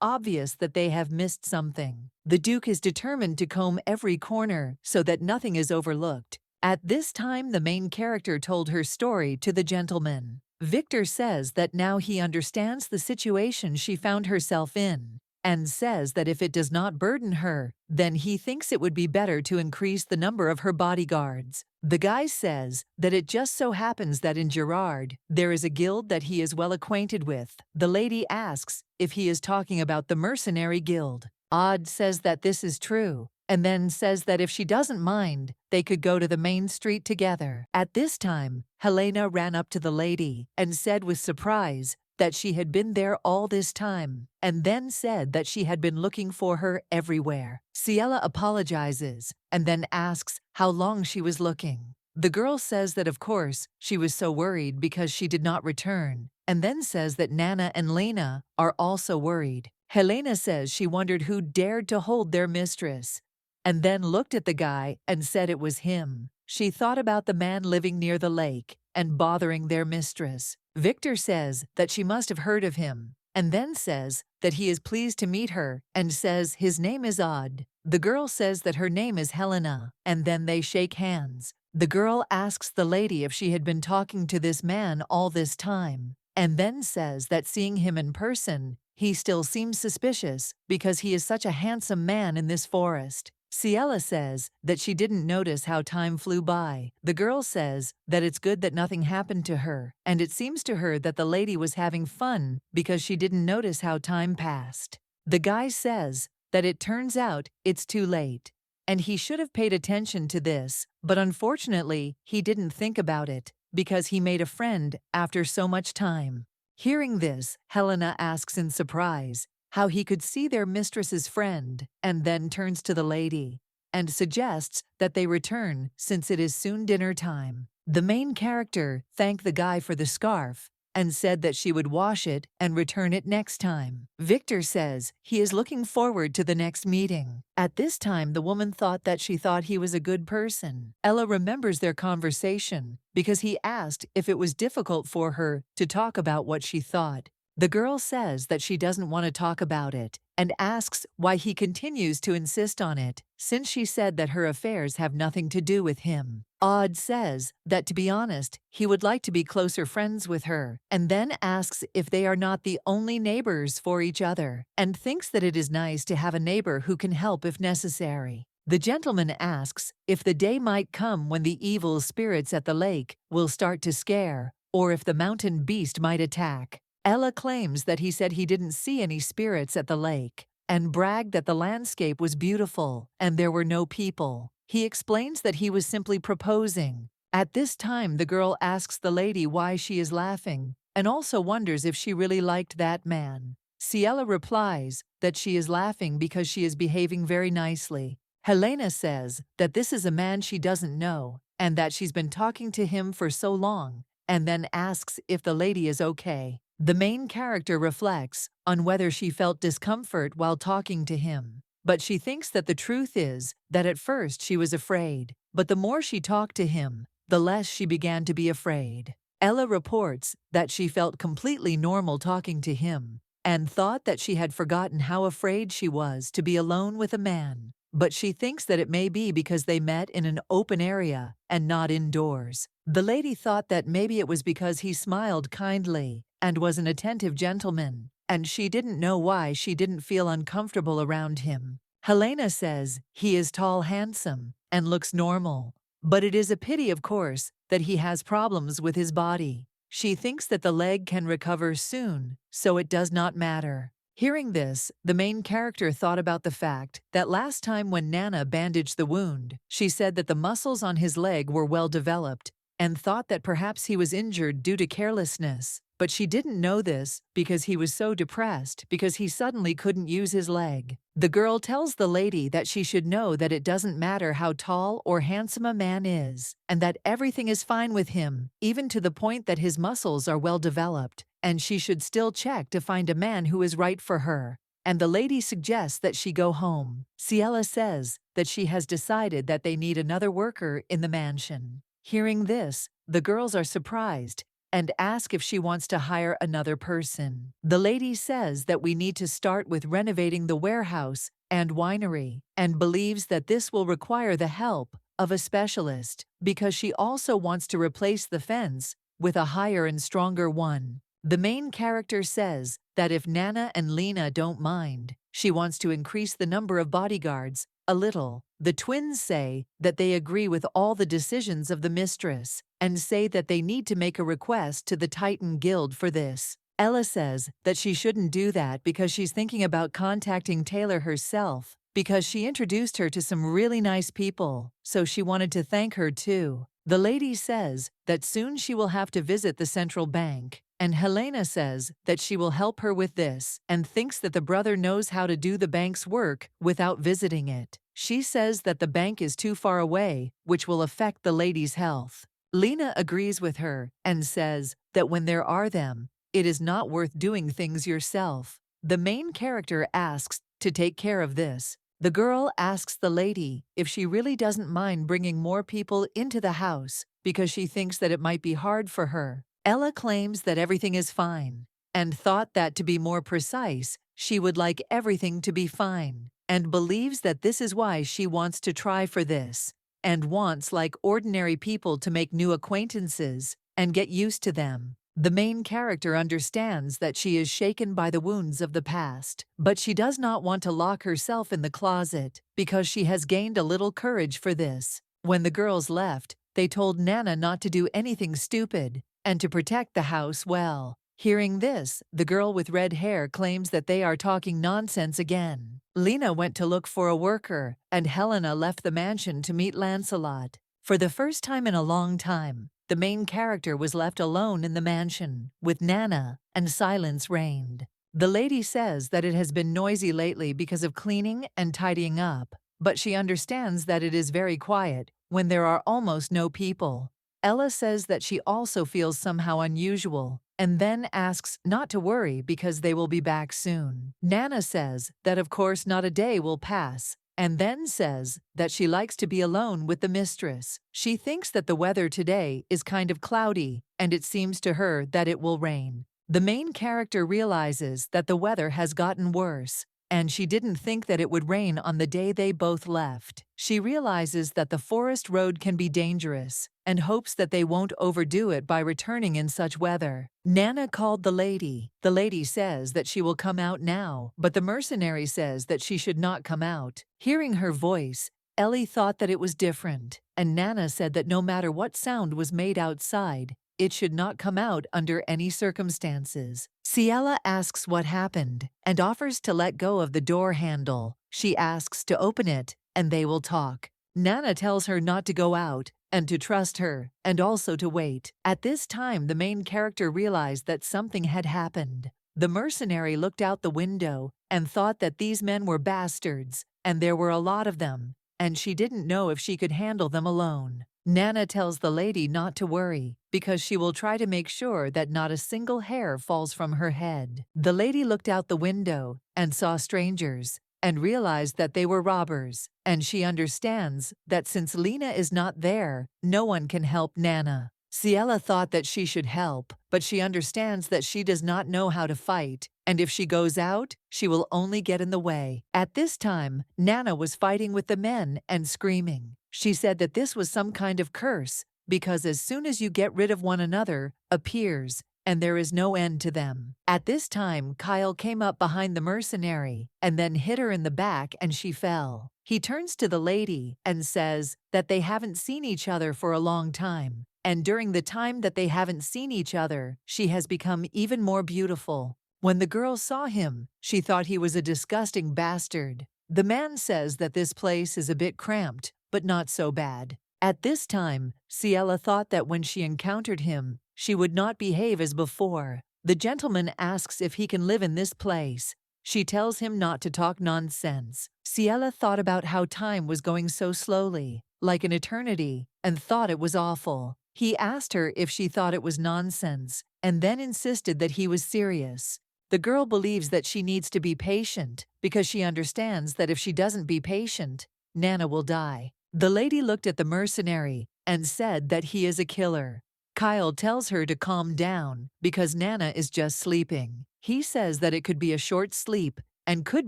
obvious that they have missed something. The Duke is determined to comb every corner so that nothing is overlooked. At this time, the main character told her story to the gentleman. Victor says that now he understands the situation she found herself in, and says that if it does not burden her, then he thinks it would be better to increase the number of her bodyguards. The guy says that it just so happens that in Gerard, there is a guild that he is well acquainted with. The lady asks if he is talking about the mercenary guild. Odd says that this is true, and then says that if she doesn't mind, they could go to the main street together. At this time, Helena ran up to the lady and said with surprise that she had been there all this time, and then said that she had been looking for her everywhere. Ciela apologizes and then asks how long she was looking. The girl says that of course she was so worried because she did not return, and then says that Nana and Lena are also worried. Helena says she wondered who dared to hold their mistress, and then looked at the guy and said it was him. She thought about the man living near the lake and bothering their mistress. Victor says that she must have heard of him, and then says that he is pleased to meet her and says his name is Odd. The girl says that her name is Helena, and then they shake hands. The girl asks the lady if she had been talking to this man all this time, and then says that seeing him in person, he still seems suspicious because he is such a handsome man in this forest. Ciela says that she didn't notice how time flew by. The girl says that it's good that nothing happened to her, and it seems to her that the lady was having fun because she didn't notice how time passed. The guy says that it turns out it's too late, and he should have paid attention to this, but unfortunately he didn't think about it because he made a friend after so much time. Hearing this, Helena asks in surprise how he could see their mistress's friend, and then turns to the lady and suggests that they return since it is soon dinner time. The main character thanked the guy for the scarf and said that she would wash it and return it next time. Victor says he is looking forward to the next meeting. At this time, the woman thought that she thought he was a good person. Ella remembers their conversation because he asked if it was difficult for her to talk about what she thought. The girl says that she doesn't want to talk about it and asks why he continues to insist on it, since she said that her affairs have nothing to do with him. Odd says that, to be honest, he would like to be closer friends with her, and then asks if they are not the only neighbors for each other, and thinks that it is nice to have a neighbor who can help if necessary. The gentleman asks if the day might come when the evil spirits at the lake will start to scare, or if the mountain beast might attack. Ella claims that he said he didn't see any spirits at the lake, and bragged that the landscape was beautiful and there were no people. He explains that he was simply proposing. At this time, the girl asks the lady why she is laughing, and also wonders if she really liked that man. Ciela replies that she is laughing because she is behaving very nicely. Helena says that this is a man she doesn't know, and that she's been talking to him for so long, and then asks if the lady is okay. The main character reflects on whether she felt discomfort while talking to him. But she thinks that the truth is that at first she was afraid, but the more she talked to him, the less she began to be afraid. Ella reports that she felt completely normal talking to him and thought that she had forgotten how afraid she was to be alone with a man. But she thinks that it may be because they met in an open area and not indoors. The lady thought that maybe it was because he smiled kindly and was an attentive gentleman, and she didn't know why she didn't feel uncomfortable around him. Helena says he is tall, handsome, and looks normal. But it is a pity, of course, that he has problems with his body. She thinks that the leg can recover soon, so it does not matter. Hearing this, the main character thought about the fact that last time when Nana bandaged the wound, she said that the muscles on his leg were well developed and thought that perhaps he was injured due to carelessness. But she didn't know this because he was so depressed because he suddenly couldn't use his leg. The girl tells the lady that she should know that it doesn't matter how tall or handsome a man is, and that everything is fine with him, even to the point that his muscles are well developed, and she should still check to find a man who is right for her. And the lady suggests that she go home. Ciela says that she has decided that they need another worker in the mansion. Hearing this, the girls are surprised and ask if she wants to hire another person. The lady says that we need to start with renovating the warehouse and winery, and believes that this will require the help of a specialist because she also wants to replace the fence with a higher and stronger one. The main character says that if Nana and Lena don't mind, she wants to increase the number of bodyguards a little. The twins say that they agree with all the decisions of the mistress and say that they need to make a request to the Titan Guild for this. Ella says that she shouldn't do that because she's thinking about contacting Taylor herself because she introduced her to some really nice people, so she wanted to thank her too. The lady says that soon she will have to visit the central bank, and Helena says that she will help her with this and thinks that the brother knows how to do the bank's work without visiting it. She says that the bank is too far away, which will affect the lady's health. Lena agrees with her and says that when there are them, it is not worth doing things yourself. The main character asks to take care of this. The girl asks the lady if she really doesn't mind bringing more people into the house because she thinks that it might be hard for her. Ella claims that everything is fine and thought that, to be more precise, she would like everything to be fine, and believes that this is why she wants to try for this and wants, like ordinary people, to make new acquaintances and get used to them. The main character understands that she is shaken by the wounds of the past, but she does not want to lock herself in the closet because she has gained a little courage for this. When the girls left, they told Nana not to do anything stupid and to protect the house well. Hearing this, the girl with red hair claims that they are talking nonsense again. Lena went to look for a worker, and Helena left the mansion to meet Lancelot. For the first time in a long time, the main character was left alone in the mansion with Nana, and silence reigned. The lady says that it has been noisy lately because of cleaning and tidying up, but she understands that it is very quiet when there are almost no people. Ella says that she also feels somehow unusual, and then asks not to worry because they will be back soon. Nana says that of course not a day will pass, and then says that she likes to be alone with the mistress. She thinks that the weather today is kind of cloudy, and it seems to her that it will rain. The main character realizes that the weather has gotten worse, and she didn't think that it would rain on the day they both left. She realizes that the forest road can be dangerous and hopes that they won't overdo it by returning in such weather. Nana called the lady. The lady says that she will come out now, but the mercenary says that she should not come out. Hearing her voice, Ellie thought that it was different, and Nana said that no matter what sound was made outside, it should not come out under any circumstances. Ciela asks what happened and offers to let go of the door handle. She asks to open it and they will talk. Nana tells her not to go out and to trust her and also to wait. At this time, the main character realized that something had happened. The mercenary looked out the window and thought that these men were bastards, and there were a lot of them, and she didn't know if she could handle them alone. Nana tells the lady not to worry, because she will try to make sure that not a single hair falls from her head. The lady looked out the window and saw strangers, and realized that they were robbers, and she understands that since Lena is not there, no one can help Nana. Ciela thought that she should help, but she understands that she does not know how to fight, and if she goes out, she will only get in the way. At this time, Nana was fighting with the men and screaming. She said that this was some kind of curse, because as soon as you get rid of one another, appears, and there is no end to them. At this time, Kyle came up behind the mercenary and then hit her in the back and she fell. He turns to the lady and says that they haven't seen each other for a long time, and during the time that they haven't seen each other, she has become even more beautiful. When the girl saw him, she thought he was a disgusting bastard. The man says that this place is a bit cramped, but not so bad. At this time, Ciela thought that when she encountered him, she would not behave as before. The gentleman asks if he can live in this place. She tells him not to talk nonsense. Ciela thought about how time was going so slowly, like an eternity, and thought it was awful. He asked her if she thought it was nonsense, and then insisted that he was serious. The girl believes that she needs to be patient, because she understands that if she doesn't be patient, Nana will die. The lady looked at the mercenary and said that he is a killer. Kyle tells her to calm down because Nana is just sleeping. He says that it could be a short sleep and could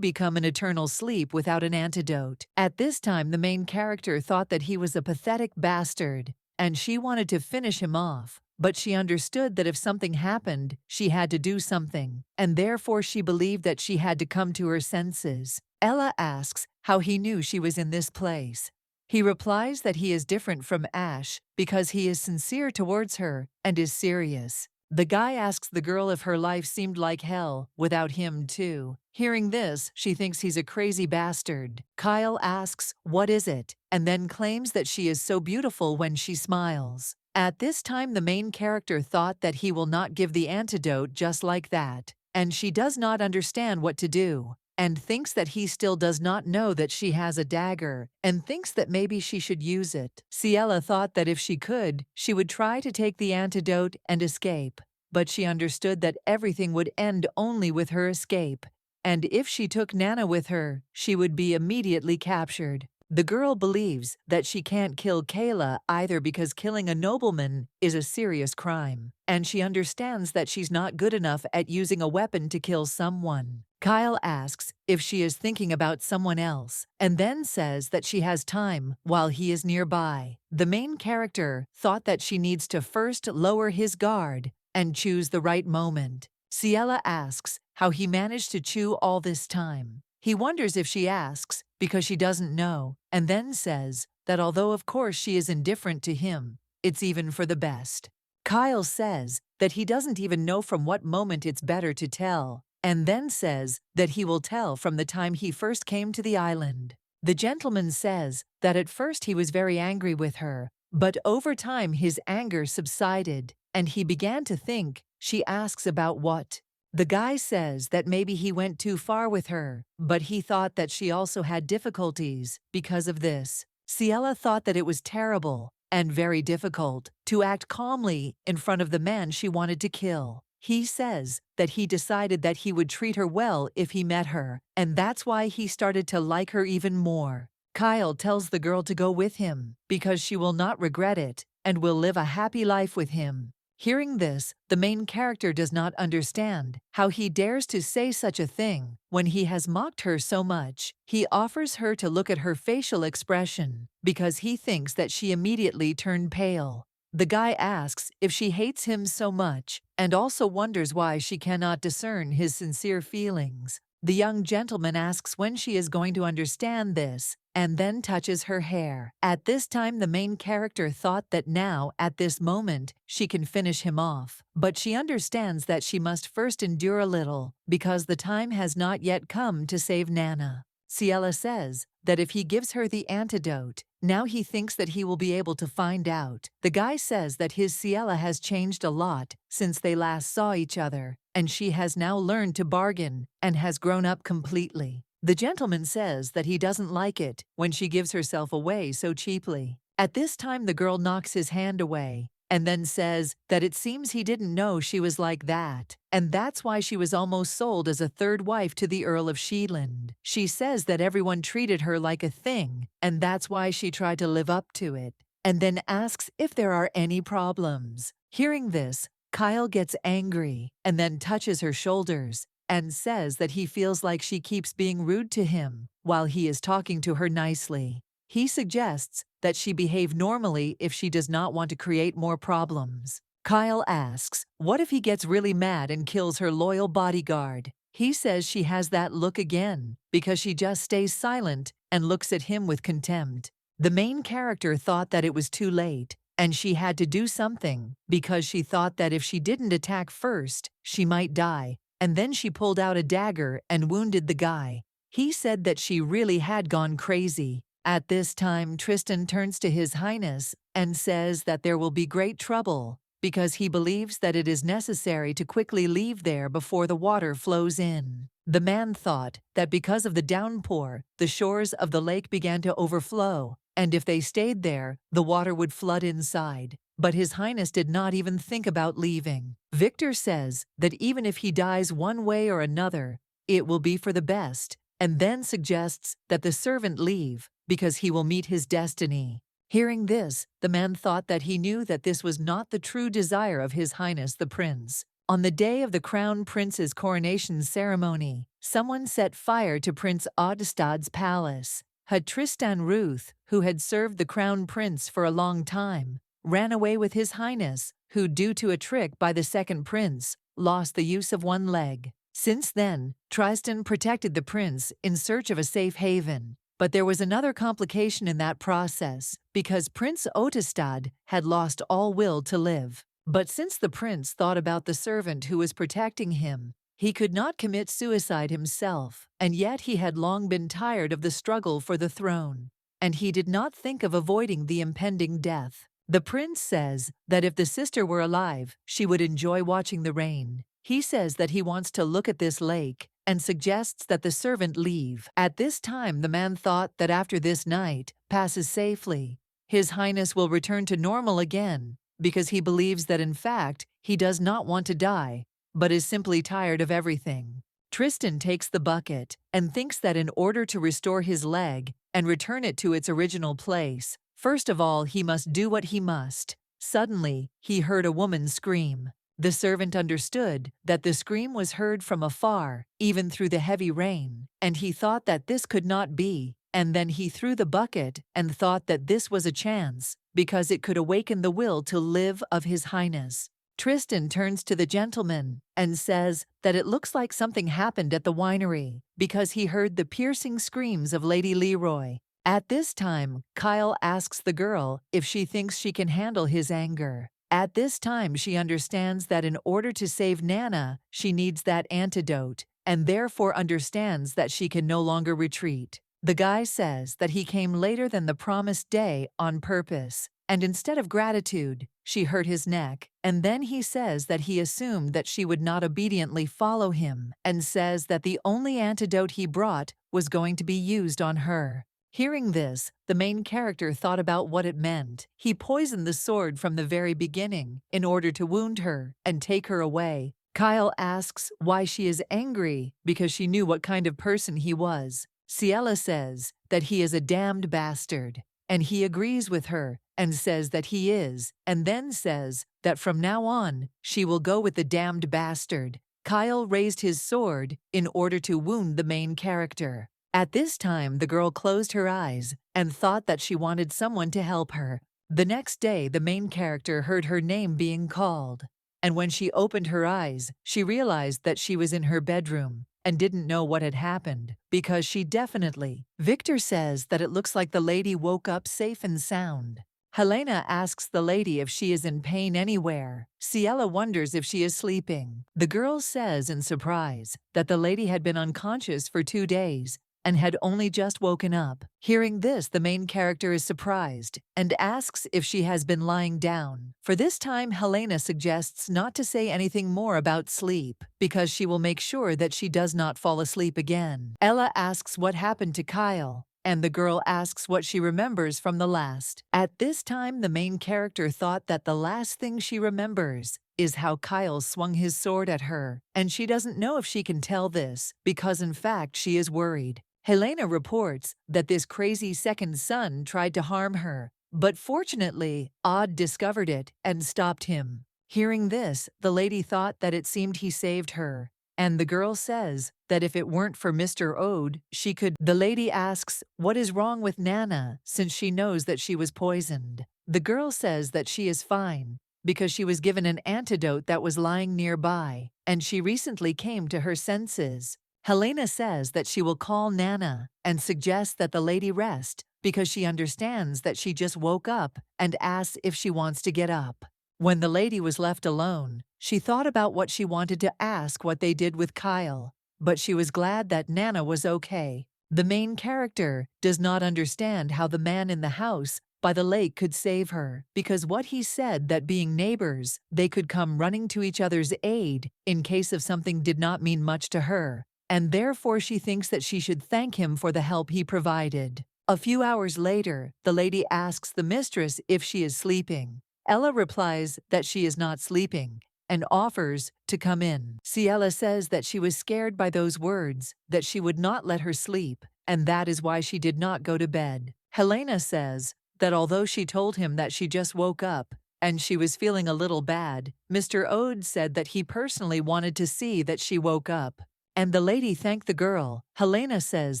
become an eternal sleep without an antidote. At this time, the main character thought that he was a pathetic bastard, and she wanted to finish him off. But she understood that if something happened, she had to do something, and therefore she believed that she had to come to her senses. Ella asks how he knew she was in this place. He replies that he is different from Ash because he is sincere towards her and is serious. The guy asks the girl if her life seemed like hell without him too. Hearing this, she thinks he's a crazy bastard. Kyle asks, "What is it?" and then claims that she is so beautiful when she smiles. At this time, the main character thought that he will not give the antidote just like that, and she does not understand what to do, and thinks that he still does not know that she has a dagger, and thinks that maybe she should use it. Ciela thought that if she could, she would try to take the antidote and escape, but she understood that everything would end only with her escape, and if she took Nana with her, she would be immediately captured. The girl believes that she can't kill Kayla either because killing a nobleman is a serious crime, and she understands that she's not good enough at using a weapon to kill someone. Kyle asks if she is thinking about someone else, and then says that she has time while he is nearby. The main character thought that she needs to first lower his guard and choose the right moment. Ciela asks how he managed to chew all this time. He wonders if she asks because she doesn't know, and then says that although of course she is indifferent to him, it's even for the best. Kyle says that he doesn't even know from what moment it's better to tell, and then says that he will tell from the time he first came to the island. The gentleman says that at first he was very angry with her, but over time his anger subsided, and he began to think. She asks about what. The guy says that maybe he went too far with her, but he thought that she also had difficulties because of this. Ciela thought that it was terrible and very difficult to act calmly in front of the man she wanted to kill. He says that he decided that he would treat her well if he met her, and that's why he started to like her even more. Kyle tells the girl to go with him because she will not regret it and will live a happy life with him. Hearing this, the main character does not understand how he dares to say such a thing when he has mocked her so much. He offers her to look at her facial expression because he thinks that she immediately turned pale. The guy asks if she hates him so much and also wonders why she cannot discern his sincere feelings. The young gentleman asks when she is going to understand this and then touches her hair. At this time, the main character thought that now, at this moment, she can finish him off. But she understands that she must first endure a little because the time has not yet come to save Nana. Ciela says that if he gives her the antidote, now he thinks that he will be able to find out. The guy says that his Ciela has changed a lot since they last saw each other, and she has now learned to bargain and has grown up completely. The gentleman says that he doesn't like it when she gives herself away so cheaply. At this time, the girl knocks his hand away and then says that it seems he didn't know she was like that, and that's why she was almost sold as a third wife to the Earl of Sheeland. She says that everyone treated her like a thing, and that's why she tried to live up to it, and then asks if there are any problems. Hearing this, Kyle gets angry and then touches her shoulders and says that he feels like she keeps being rude to him while he is talking to her nicely. He suggests that she behave normally if she does not want to create more problems. Kyle asks, what if he gets really mad and kills her loyal bodyguard? He says she has that look again because she just stays silent and looks at him with contempt. The main character thought that it was too late and she had to do something because she thought that if she didn't attack first, she might die, and then she pulled out a dagger and wounded the guy. He said that she really had gone crazy. At this time, Tristan turns to His Highness and says that there will be great trouble because he believes that it is necessary to quickly leave there before the water flows in. The man thought that because of the downpour, the shores of the lake began to overflow, and if they stayed there, the water would flood inside. But His Highness did not even think about leaving. Victor says that even if he dies one way or another, it will be for the best, and then suggests that the servant leave because he will meet his destiny. Hearing this, the man thought that he knew that this was not the true desire of His Highness the Prince. On the day of the Crown Prince's coronation ceremony, someone set fire to Prince Adestad's palace. Had Tristan Ruth, who had served the Crown Prince for a long time, ran away with His Highness, who, due to a trick by the second prince, lost the use of one leg. Since then, Tristan protected the prince in search of a safe haven. But there was another complication in that process, because Prince Otestad had lost all will to live. But since the prince thought about the servant who was protecting him, he could not commit suicide himself, and yet he had long been tired of the struggle for the throne, and he did not think of avoiding the impending death. The prince says that if the sister were alive, she would enjoy watching the rain. He says that he wants to look at this lake and suggests that the servant leave. At this time, the man thought that after this night passes safely, His Highness will return to normal again, because he believes that in fact he does not want to die, but is simply tired of everything. Tristan takes the bucket and thinks that in order to restore his leg and return it to its original place, first of all he must do what he must. Suddenly, he heard a woman scream. The servant understood that the scream was heard from afar, even through the heavy rain, and he thought that this could not be, and then he threw the bucket and thought that this was a chance, because it could awaken the will to live of His Highness. Tristan turns to the gentleman and says that it looks like something happened at the winery, because he heard the piercing screams of Lady Leroy. At this time, Kyle asks the girl if she thinks she can handle his anger. At this time, she understands that in order to save Nana, she needs that antidote, and therefore understands that she can no longer retreat. The guy says that he came later than the promised day on purpose, and instead of gratitude, she hurt his neck, and then he says that he assumed that she would not obediently follow him, and says that the only antidote he brought was going to be used on her. Hearing this, the main character thought about what it meant. He poisoned the sword from the very beginning in order to wound her and take her away. Kyle asks why she is angry because she knew what kind of person he was. Ciela says that he is a damned bastard, and he agrees with her and says that he is, and then says that from now on, she will go with the damned bastard. Kyle raised his sword in order to wound the main character. At this time, the girl closed her eyes and thought that she wanted someone to help her. The next day, the main character heard her name being called, and when she opened her eyes, she realized that she was in her bedroom and didn't know what had happened, because she definitely. Victor says that it looks like the lady woke up safe and sound. Helena asks the lady if she is in pain anywhere. Ciela wonders if she is sleeping. The girl says in surprise that the lady had been unconscious for 2 days and had only just woken up. Hearing this, the main character is surprised and asks if she has been lying down. For this time, Helena suggests not to say anything more about sleep because she will make sure that she does not fall asleep again. Ella asks what happened to Kyle, and the girl asks what she remembers from the last. At this time, the main character thought that the last thing she remembers is how Kyle swung his sword at her, and she doesn't know if she can tell this because in fact she is worried. Helena reports that this crazy second son tried to harm her, but fortunately, Odd discovered it and stopped him. Hearing this, the lady thought that it seemed he saved her, and the girl says that if it weren't for Mr. Ode, she could. The lady asks what is wrong with Nana since she knows that she was poisoned. The girl says that she is fine because she was given an antidote that was lying nearby, and she recently came to her senses. Helena says that she will call Nana and suggests that the lady rest because she understands that she just woke up and asks if she wants to get up. When the lady was left alone, she thought about what she wanted to ask what they did with Kyle, but she was glad that Nana was okay. The main character does not understand how the man in the house by the lake could save her, because what he said that being neighbors, they could come running to each other's aid in case of something did not mean much to her, and therefore she thinks that she should thank him for the help he provided. A few hours later, the lady asks the mistress if she is sleeping. Ella replies that she is not sleeping and offers to come in. Ciela says that she was scared by those words, that she would not let her sleep, and that is why she did not go to bed. Helena says that although she told him that she just woke up and she was feeling a little bad, Mr. Ode said that he personally wanted to see that she woke up. And the lady thanked the girl. Helena says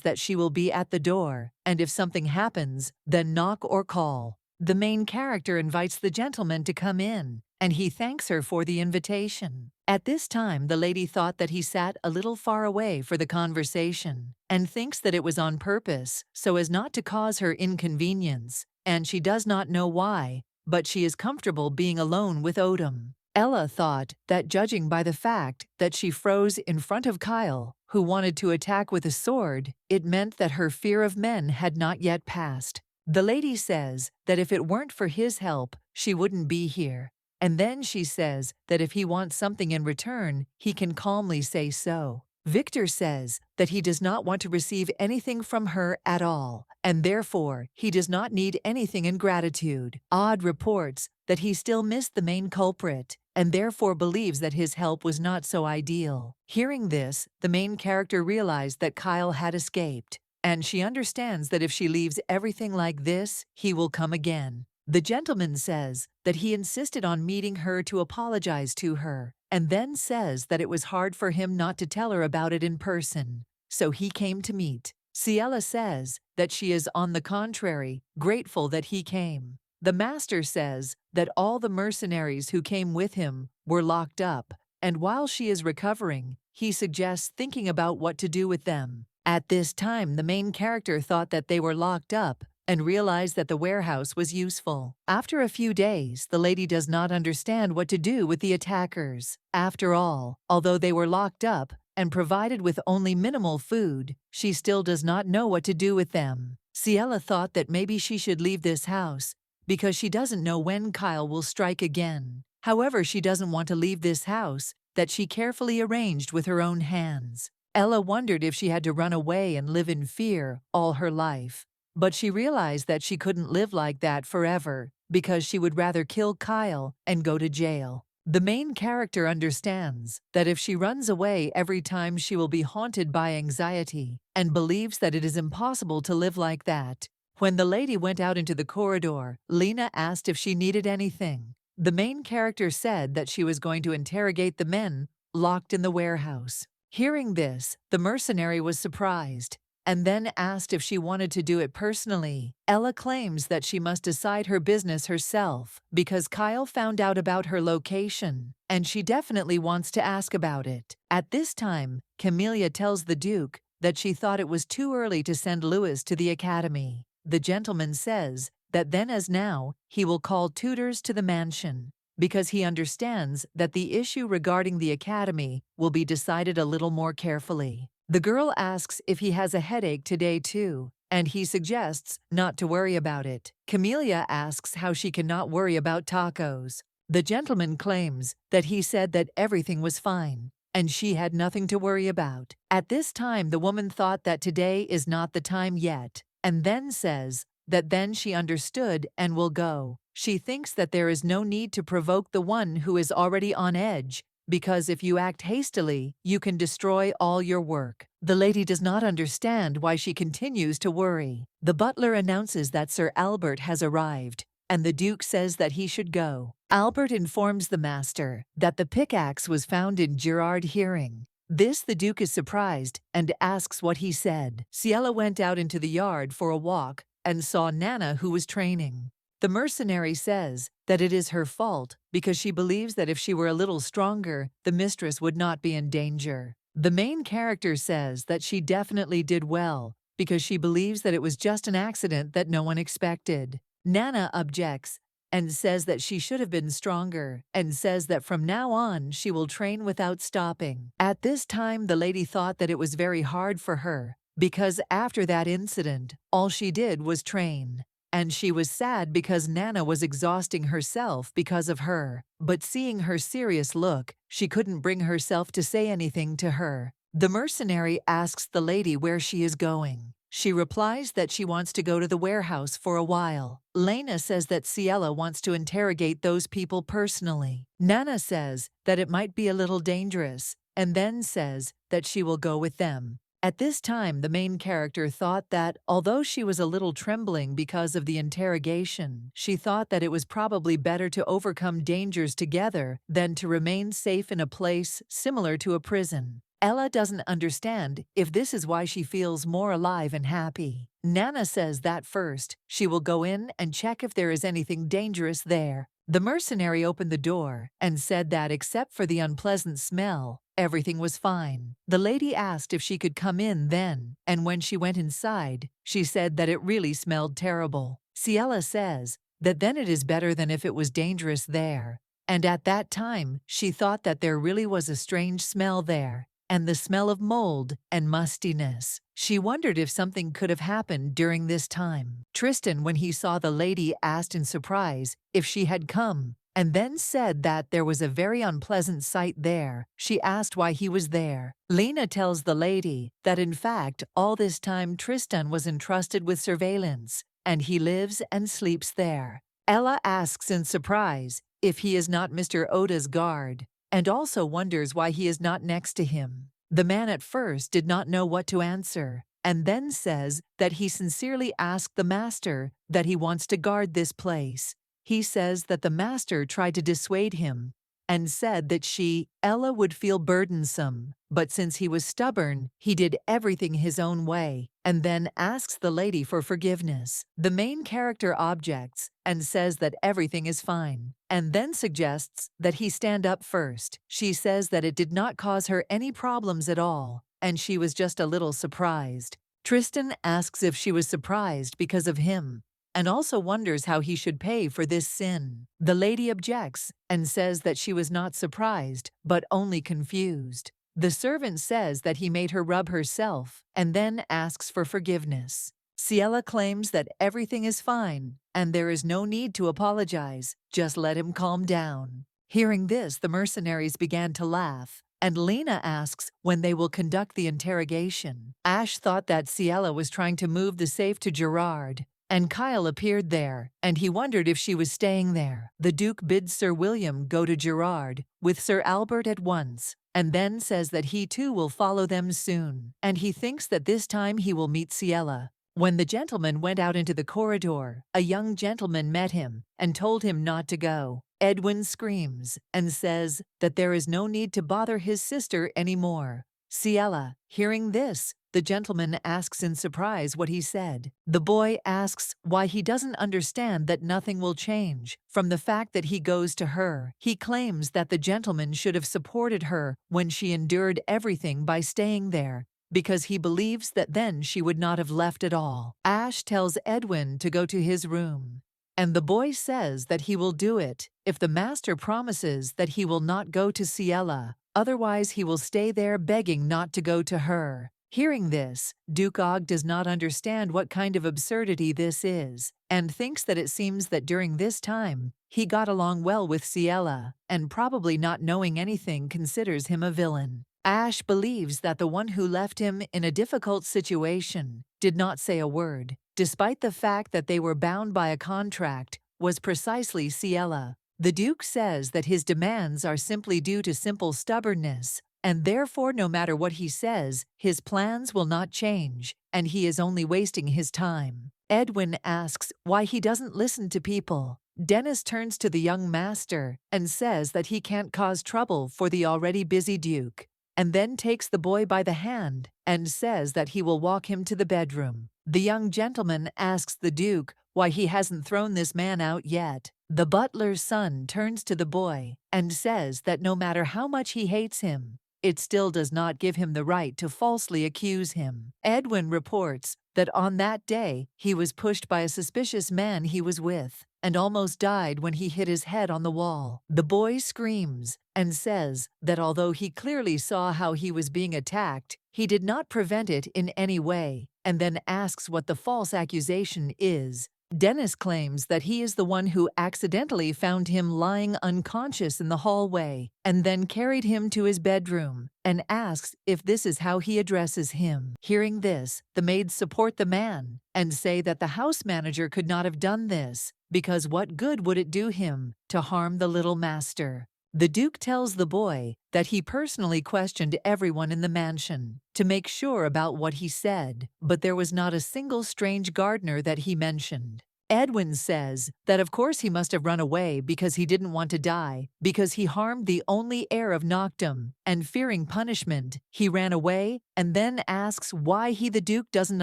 that she will be at the door, and if something happens, then knock or call. The main character invites the gentleman to come in, and he thanks her for the invitation. At this time, the lady thought that he sat a little far away for the conversation, and thinks that it was on purpose, so as not to cause her inconvenience, and she does not know why, but she is comfortable being alone with Odom. Ella thought that judging by the fact that she froze in front of Kyle, who wanted to attack with a sword, it meant that her fear of men had not yet passed. The lady says that if it weren't for his help, she wouldn't be here. And then she says that if he wants something in return, he can calmly say so. Victor says that he does not want to receive anything from her at all, and therefore he does not need anything in gratitude. Odd reports that he still missed the main culprit, and therefore believes that his help was not so ideal. Hearing this, the main character realized that Kyle had escaped, and she understands that if she leaves everything like this, he will come again. The gentleman says that he insisted on meeting her to apologize to her, and then says that it was hard for him not to tell her about it in person, so he came to meet. Ciela says that she is, on the contrary, grateful that he came. The master says that all the mercenaries who came with him were locked up, and while she is recovering, he suggests thinking about what to do with them. At this time, the main character thought that they were locked up and realized that the warehouse was useful. After a few days, the lady does not understand what to do with the attackers. After all, although they were locked up and provided with only minimal food, she still does not know what to do with them. Ciela thought that maybe she should leave this house because she doesn't know when Kyle will strike again. However, she doesn't want to leave this house that she carefully arranged with her own hands. Ella wondered if she had to run away and live in fear all her life. But she realized that she couldn't live like that forever because she would rather kill Kyle and go to jail. The main character understands that if she runs away every time, she will be haunted by anxiety and believes that it is impossible to live like that. When the lady went out into the corridor, Lena asked if she needed anything. The main character said that she was going to interrogate the men locked in the warehouse. Hearing this, the mercenary was surprised and then asked if she wanted to do it personally. Ella claims that she must decide her business herself because Kyle found out about her location, and she definitely wants to ask about it. At this time, Camelia tells the Duke that she thought it was too early to send Louis to the academy. The gentleman says that then as now, he will call tutors to the mansion because he understands that the issue regarding the academy will be decided a little more carefully. The girl asks if he has a headache today too, and he suggests not to worry about it. Camelia asks how she cannot worry about tacos. The gentleman claims that he said that everything was fine, and she had nothing to worry about. At this time, the woman thought that today is not the time yet, and then says that then she understood and will go. She thinks that there is no need to provoke the one who is already on edge, because if you act hastily, you can destroy all your work. The lady does not understand why she continues to worry. The butler announces that Sir Albert has arrived, and the Duke says that he should go. Albert informs the master that the pickaxe was found in Gerard hearing. This the Duke is surprised and asks what he said. Ciela went out into the yard for a walk and saw Nana, who was training. The mercenary says that it is her fault because she believes that if she were a little stronger, the mistress would not be in danger. The main character says that she definitely did well because she believes that it was just an accident that no one expected. Nana objects and says that she should have been stronger, and says that from now on she will train without stopping. At this time, the lady thought that it was very hard for her, because after that incident, all she did was train. And she was sad because Nana was exhausting herself because of her. But seeing her serious look, she couldn't bring herself to say anything to her. The mercenary asks the lady where she is going. She replies that she wants to go to the warehouse for a while. Lena says that Ciela wants to interrogate those people personally. Nana says that it might be a little dangerous, and then says that she will go with them. At this time, the main character thought that, although she was a little trembling because of the interrogation, she thought that it was probably better to overcome dangers together than to remain safe in a place similar to a prison. Ella doesn't understand if this is why she feels more alive and happy. Nana says that first, she will go in and check if there is anything dangerous there. The mercenary opened the door and said that except for the unpleasant smell, everything was fine. The lady asked if she could come in then, and when she went inside, she said that it really smelled terrible. Ciela says that then it is better than if it was dangerous there. And at that time, she thought that there really was a strange smell there, and the smell of mold and mustiness. She wondered if something could have happened during this time. Tristan, when he saw the lady, asked in surprise if she had come, and then said that there was a very unpleasant sight there. She asked why he was there. Lena tells the lady that in fact, all this time Tristan was entrusted with surveillance, and he lives and sleeps there. Ella asks in surprise if he is not Mr. Oda's guard, and also wonders why he is not next to him. The man at first did not know what to answer, and then says that he sincerely asked the master that he wants to guard this place. He says that the master tried to dissuade him and said that Ella would feel burdensome, but since he was stubborn, he did everything his own way, and then asks the lady for forgiveness. The main character objects and says that everything is fine, and then suggests that he stand up first. She says that it did not cause her any problems at all, and she was just a little surprised. Tristan asks if she was surprised because of him, and also wonders how he should pay for this sin. The lady objects and says that she was not surprised, but only confused. The servant says that he made her rub herself and then asks for forgiveness. Ciela claims that everything is fine and there is no need to apologize, just let him calm down. Hearing this, the mercenaries began to laugh, and Lena asks when they will conduct the interrogation. Ash thought that Ciela was trying to move the safe to Gerard, and Kyle appeared there, and he wondered if she was staying there. The Duke bids Sir William go to Gerard with Sir Albert at once, and then says that he too will follow them soon, and he thinks that this time he will meet Ciela. When the gentleman went out into the corridor, a young gentleman met him and told him not to go. Edwin screams and says that there is no need to bother his sister anymore. Ciela, hearing this, the gentleman asks in surprise what he said. The boy asks why he doesn't understand that nothing will change from the fact that he goes to her. He claims that the gentleman should have supported her when she endured everything by staying there, because he believes that then she would not have left at all. Ash tells Edwin to go to his room, and the boy says that he will do it if the master promises that he will not go to Ciela, otherwise he will stay there begging not to go to her. Hearing this, Duke Og does not understand what kind of absurdity this is, and thinks that it seems that during this time, he got along well with Ciela, and probably not knowing anything considers him a villain. Ash believes that the one who left him in a difficult situation did not say a word, despite the fact that they were bound by a contract, was precisely Ciela. The Duke says that his demands are simply due to simple stubbornness, and therefore no matter what he says, his plans will not change, and he is only wasting his time. Edwin asks why he doesn't listen to people. Dennis turns to the young master and says that he can't cause trouble for the already busy Duke, and then takes the boy by the hand and says that he will walk him to the bedroom. The young gentleman asks the Duke why he hasn't thrown this man out yet. The butler's son turns to the boy and says that no matter how much he hates him, it still does not give him the right to falsely accuse him. Edwin reports that on that day he was pushed by a suspicious man he was with and almost died when he hit his head on the wall. The boy screams and says that although he clearly saw how he was being attacked, he did not prevent it in any way, and then asks what the false accusation is. Dennis claims that he is the one who accidentally found him lying unconscious in the hallway and then carried him to his bedroom and asks if this is how he addresses him. Hearing this, the maids support the man and say that the house manager could not have done this because what good would it do him to harm the little master? The Duke tells the boy that he personally questioned everyone in the mansion to make sure about what he said, but there was not a single strange gardener that he mentioned. Edwin says that of course he must have run away because he didn't want to die, because he harmed the only heir of Noctum, and fearing punishment, he ran away, and then asks why he the Duke doesn't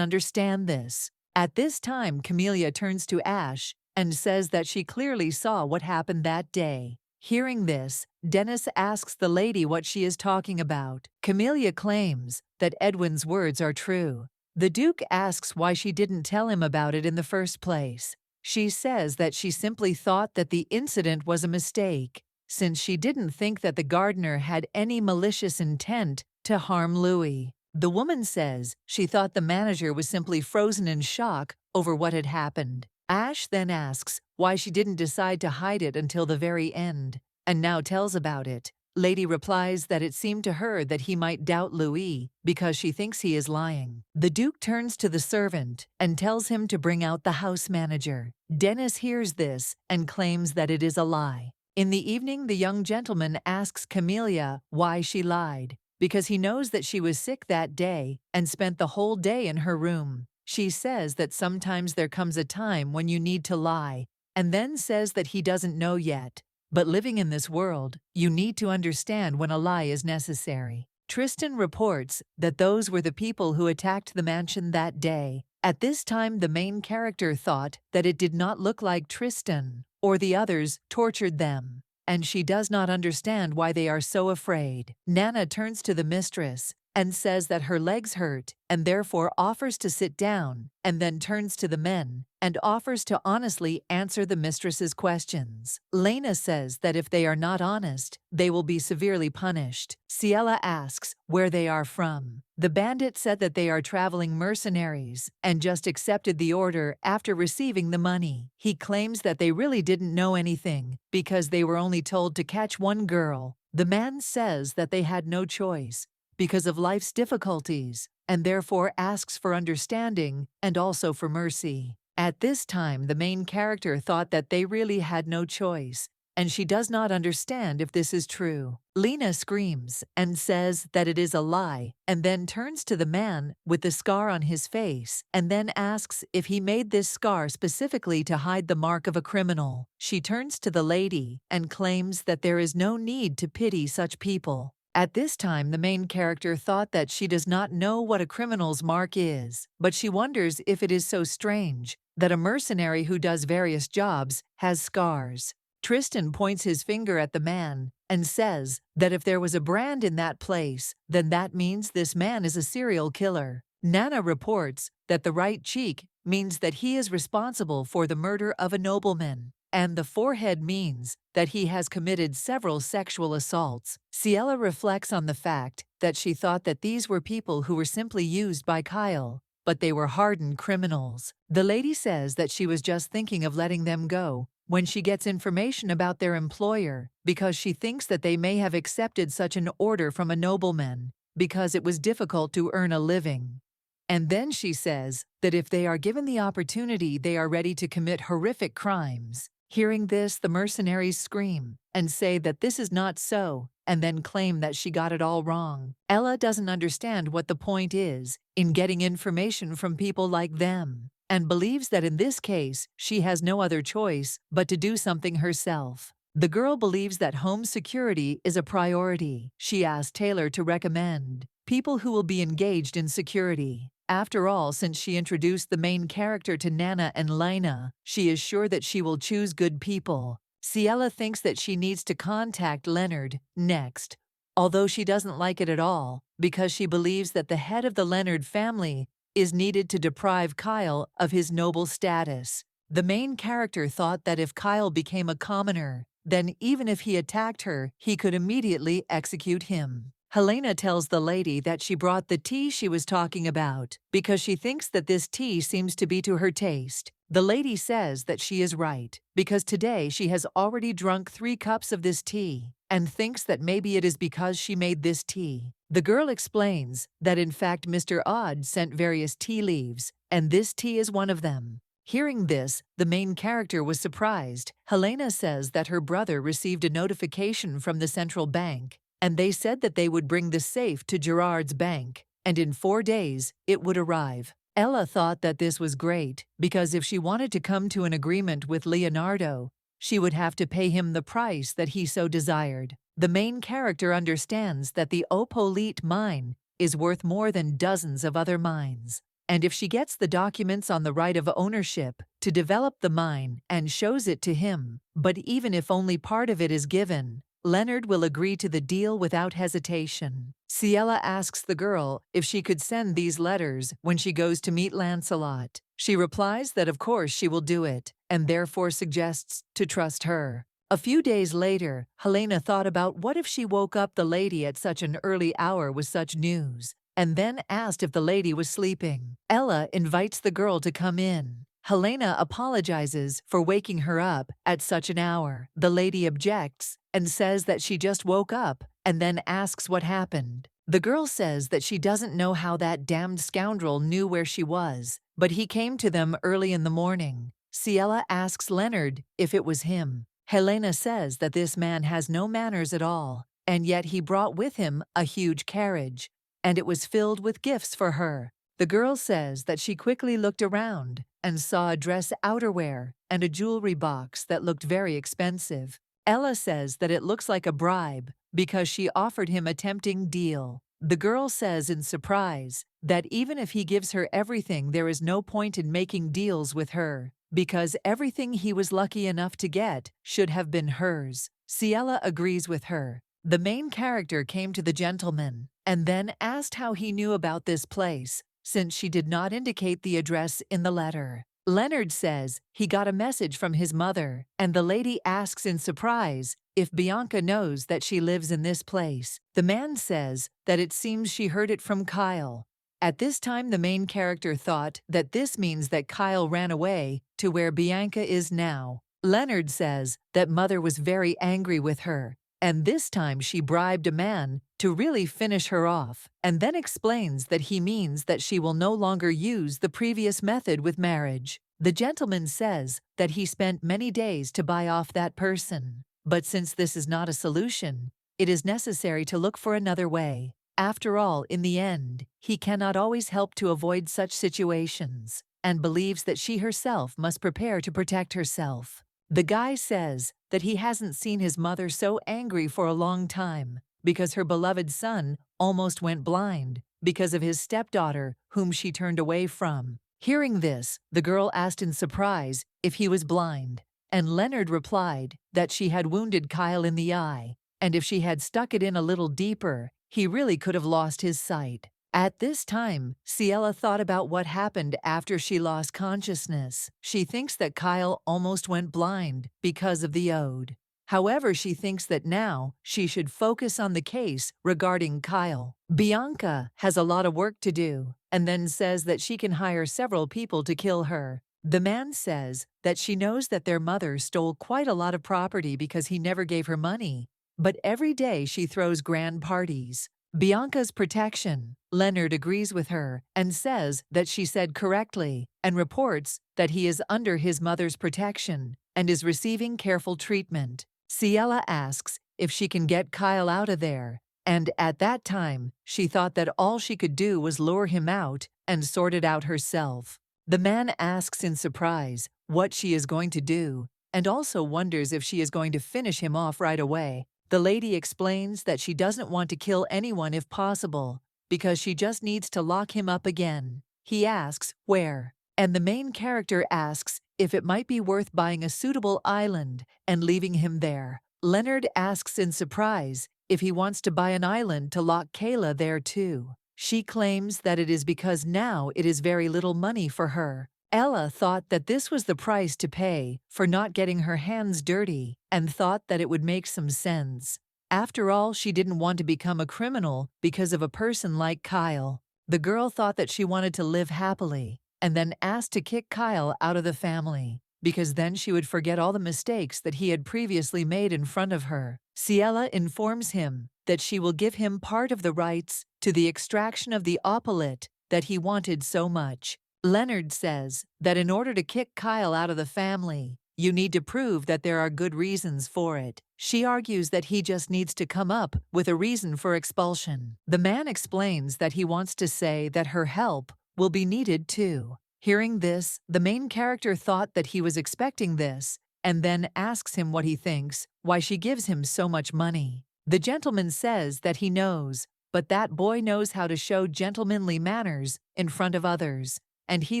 understand this. At this time, Camellia turns to Ash and says that she clearly saw what happened that day. Hearing this, Dennis asks the lady what she is talking about. Camellia claims that Edwin's words are true. The Duke asks why she didn't tell him about it in the first place. She says that she simply thought that the incident was a mistake, since she didn't think that the gardener had any malicious intent to harm Louis. The woman says she thought the manager was simply frozen in shock over what had happened. Ash then asks why she didn't decide to hide it until the very end, and now tells about it. Lady replies that it seemed to her that he might doubt Louis because she thinks he is lying. The Duke turns to the servant and tells him to bring out the house manager. Dennis hears this and claims that it is a lie. In the evening, the young gentleman asks Camellia why she lied, because he knows that she was sick that day and spent the whole day in her room. She says that sometimes there comes a time when you need to lie, and then says that he doesn't know yet. But living in this world, you need to understand when a lie is necessary. Tristan reports that those were the people who attacked the mansion that day. At this time, the main character thought that it did not look like Tristan or the others tortured them, and she does not understand why they are so afraid. Nana turns to the mistress and says that her legs hurt and therefore offers to sit down, and then turns to the men and offers to honestly answer the mistress's questions. Lena says that if they are not honest, they will be severely punished. Ciela asks where they are from. The bandit said that they are traveling mercenaries and just accepted the order after receiving the money. He claims that they really didn't know anything because they were only told to catch one girl. The man says that they had no choice because of life's difficulties, and therefore asks for understanding and also for mercy. At this time, the main character thought that they really had no choice, and she does not understand if this is true. Lena screams and says that it is a lie, and then turns to the man with the scar on his face, and then asks if he made this scar specifically to hide the mark of a criminal. She turns to the lady and claims that there is no need to pity such people. At this time, the main character thought that she does not know what a criminal's mark is, but she wonders if it is so strange that a mercenary who does various jobs has scars. Tristan points his finger at the man and says that if there was a brand in that place, then that means this man is a serial killer. Nana reports that the right cheek means that he is responsible for the murder of a nobleman, and the forehead means that he has committed several sexual assaults. Ciela reflects on the fact that she thought that these were people who were simply used by Kyle, but they were hardened criminals. The lady says that she was just thinking of letting them go when she gets information about their employer, because she thinks that they may have accepted such an order from a nobleman because it was difficult to earn a living. And then she says that if they are given the opportunity, they are ready to commit horrific crimes. Hearing this, the mercenaries scream and say that this is not so, and then claim that she got it all wrong. Ella doesn't understand what the point is in getting information from people like them, and believes that in this case, she has no other choice but to do something herself. The girl believes that home security is a priority. She asks Taylor to recommend people who will be engaged in security. After all, since she introduced the main character to Nana and Lena, she is sure that she will choose good people. Ciela thinks that she needs to contact Leonard next, although she doesn't like it at all, because she believes that the head of the Leonard family is needed to deprive Kyle of his noble status. The main character thought that if Kyle became a commoner, then even if he attacked her, he could immediately execute him. Helena tells the lady that she brought the tea she was talking about because she thinks that this tea seems to be to her taste. The lady says that she is right because today she has already drunk 3 cups of this tea and thinks that maybe it is because she made this tea. The girl explains that in fact Mr. Odd sent various tea leaves and this tea is one of them. Hearing this, the main character was surprised. Helena says that her brother received a notification from the central bank, and they said that they would bring the safe to Gerard's bank, and in 4 days, it would arrive. Ella thought that this was great, because if she wanted to come to an agreement with Leonardo, she would have to pay him the price that he so desired. The main character understands that the Opolite mine is worth more than dozens of other mines. And if she gets the documents on the right of ownership to develop the mine and shows it to him, but even if only part of it is given, Leonard will agree to the deal without hesitation. Ciela asks the girl if she could send these letters when she goes to meet Lancelot. She replies that of course she will do it, and therefore suggests to trust her. A few days later, Helena thought about what if she woke up the lady at such an early hour with such news, and then asked if the lady was sleeping. Ella invites the girl to come in. Helena apologizes for waking her up at such an hour. The lady objects and says that she just woke up and then asks what happened. The girl says that she doesn't know how that damned scoundrel knew where she was, but he came to them early in the morning. Ciela asks Leonard if it was him. Helena says that this man has no manners at all, and yet he brought with him a huge carriage, and it was filled with gifts for her. The girl says that she quickly looked around and saw a dress outerwear and a jewelry box that looked very expensive. Ella says that it looks like a bribe because she offered him a tempting deal. The girl says in surprise that even if he gives her everything, there is no point in making deals with her because everything he was lucky enough to get should have been hers. Ciela agrees with her. The main character came to the gentleman and then asked how he knew about this place, since she did not indicate the address in the letter. Leonard says he got a message from his mother, and the lady asks in surprise if Bianca knows that she lives in this place. The man says that it seems she heard it from Kyle. At this time, the main character thought that this means that Kyle ran away to where Bianca is now. Leonard says that mother was very angry with her, and this time she bribed a man to really finish her off, and then explains that he means that she will no longer use the previous method with marriage. The gentleman says that he spent many days to buy off that person, but since this is not a solution, it is necessary to look for another way. After all, in the end, he cannot always help to avoid such situations, and believes that she herself must prepare to protect herself. The guy says that he hasn't seen his mother so angry for a long time because her beloved son almost went blind because of his stepdaughter whom she turned away from. Hearing this, the girl asked in surprise if he was blind, and Leonard replied that she had wounded Kyle in the eye, and if she had stuck it in a little deeper, he really could have lost his sight. At this time, Ciela thought about what happened after she lost consciousness. She thinks that Kyle almost went blind because of the ode. However, she thinks that now she should focus on the case regarding Kyle. Bianca has a lot of work to do, and then says that she can hire several people to kill her. The man says that she knows that their mother stole quite a lot of property because he never gave her money, but every day she throws grand parties. Bianca's protection. Leonard agrees with her and says that she said correctly and reports that he is under his mother's protection and is receiving careful treatment. Ciela asks if she can get Kyle out of there, and at that time, she thought that all she could do was lure him out and sort it out herself. The man asks in surprise what she is going to do and also wonders if she is going to finish him off right away. The lady explains that she doesn't want to kill anyone if possible, because she just needs to lock him up again. He asks where, and the main character asks if it might be worth buying a suitable island and leaving him there. Leonard asks in surprise if he wants to buy an island to lock Kayla there too. She claims that it is because now it is very little money for her. Ella thought that this was the price to pay for not getting her hands dirty and thought that it would make some sense. After all, she didn't want to become a criminal because of a person like Kyle. The girl thought that she wanted to live happily and then asked to kick Kyle out of the family because then she would forget all the mistakes that he had previously made in front of her. Ciela informs him that she will give him part of the rights to the extraction of the opalite that he wanted so much. Leonard says that in order to kick Kyle out of the family, you need to prove that there are good reasons for it. She argues that he just needs to come up with a reason for expulsion. The man explains that he wants to say that her help will be needed too. Hearing this, the main character thought that he was expecting this and then asks him what he thinks, why she gives him so much money. The gentleman says that he knows, but that boy knows how to show gentlemanly manners in front of others. And he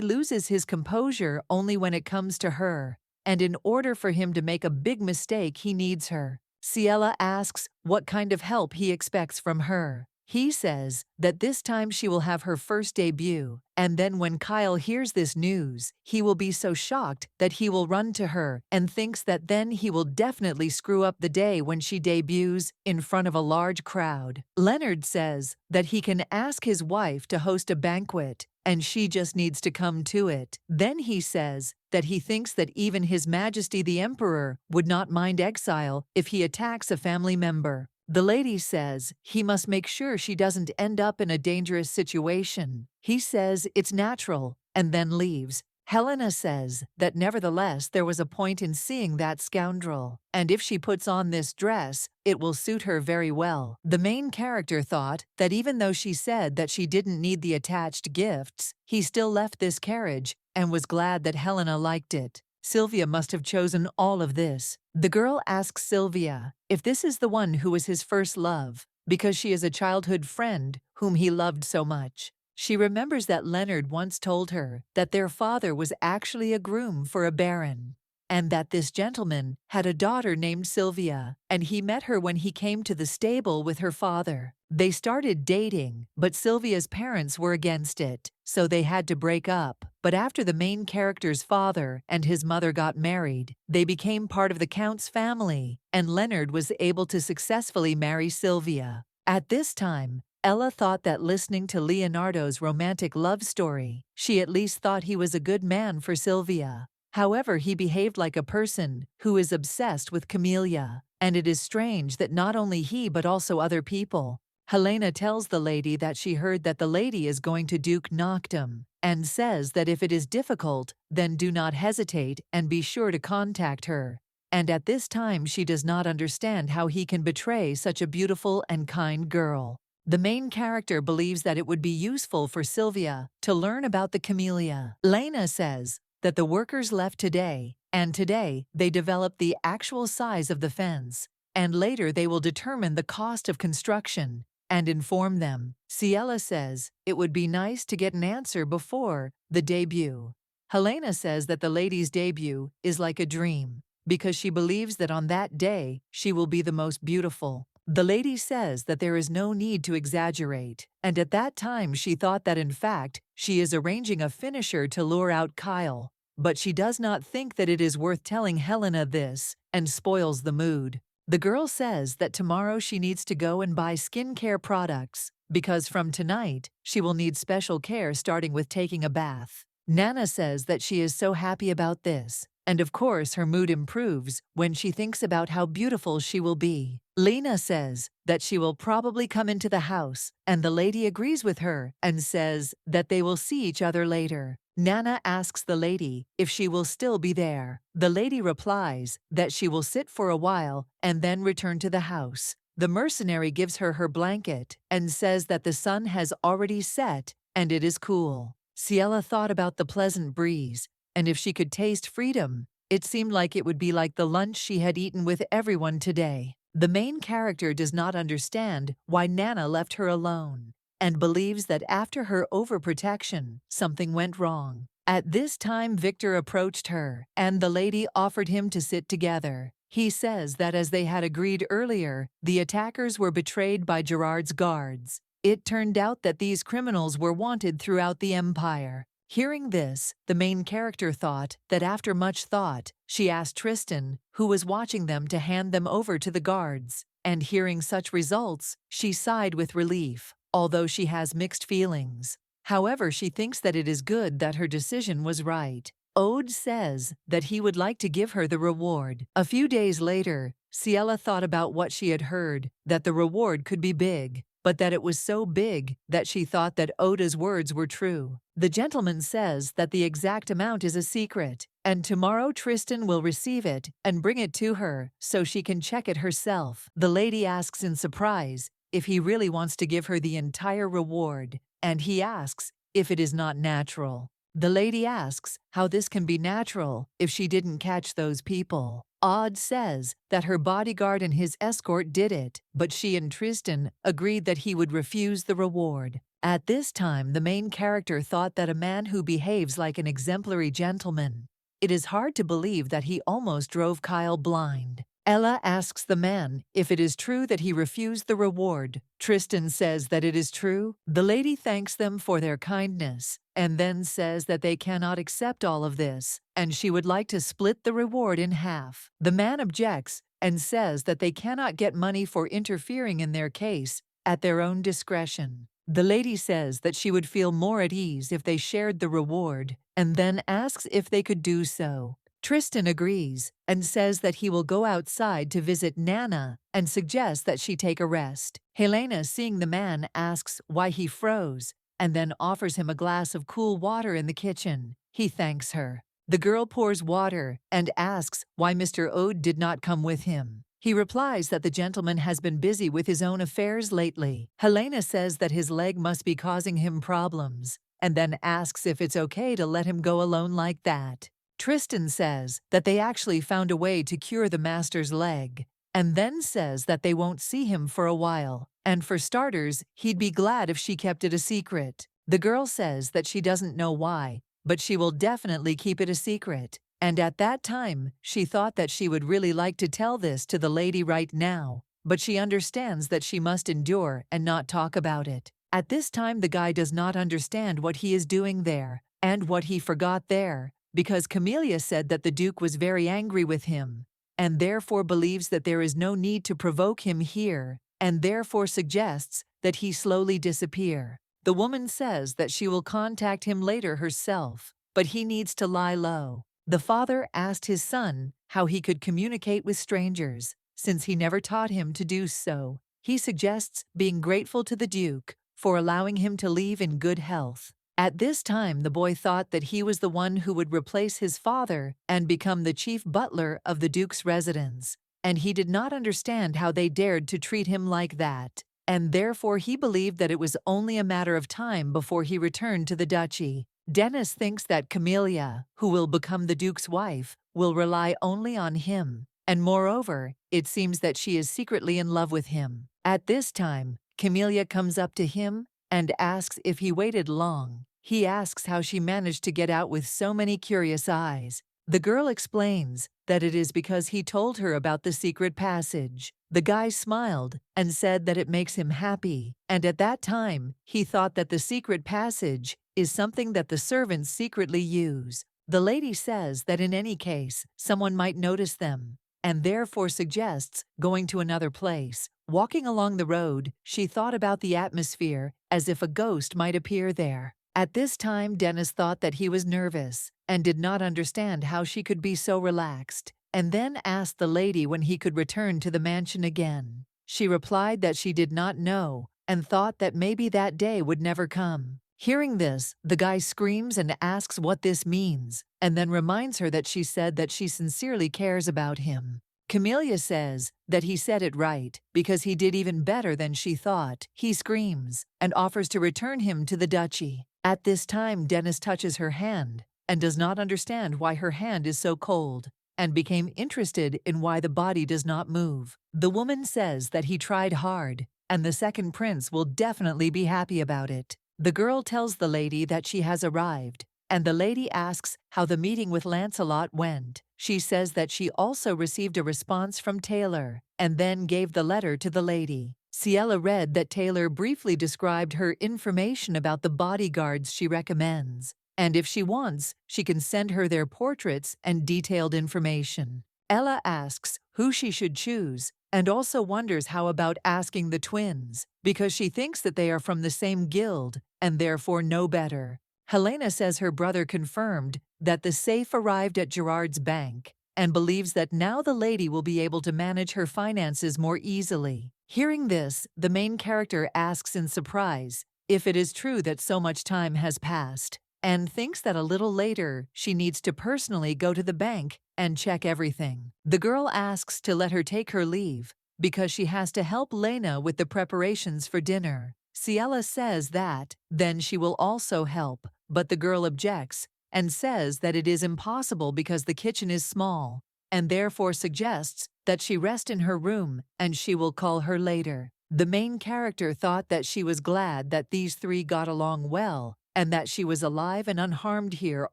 loses his composure only when it comes to her, and in order for him to make a big mistake, he needs her. Ciela asks what kind of help he expects from her. He says that this time she will have her first debut, and then when Kyle hears this news, he will be so shocked that he will run to her and thinks that then he will definitely screw up the day when she debuts in front of a large crowd. Leonard says that he can ask his wife to host a banquet, and she just needs to come to it. Then he says that he thinks that even His Majesty the Emperor would not mind exile if he attacks a family member. The lady says he must make sure she doesn't end up in a dangerous situation. He says it's natural and then leaves. Helena says that nevertheless there was a point in seeing that scoundrel, and if she puts on this dress, it will suit her very well. The main character thought that even though she said that she didn't need the attached gifts, he still left this carriage and was glad that Helena liked it. Sylvia must have chosen all of this. The girl asks Sylvia if this is the one who was his first love, because she is a childhood friend whom he loved so much. She remembers that Leonard once told her that their father was actually a groom for a baron, and that this gentleman had a daughter named Sylvia, and he met her when he came to the stable with her father. They started dating, but Sylvia's parents were against it, so they had to break up. But after the main character's father and his mother got married, they became part of the Count's family, and Leonard was able to successfully marry Sylvia. At this time, Ella thought that listening to Leonardo's romantic love story, she at least thought he was a good man for Sylvia. However, he behaved like a person who is obsessed with Camellia, and it is strange that not only he but also other people. Helena tells the lady that she heard that the lady is going to Duke Noctum, and says that if it is difficult, then do not hesitate and be sure to contact her. And at this time she does not understand how he can betray such a beautiful and kind girl. The main character believes that it would be useful for Sylvia to learn about the Camellia. Lena says that the workers left today, and today they develop the actual size of the fence, and later they will determine the cost of construction and inform them. Ciela says it would be nice to get an answer before the debut. Helena says that the lady's debut is like a dream, because she believes that on that day she will be the most beautiful. The lady says that there is no need to exaggerate, and at that time she thought that in fact she is arranging a finisher to lure out Kyle, but she does not think that it is worth telling Helena this, and spoils the mood. The girl says that tomorrow she needs to go and buy skincare products, because from tonight she will need special care starting with taking a bath. Nana says that she is so happy about this, and of course her mood improves when she thinks about how beautiful she will be. Lena says that she will probably come into the house, and the lady agrees with her and says that they will see each other later. Nana asks the lady if she will still be there. The lady replies that she will sit for a while and then return to the house. The mercenary gives her her blanket and says that the sun has already set and it is cool. Ciela thought about the pleasant breeze, and if she could taste freedom, it seemed like it would be like the lunch she had eaten with everyone today. The main character does not understand why Nana left her alone, and believes that after her overprotection, something went wrong. At this time, Victor approached her, and the lady offered him to sit together. He says that as they had agreed earlier, the attackers were betrayed by Gerard's guards. It turned out that these criminals were wanted throughout the empire. Hearing this, the main character thought that after much thought, she asked Tristan, who was watching them, to hand them over to the guards. And hearing such results, she sighed with relief, although she has mixed feelings. However, she thinks that it is good that her decision was right. Ode says that he would like to give her the reward. A few days later, Ciela thought about what she had heard, that the reward could be big, but that it was so big that she thought that Oda's words were true. The gentleman says that the exact amount is a secret, and tomorrow Tristan will receive it and bring it to her so she can check it herself. The lady asks in surprise if he really wants to give her the entire reward, and he asks if it is not natural. The lady asks how this can be natural if she didn't catch those people. Odd says that her bodyguard and his escort did it, but she and Tristan agreed that he would refuse the reward. At this time, the main character thought that a man who behaves like an exemplary gentleman. It is hard to believe that he almost drove Kyle blind. Ella asks the man if it is true that he refused the reward. Tristan says that it is true. The lady thanks them for their kindness and then says that they cannot accept all of this, and she would like to split the reward in half. The man objects and says that they cannot get money for interfering in their case at their own discretion. The lady says that she would feel more at ease if they shared the reward, and then asks if they could do so. Tristan agrees and says that he will go outside to visit Nana and suggests that she take a rest. Helena, seeing the man, asks why he froze and then offers him a glass of cool water in the kitchen. He thanks her. The girl pours water and asks why Mr. Ode did not come with him. He replies that the gentleman has been busy with his own affairs lately. Helena says that his leg must be causing him problems, and then asks if it's okay to let him go alone like that. Tristan says that they actually found a way to cure the master's leg, and then says that they won't see him for a while, and for starters, he'd be glad if she kept it a secret. The girl says that she doesn't know why, but she will definitely keep it a secret, and at that time, she thought that she would really like to tell this to the lady right now, but she understands that she must endure and not talk about it. At this time, the guy does not understand what he is doing there, and what he forgot there, because Camellia said that the Duke was very angry with him, and therefore believes that there is no need to provoke him here, and therefore suggests that he slowly disappear. The woman says that she will contact him later herself, but he needs to lie low. The father asked his son how he could communicate with strangers, since he never taught him to do so. He suggests being grateful to the Duke for allowing him to leave in good health. At this time, the boy thought that he was the one who would replace his father and become the chief butler of the Duke's residence, and he did not understand how they dared to treat him like that, and therefore he believed that it was only a matter of time before he returned to the duchy. Dennis thinks that Camellia, who will become the Duke's wife, will rely only on him, and moreover, it seems that she is secretly in love with him. At this time, Camellia comes up to him and asks if he waited long. He asks how she managed to get out with so many curious eyes. The girl explains that it is because he told her about the secret passage. The guy smiled and said that it makes him happy, and at that time, he thought that the secret passage is something that the servants secretly use. The lady says that in any case, someone might notice them, and therefore suggests going to another place. Walking along the road, she thought about the atmosphere as if a ghost might appear there. At this time, Dennis thought that he was nervous and did not understand how she could be so relaxed, and then asked the lady when he could return to the mansion again. She replied that she did not know and thought that maybe that day would never come. Hearing this, the guy screams and asks what this means, and then reminds her that she said that she sincerely cares about him. Camelia says that he said it right because he did even better than she thought. He screams and offers to return him to the duchy. At this time, Dennis touches her hand and does not understand why her hand is so cold, and became interested in why the body does not move. The woman says that he tried hard, and the second prince will definitely be happy about it. The girl tells the lady that she has arrived, and the lady asks how the meeting with Lancelot went. She says that she also received a response from Taylor, and then gave the letter to the lady. Ciela read that Taylor briefly described her information about the bodyguards she recommends, and if she wants, she can send her their portraits and detailed information. Ella asks who she should choose, and also wonders how about asking the twins, because she thinks that they are from the same guild and therefore know better. Helena says her brother confirmed that the safe arrived at Gerard's bank and believes that now the lady will be able to manage her finances more easily. Hearing this, the main character asks in surprise if it is true that so much time has passed, and thinks that a little later she needs to personally go to the bank and check everything. The girl asks to let her take her leave because she has to help Lena with the preparations for dinner. Ciela says that then she will also help, but the girl objects and says that it is impossible because the kitchen is small, and therefore suggests that she rest in her room and she will call her later. The main character thought that she was glad that these three got along well and that she was alive and unharmed here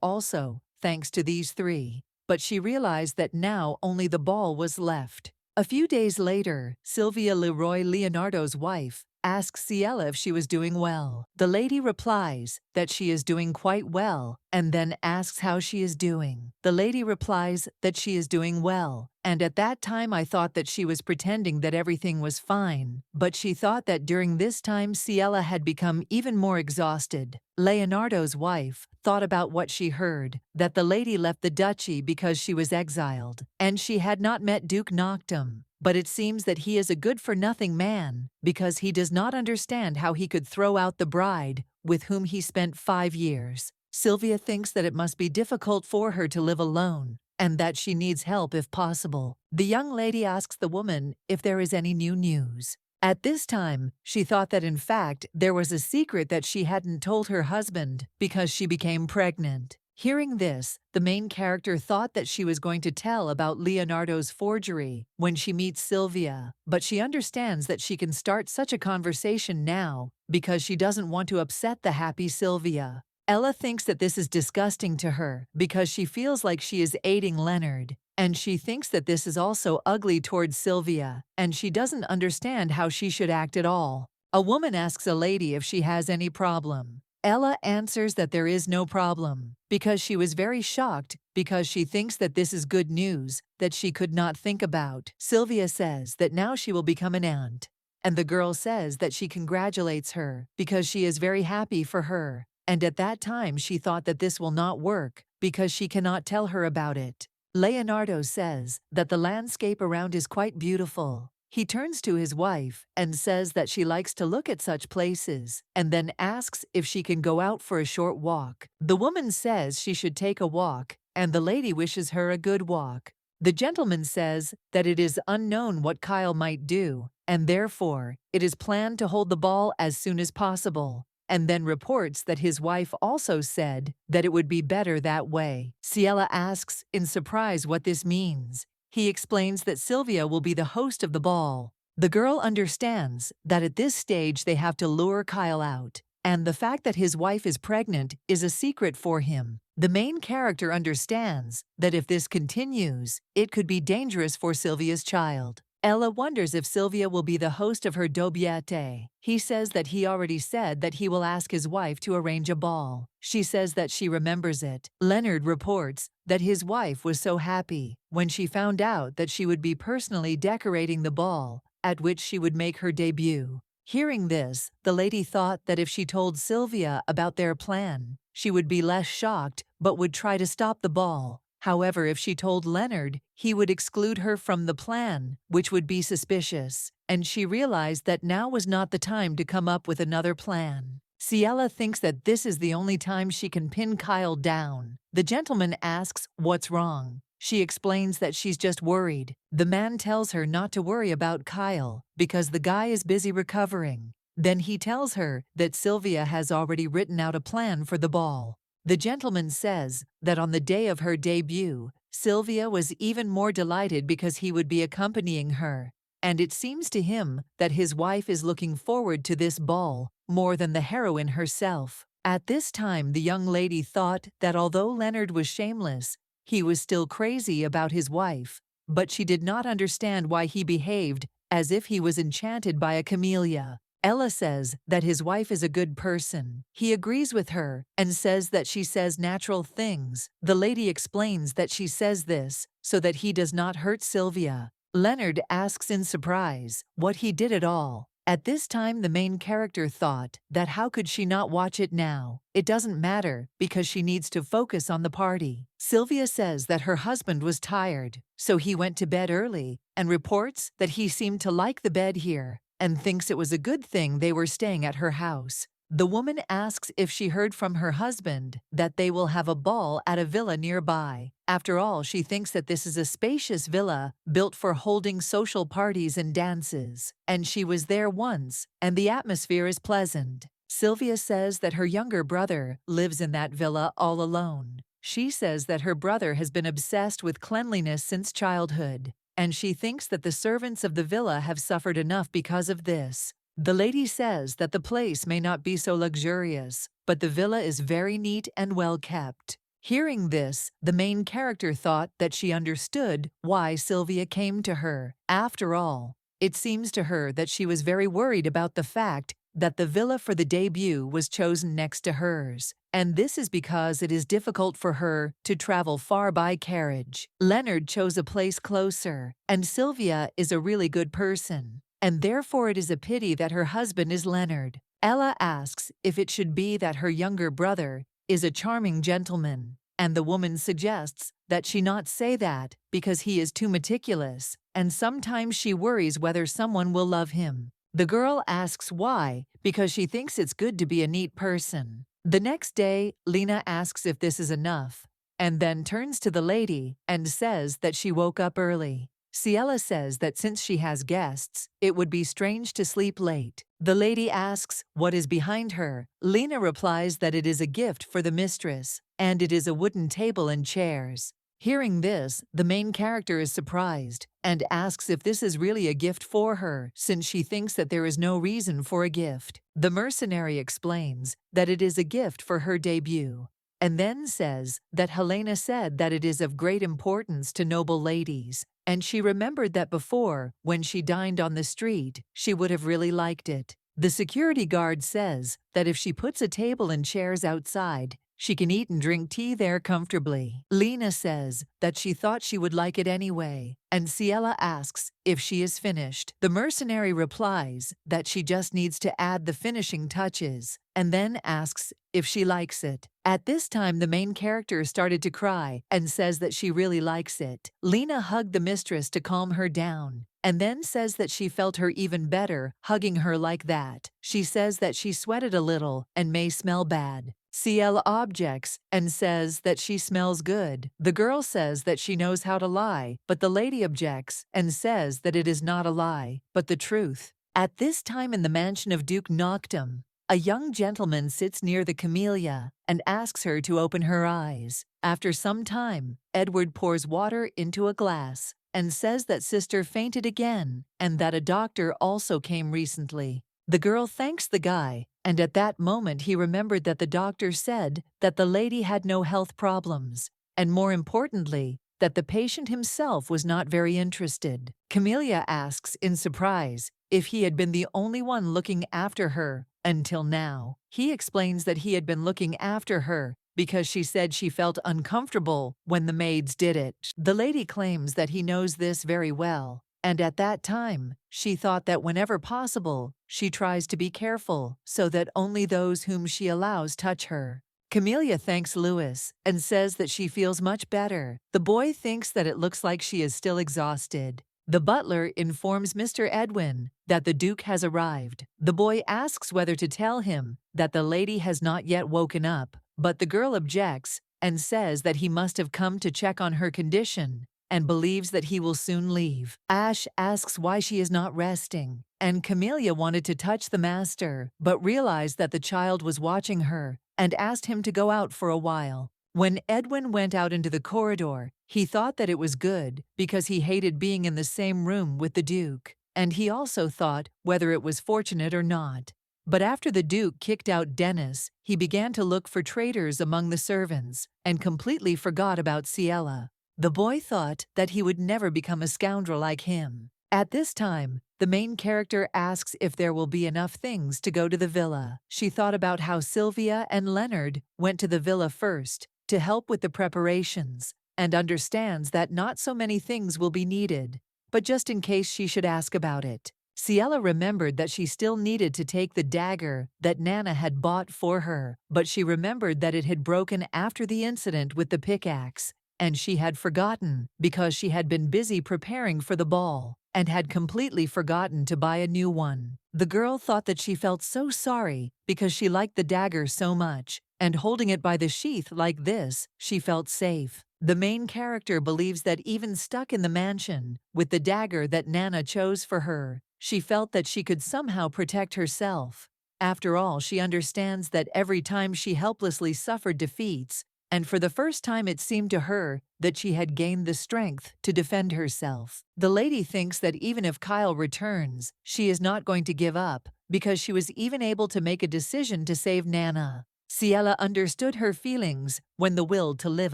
also, thanks to these three. But she realized that now only the ball was left. A few days later, Sylvia Leroy, Leonardo's wife, asks Ciela if she was doing well. The lady replies that she is doing quite well, and then asks how she is doing. The lady replies that she is doing well, and at that time I thought that she was pretending that everything was fine, but she thought that during this time Ciela had become even more exhausted. Leonardo's wife thought about what she heard, that the lady left the duchy because she was exiled, and she had not met Duke Noctum. But it seems that he is a good-for-nothing man, because he does not understand how he could throw out the bride with whom he spent 5 years. Sylvia thinks that it must be difficult for her to live alone, and that she needs help if possible. The young lady asks the woman if there is any new news. At this time, she thought that in fact there was a secret that she hadn't told her husband because she became pregnant. Hearing this, the main character thought that she was going to tell about Leonardo's forgery when she meets Sylvia, but she understands that she can start such a conversation now because she doesn't want to upset the happy Sylvia. Ella thinks that this is disgusting to her because she feels like she is aiding Leonard, and she thinks that this is also ugly towards Sylvia, and she doesn't understand how she should act at all. A woman asks a lady if she has any problem. Ella answers that there is no problem, because she was very shocked because she thinks that this is good news that she could not think about. Sylvia says that now she will become an aunt, and the girl says that she congratulates her because she is very happy for her, and at that time she thought that this will not work because she cannot tell her about it. Leonardo says that the landscape around is quite beautiful. He turns to his wife and says that she likes to look at such places, and then asks if she can go out for a short walk. The woman says she should take a walk, and the lady wishes her a good walk. The gentleman says that it is unknown what Kyle might do, and therefore it is planned to hold the ball as soon as possible, and then reports that his wife also said that it would be better that way. Ciela asks in surprise what this means. He explains that Sylvia will be the host of the ball. The girl understands that at this stage they have to lure Kyle out, and the fact that his wife is pregnant is a secret for him. The main character understands that if this continues, it could be dangerous for Sylvia's child. Ella wonders if Sylvia will be the host of her dobiete. He says that he already said that he will ask his wife to arrange a ball. She says that she remembers it. Leonard reports that his wife was so happy when she found out that she would be personally decorating the ball, at which she would make her debut. Hearing this, the lady thought that if she told Sylvia about their plan, she would be less shocked but would try to stop the ball. However, if she told Leonard, he would exclude her from the plan, which would be suspicious, and she realized that now was not the time to come up with another plan. Ciela thinks that this is the only time she can pin Kyle down. The gentleman asks what's wrong. She explains that she's just worried. The man tells her not to worry about Kyle because the guy is busy recovering. Then he tells her that Sylvia has already written out a plan for the ball. The gentleman says that on the day of her debut, Sylvia was even more delighted because he would be accompanying her, and it seems to him that his wife is looking forward to this ball more than the heroine herself. At this time, the young lady thought that although Leonard was shameless, he was still crazy about his wife, but she did not understand why he behaved as if he was enchanted by a camellia. Ella says that his wife is a good person. He agrees with her and says that she says natural things. The lady explains that she says this so that he does not hurt Sylvia. Leonard asks in surprise what he did at all. At this time, the main character thought that how could she not watch it now? It doesn't matter because she needs to focus on the party. Sylvia says that her husband was tired, so he went to bed early and reports that he seemed to like the bed here and thinks it was a good thing they were staying at her house. The woman asks if she heard from her husband that they will have a ball at a villa nearby. After all, she thinks that this is a spacious villa built for holding social parties and dances, and she was there once, and the atmosphere is pleasant. Sylvia says that her younger brother lives in that villa all alone. She says that her brother has been obsessed with cleanliness since childhood, and she thinks that the servants of the villa have suffered enough because of this. The lady says that the place may not be so luxurious, but the villa is very neat and well kept. Hearing this, the main character thought that she understood why Sylvia came to her. After all, it seems to her that she was very worried about the fact that the villa for the debut was chosen next to hers, and this is because it is difficult for her to travel far by carriage. Leonard chose a place closer, and Sylvia is a really good person, and therefore it is a pity that her husband is Leonard. Ella asks if it should be that her younger brother is a charming gentleman, and the woman suggests that she not say that because he is too meticulous, and sometimes she worries whether someone will love him. The girl asks why, because she thinks it's good to be a neat person. The next day, Lena asks if this is enough, and then turns to the lady and says that she woke up early. Ciela says that since she has guests, it would be strange to sleep late. The lady asks what is behind her. Lena replies that it is a gift for the mistress, and it is a wooden table and chairs. Hearing this, the main character is surprised and asks if this is really a gift for her, since she thinks that there is no reason for a gift. The mercenary explains that it is a gift for her debut, and then says that Helena said that it is of great importance to noble ladies, and she remembered that before, when she dined on the street, she would have really liked it. The security guard says that if she puts a table and chairs outside, she can eat and drink tea there comfortably. Lena says that she thought she would like it anyway, and Ciela asks if she is finished. The mercenary replies that she just needs to add the finishing touches, and then asks if she likes it. At this time, the main character started to cry and says that she really likes it. Lena hugged the mistress to calm her down, and then says that she felt her even better hugging her like that. She says that she sweated a little and may smell bad. Ciela objects and says that she smells good. The girl says that she knows how to lie, but the lady objects and says that it is not a lie, but the truth. At this time in the mansion of Duke Noctum, a young gentleman sits near the camellia and asks her to open her eyes. After some time, Edward pours water into a glass and says that sister fainted again and that a doctor also came recently. The girl thanks the guy, and at that moment he remembered that the doctor said that the lady had no health problems, and more importantly, that the patient himself was not very interested. Camellia asks in surprise if he had been the only one looking after her until now. He explains that he had been looking after her because she said she felt uncomfortable when the maids did it. The lady claims that he knows this very well and at that time, she thought that whenever possible, she tries to be careful so that only those whom she allows touch her. Camelia thanks Louis and says that she feels much better. The boy thinks that it looks like she is still exhausted. The butler informs Mr. Edwin that the Duke has arrived. The boy asks whether to tell him that the lady has not yet woken up, but the girl objects and says that he must have come to check on her condition and believes that he will soon leave. Ash asks why she is not resting, and Camelia wanted to touch the master but realized that the child was watching her and asked him to go out for a while. When Edwin went out into the corridor, he thought that it was good because he hated being in the same room with the Duke, and he also thought whether it was fortunate or not. But after the Duke kicked out Dennis, he began to look for traitors among the servants and completely forgot about Ciela. The boy thought that he would never become a scoundrel like him. At this time, the main character asks if there will be enough things to go to the villa. She thought about how Sylvia and Leonard went to the villa first to help with the preparations and understands that not so many things will be needed, but just in case she should ask about it. Ciela remembered that she still needed to take the dagger that Nana had bought for her, but she remembered that it had broken after the incident with the pickaxe, and she had forgotten because she had been busy preparing for the ball and had completely forgotten to buy a new one. The girl thought that she felt so sorry because she liked the dagger so much, and holding it by the sheath like this, she felt safe. The main character believes that even stuck in the mansion with the dagger that Nana chose for her, she felt that she could somehow protect herself. After all, she understands that every time she helplessly suffered defeats, and for the first time it seemed to her that she had gained the strength to defend herself. The lady thinks that even if Kyle returns, she is not going to give up because she was even able to make a decision to save Nana. Ciela understood her feelings when the will to live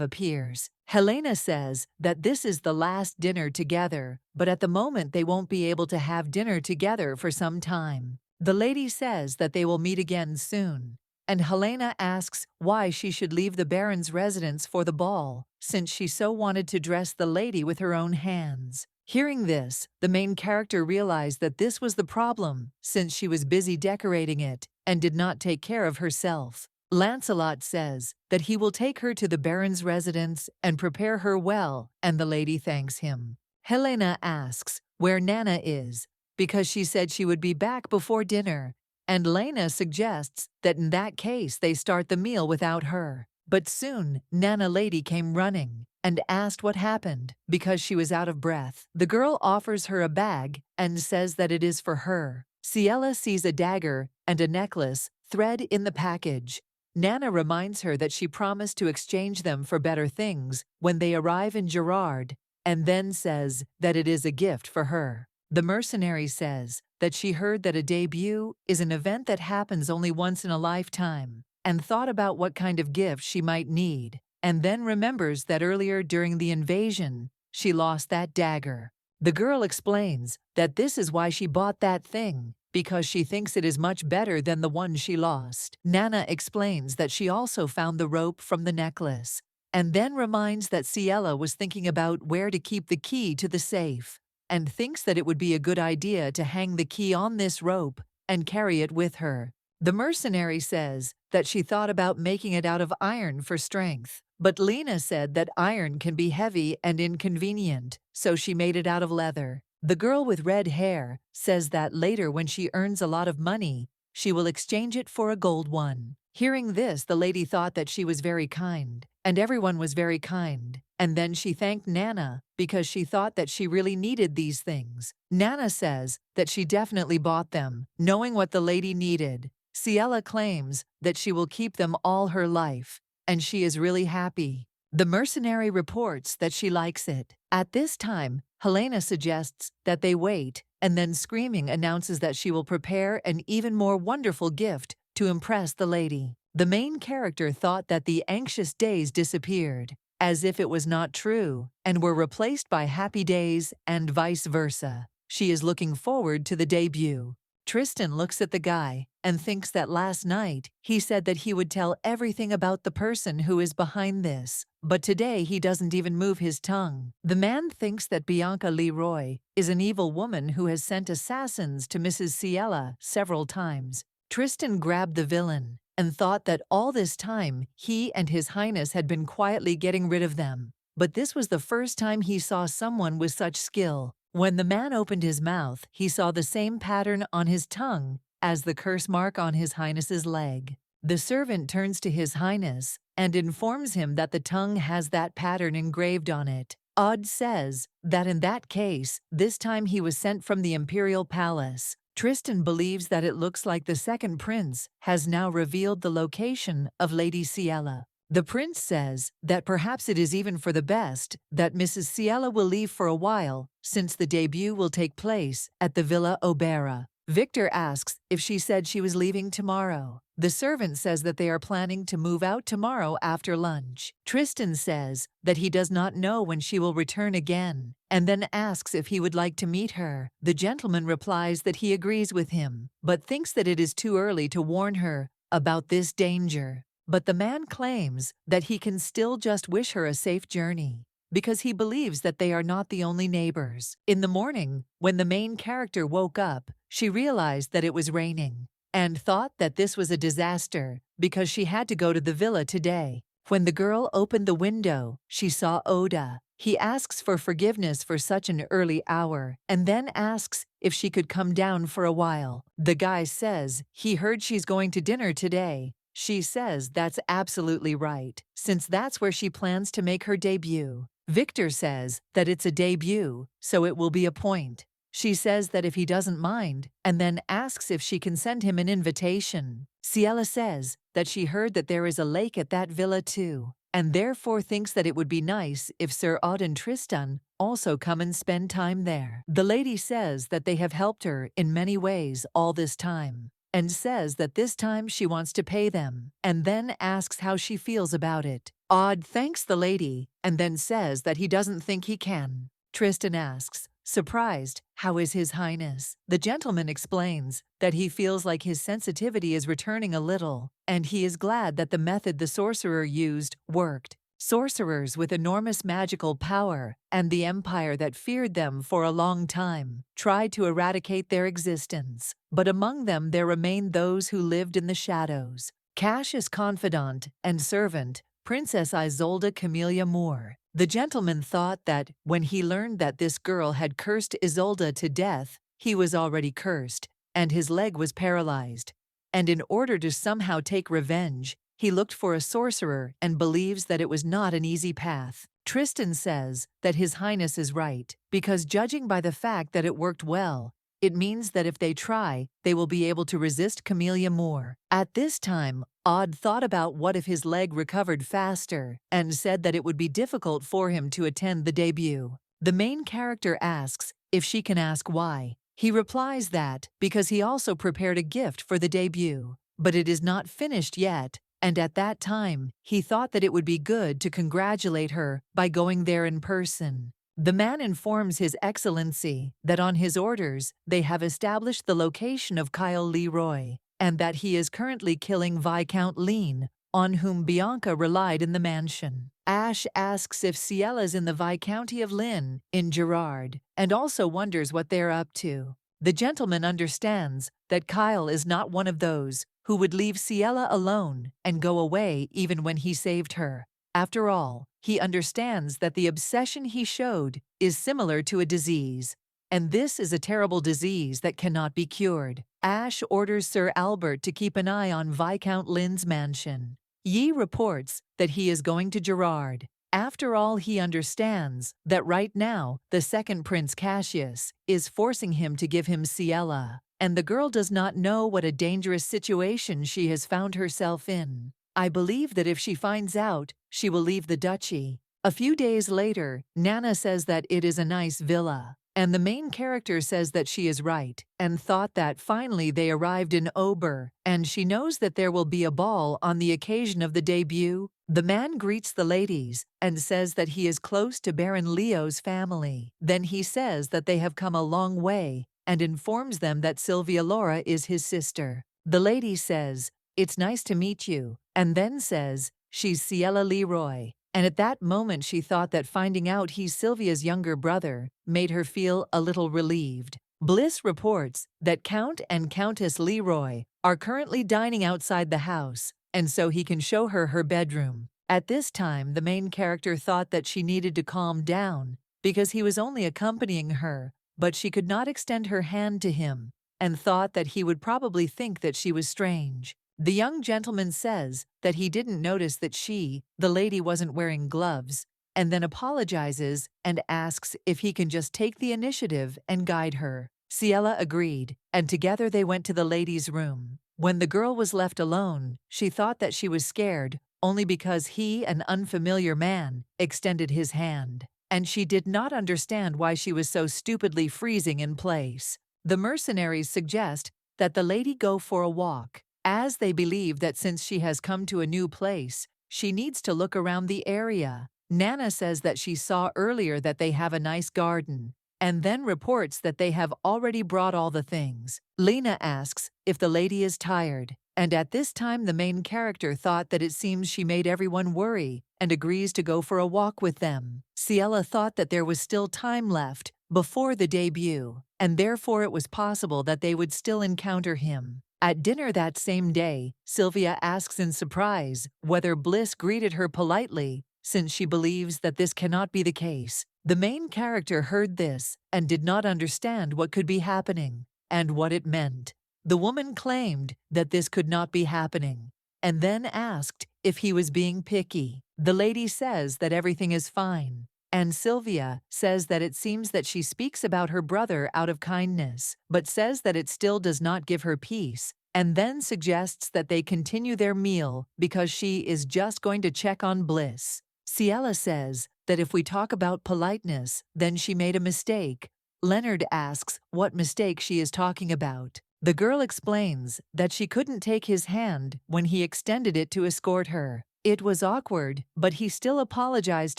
appears. Helena says that this is the last dinner together, but at the moment they won't be able to have dinner together for some time. The lady says that they will meet again soon, and Helena asks why she should leave the Baron's residence for the ball, since she so wanted to dress the lady with her own hands. Hearing this, the main character realized that this was the problem, since she was busy decorating it and did not take care of herself. Lancelot says that he will take her to the Baron's residence and prepare her well, and the lady thanks him. Helena asks where Nana is, because she said she would be back before dinner, and Lena suggests that in that case they start the meal without her. But soon, Nana Lady came running and asked what happened because she was out of breath. The girl offers her a bag and says that it is for her. Ciela sees a dagger and a necklace thread in the package. Nana reminds her that she promised to exchange them for better things when they arrive in Gerard, and then says that it is a gift for her. The mercenary says that she heard that a debut is an event that happens only once in a lifetime, and thought about what kind of gift she might need, and then remembers that earlier during the invasion, she lost that dagger. The girl explains that this is why she bought that thing, because she thinks it is much better than the one she lost. Nana explains that she also found the rope from the necklace, and then reminds that Ciela was thinking about where to keep the key to the safe, and thinks that it would be a good idea to hang the key on this rope and carry it with her. The mercenary says that she thought about making it out of iron for strength, but Lena said that iron can be heavy and inconvenient, so she made it out of leather. The girl with red hair says that later when she earns a lot of money, she will exchange it for a gold one. Hearing this, the lady thought that she was very kind, and everyone was very kind, and then she thanked Nana because she thought that she really needed these things. Nana says that she definitely bought them, knowing what the lady needed. Ciela claims that she will keep them all her life, and she is really happy. The mercenary reports that she likes it. At this time, Helena suggests that they wait, and then screaming announces that she will prepare an even more wonderful gift to impress the lady. The main character thought that the anxious days disappeared, as if it was not true, and were replaced by happy days and vice versa. She is looking forward to the debut. Tristan looks at the guy and thinks that last night he said that he would tell everything about the person who is behind this, but today he doesn't even move his tongue. The man thinks that Bianca Leroy is an evil woman who has sent assassins to Mrs. Ciela several times. Tristan grabbed the villain and thought that all this time he and His Highness had been quietly getting rid of them. But this was the first time he saw someone with such skill. When the man opened his mouth, he saw the same pattern on his tongue as the curse mark on His Highness's leg. The servant turns to His Highness and informs him that the tongue has that pattern engraved on it. Odd says that in that case, this time he was sent from the imperial palace. Tristan believes that it looks like the second prince has now revealed the location of Lady Ciela. The prince says that perhaps it is even for the best that Mrs. Ciela will leave for a while, since the debut will take place at the Villa Obera. Victor asks if she said she was leaving tomorrow. The servant says that they are planning to move out tomorrow after lunch. Tristan says that he does not know when she will return again, and then asks if he would like to meet her. The gentleman replies that he agrees with him, but thinks that it is too early to warn her about this danger. But the man claims that he can still just wish her a safe journey, because he believes that they are not the only neighbors. In the morning, when the main character woke up, she realized that it was raining, and thought that this was a disaster because she had to go to the villa today. When the girl opened the window, she saw Oda. He asks for forgiveness for such an early hour, and then asks if she could come down for a while. The guy says he heard she's going to dinner today. She says that's absolutely right, since that's where she plans to make her debut. Victor says that it's a debut, so it will be a point. She says that if he doesn't mind, and then asks if she can send him an invitation. Ciela says that she heard that there is a lake at that villa too, and therefore thinks that it would be nice if Sir Aude and Tristan also come and spend time there. The lady says that they have helped her in many ways all this time, and says that this time she wants to pay them, and then asks how she feels about it. Aude thanks the lady, and then says that he doesn't think he can. Tristan asks, surprised, how is His Highness? The gentleman explains that he feels like his sensitivity is returning a little, and he is glad that the method the sorcerer used worked. Sorcerers with enormous magical power and the empire that feared them for a long time tried to eradicate their existence, but among them there remained those who lived in the shadows. Cassius' confidant and servant, Princess Isolde Camelia Moore. The gentleman thought that when he learned that this girl had cursed Isolde to death, he was already cursed, and his leg was paralyzed. And in order to somehow take revenge, he looked for a sorcerer and believes that it was not an easy path. Tristan says that His Highness is right, because judging by the fact that it worked well, it means that if they try, they will be able to resist Camelia Moore. At this time, Aude thought about what if his leg recovered faster, and said that it would be difficult for him to attend the debut. The main character asks if she can ask why. He replies that because he also prepared a gift for the debut, but it is not finished yet, and at that time, he thought that it would be good to congratulate her by going there in person. The man informs His Excellency that on his orders, they have established the location of Kyle Leroy, and that he is currently killing Viscount Lean, on whom Bianca relied in the mansion. Ash asks if Ciela's in the Viscounty of Lynn, in Gerard, and also wonders what they're up to. The gentleman understands that Kyle is not one of those who would leave Ciela alone and go away even when he saved her. After all, he understands that the obsession he showed is similar to a disease, and this is a terrible disease that cannot be cured. Ash orders Sir Albert to keep an eye on Viscount Lynn's mansion. Yi reports that he is going to Gerard. After all, he understands that right now, the second Prince Cassius is forcing him to give him Ciela, and the girl does not know what a dangerous situation she has found herself in. I believe that if she finds out, she will leave the duchy. A few days later, Nana says that it is a nice villa, and the main character says that she is right, and thought that finally they arrived in Ober, and she knows that there will be a ball on the occasion of the debut. The man greets the ladies and says that he is close to Baron Leo's family. Then he says that they have come a long way and informs them that Sylvia Laura is his sister. The lady says, "It's nice to meet you," and then says, "She's Ciela Leroy." And at that moment she thought that finding out he's Sylvia's younger brother made her feel a little relieved. Bliss reports that Count and Countess Leroy are currently dining outside the house, and so he can show her her bedroom. At this time, the main character thought that she needed to calm down because he was only accompanying her, but she could not extend her hand to him, and thought that he would probably think that she was strange. The young gentleman says that he didn't notice that she, the lady, wasn't wearing gloves, and then apologizes and asks if he can just take the initiative and guide her. Ciela agreed, and together they went to the lady's room. When the girl was left alone, she thought that she was scared only because he, an unfamiliar man, extended his hand, and she did not understand why she was so stupidly freezing in place. The mercenaries suggest that the lady go for a walk, as they believe that since she has come to a new place, she needs to look around the area. Nana says that she saw earlier that they have a nice garden, and then reports that they have already brought all the things. Lena asks if the lady is tired, and at this time the main character thought that it seems she made everyone worry and agrees to go for a walk with them. Ciela thought that there was still time left before the debut, and therefore it was possible that they would still encounter him. At dinner that same day, Sylvia asks in surprise whether Bliss greeted her politely, since she believes that this cannot be the case. The main character heard this and did not understand what could be happening and what it meant. The woman claimed that this could not be happening, and then asked if he was being picky. The lady says that everything is fine, and Sylvia says that it seems that she speaks about her brother out of kindness, but says that it still does not give her peace, and then suggests that they continue their meal because she is just going to check on Bliss. Ciela says that if we talk about politeness, then she made a mistake. Leonard asks what mistake she is talking about. The girl explains that she couldn't take his hand when he extended it to escort her. It was awkward, but he still apologized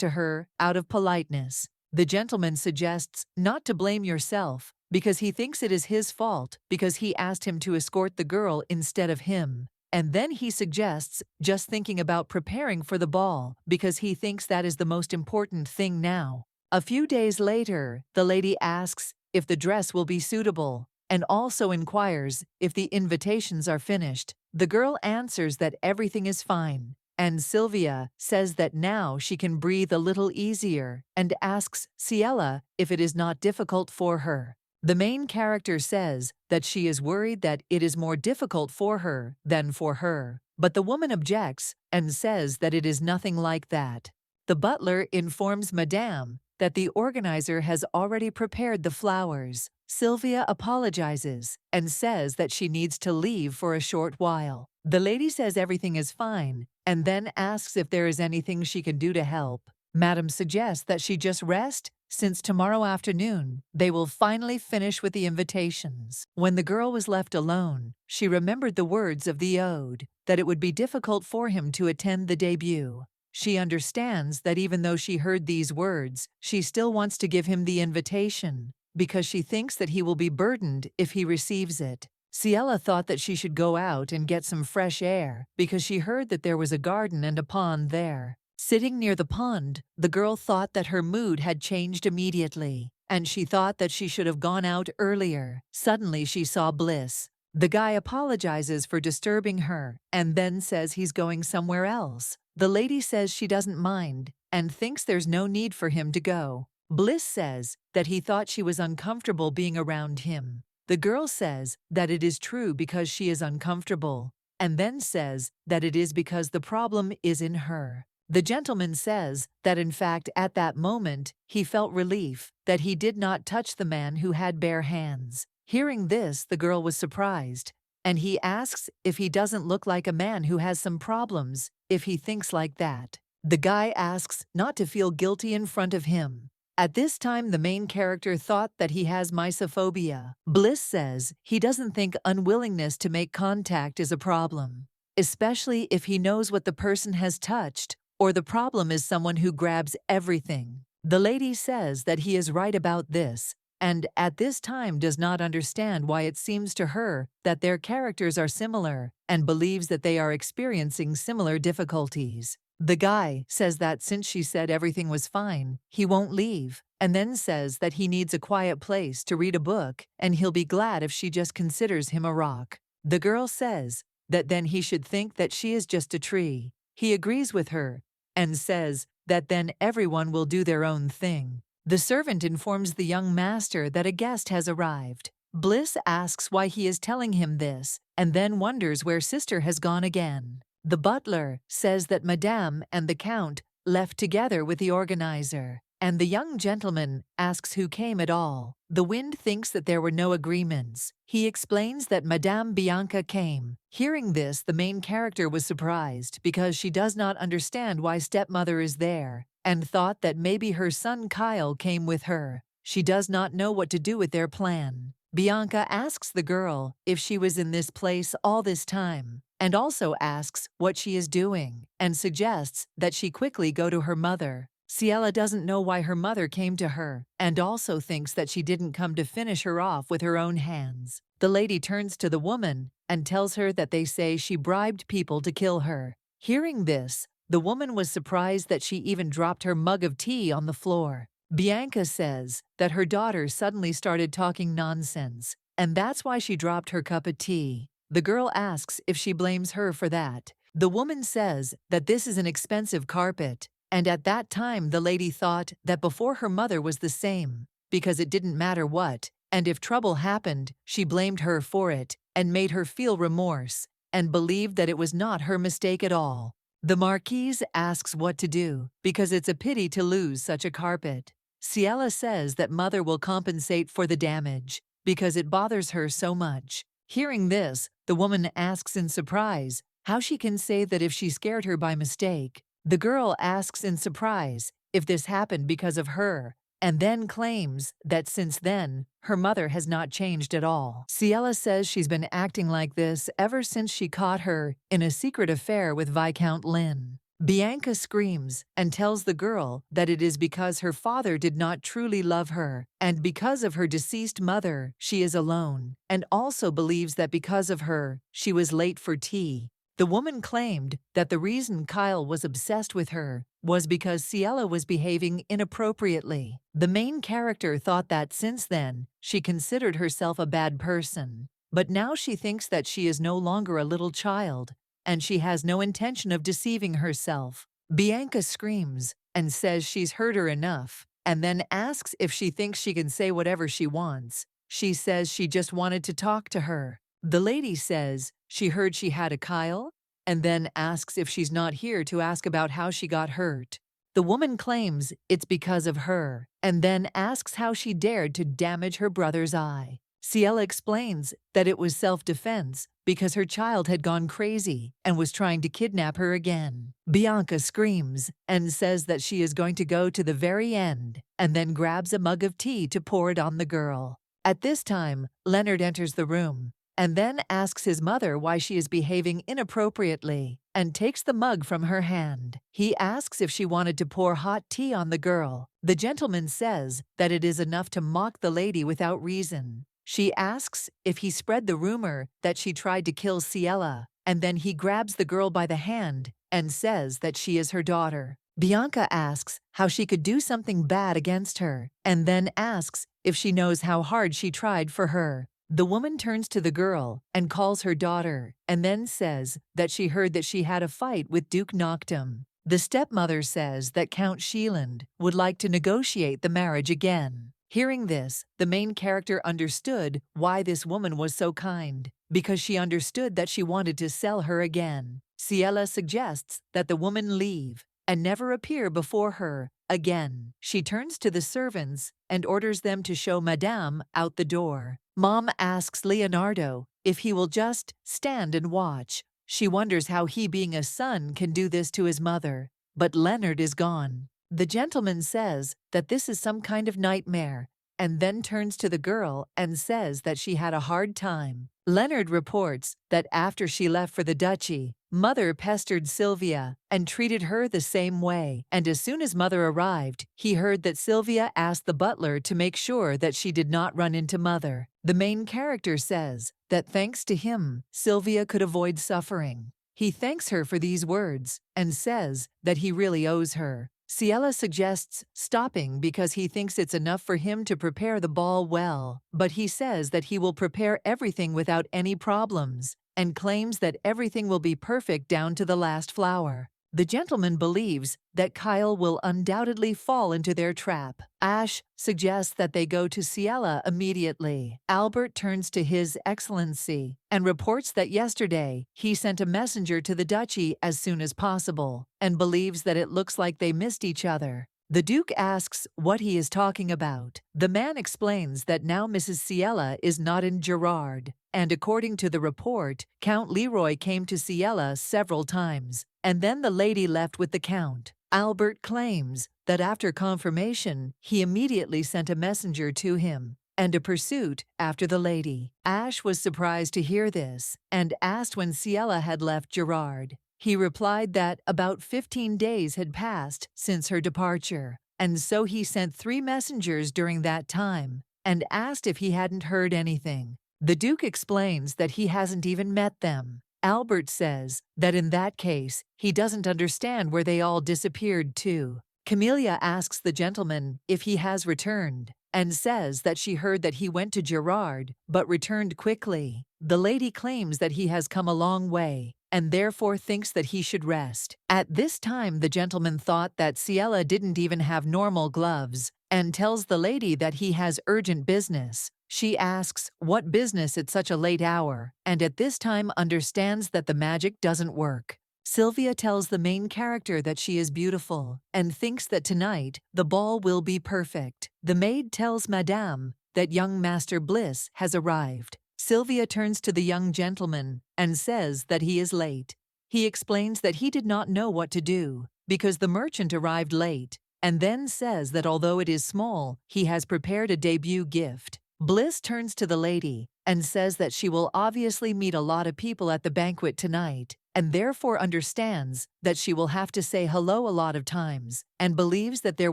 to her out of politeness. The gentleman suggests not to blame yourself because he thinks it is his fault because he asked him to escort the girl instead of him. And then he suggests just thinking about preparing for the ball because he thinks that is the most important thing now. A few days later, the lady asks if the dress will be suitable, and also inquires if the invitations are finished. The girl answers that everything is fine, and Sylvia says that now she can breathe a little easier and asks Ciela if it is not difficult for her. The main character says that she is worried that it is more difficult for her than for her, but the woman objects and says that it is nothing like that. The butler informs Madame that the organizer has already prepared the flowers. Sylvia apologizes and says that she needs to leave for a short while. The lady says everything is fine and then asks if there is anything she can do to help. Madame suggests that she just rest since tomorrow afternoon they will finally finish with the invitations. When the girl was left alone, she remembered the words of the ode, that it would be difficult for him to attend the debut. She understands that even though she heard these words, she still wants to give him the invitation, because she thinks that he will be burdened if he receives it. Ciela thought that she should go out and get some fresh air, because she heard that there was a garden and a pond there. Sitting near the pond, the girl thought that her mood had changed immediately, and she thought that she should have gone out earlier. Suddenly she saw Bliss. The guy apologizes for disturbing her, and then says he's going somewhere else. The lady says she doesn't mind, and thinks there's no need for him to go. Bliss says that he thought she was uncomfortable being around him. The girl says that it is true because she is uncomfortable, and then says that it is because the problem is in her. The gentleman says that in fact at that moment he felt relief that he did not touch the man who had bare hands. Hearing this, the girl was surprised, and he asks if he doesn't look like a man who has some problems if he thinks like that. The guy asks not to feel guilty in front of him. At this time, the main character thought that he has mysophobia. Bliss says he doesn't think unwillingness to make contact is a problem, especially if he knows what the person has touched, or the problem is someone who grabs everything. The lady says that he is right about this, and at this time does not understand why it seems to her that their characters are similar and believes that they are experiencing similar difficulties. The guy says that since she said everything was fine, he won't leave, and then says that he needs a quiet place to read a book and he'll be glad if she just considers him a rock. The girl says that then he should think that she is just a tree. He agrees with her and says that then everyone will do their own thing. The servant informs the young master that a guest has arrived. Bliss asks why he is telling him this and then wonders where sister has gone again. The butler says that Madame and the Count left together with the organizer, and the young gentleman asks who came at all. The wind thinks that there were no agreements. He explains that Madame Bianca came. Hearing this, the main character was surprised because she does not understand why stepmother is there and thought that maybe her son Kyle came with her. She does not know what to do with their plan. Bianca asks the girl if she was in this place all this time, and also asks what she is doing, and suggests that she quickly go to her mother. Ciela doesn't know why her mother came to her, and also thinks that she didn't come to finish her off with her own hands. The lady turns to the woman and tells her that they say she bribed people to kill her. Hearing this, the woman was surprised that she even dropped her mug of tea on the floor. Bianca says that her daughter suddenly started talking nonsense, and that's why she dropped her cup of tea. The girl asks if she blames her for that. The woman says that this is an expensive carpet, and at that time the lady thought that before her mother was the same, because it didn't matter what, and if trouble happened, she blamed her for it and made her feel remorse, and believed that it was not her mistake at all. The Marquise asks what to do, because it's a pity to lose such a carpet. Ciela says that mother will compensate for the damage, because it bothers her so much. Hearing this, the woman asks in surprise how she can say that if she scared her by mistake. The girl asks in surprise if this happened because of her, and then claims that since then, her mother has not changed at all. Ciela says she's been acting like this ever since she caught her in a secret affair with Viscount Lynn. Bianca screams and tells the girl that it is because her father did not truly love her, and because of her deceased mother, she is alone, and also believes that because of her, she was late for tea. The woman claimed that the reason Kyle was obsessed with her was because Ciela was behaving inappropriately. The main character thought that since then, she considered herself a bad person, but now she thinks that she is no longer a little child, and she has no intention of deceiving herself. Bianca screams and says she's heard her enough, and then asks if she thinks she can say whatever she wants. She says she just wanted to talk to her. The lady says she heard she had a Kyle, and then asks if she's not here to ask about how she got hurt. The woman claims it's because of her, and then asks how she dared to damage her brother's eye. Ciela explains that it was self-defense because her child had gone crazy and was trying to kidnap her again. Bianca screams and says that she is going to go to the very end, and then grabs a mug of tea to pour it on the girl. At this time, Leonard enters the room, and then asks his mother why she is behaving inappropriately, and takes the mug from her hand. He asks if she wanted to pour hot tea on the girl. The gentleman says that it is enough to mock the lady without reason. She asks if he spread the rumor that she tried to kill Ciela, and then he grabs the girl by the hand and says that she is her daughter. Bianca asks how she could do something bad against her, and then asks if she knows how hard she tried for her. The woman turns to the girl and calls her daughter, and then says that she heard that she had a fight with Duke Noctum. The stepmother says that Count Sheeland would like to negotiate the marriage again. Hearing this, the main character understood why this woman was so kind, because she understood that she wanted to sell her again. Ciela suggests that the woman leave and never appear before her again. She turns to the servants and orders them to show Madame out the door. Mom asks Leonardo if he will just stand and watch. She wonders how he, being a son, can do this to his mother, but Leonard is gone. The gentleman says that this is some kind of nightmare and then turns to the girl and says that she had a hard time. Leonard reports that after she left for the duchy, Mother pestered Sylvia and treated her the same way, and as soon as Mother arrived, he heard that Sylvia asked the butler to make sure that she did not run into Mother. The main character says that thanks to him, Sylvia could avoid suffering. He thanks her for these words and says that he really owes her. Ciela suggests stopping because he thinks it's enough for him to prepare the ball well, but he says that he will prepare everything without any problems and claims that everything will be perfect down to the last flower. The gentleman believes that Kyle will undoubtedly fall into their trap. Ash suggests that they go to Ciela immediately. Albert turns to His Excellency and reports that yesterday he sent a messenger to the duchy as soon as possible and believes that it looks like they missed each other. The Duke asks what he is talking about. The man explains that now Mrs. Ciela is not in Gerard, and according to the report, Count Leroy came to Ciela several times, and then the lady left with the Count. Albert claims that after confirmation, he immediately sent a messenger to him and a pursuit after the lady. Ash was surprised to hear this and asked when Ciela had left Gerard. He replied that about 15 days had passed since her departure, and so he sent 3 messengers during that time and asked if he hadn't heard anything. The Duke explains that he hasn't even met them. Albert says that in that case, he doesn't understand where they all disappeared to. Camelia asks the gentleman if he has returned and says that she heard that he went to Gerard but returned quickly. The lady claims that he has come a long way and therefore thinks that he should rest. At this time, the gentleman thought that Ciela didn't even have normal gloves and tells the lady that he has urgent business. She asks what business at such a late hour, and at this time understands that the magic doesn't work. Sylvia tells the main character that she is beautiful and thinks that tonight the ball will be perfect. The maid tells Madame that young Master Bliss has arrived. Sylvia turns to the young gentleman and says that he is late. He explains that he did not know what to do because the merchant arrived late, and then says that although it is small, he has prepared a debut gift. Bliss turns to the lady and says that she will obviously meet a lot of people at the banquet tonight and therefore understands that she will have to say hello a lot of times and believes that there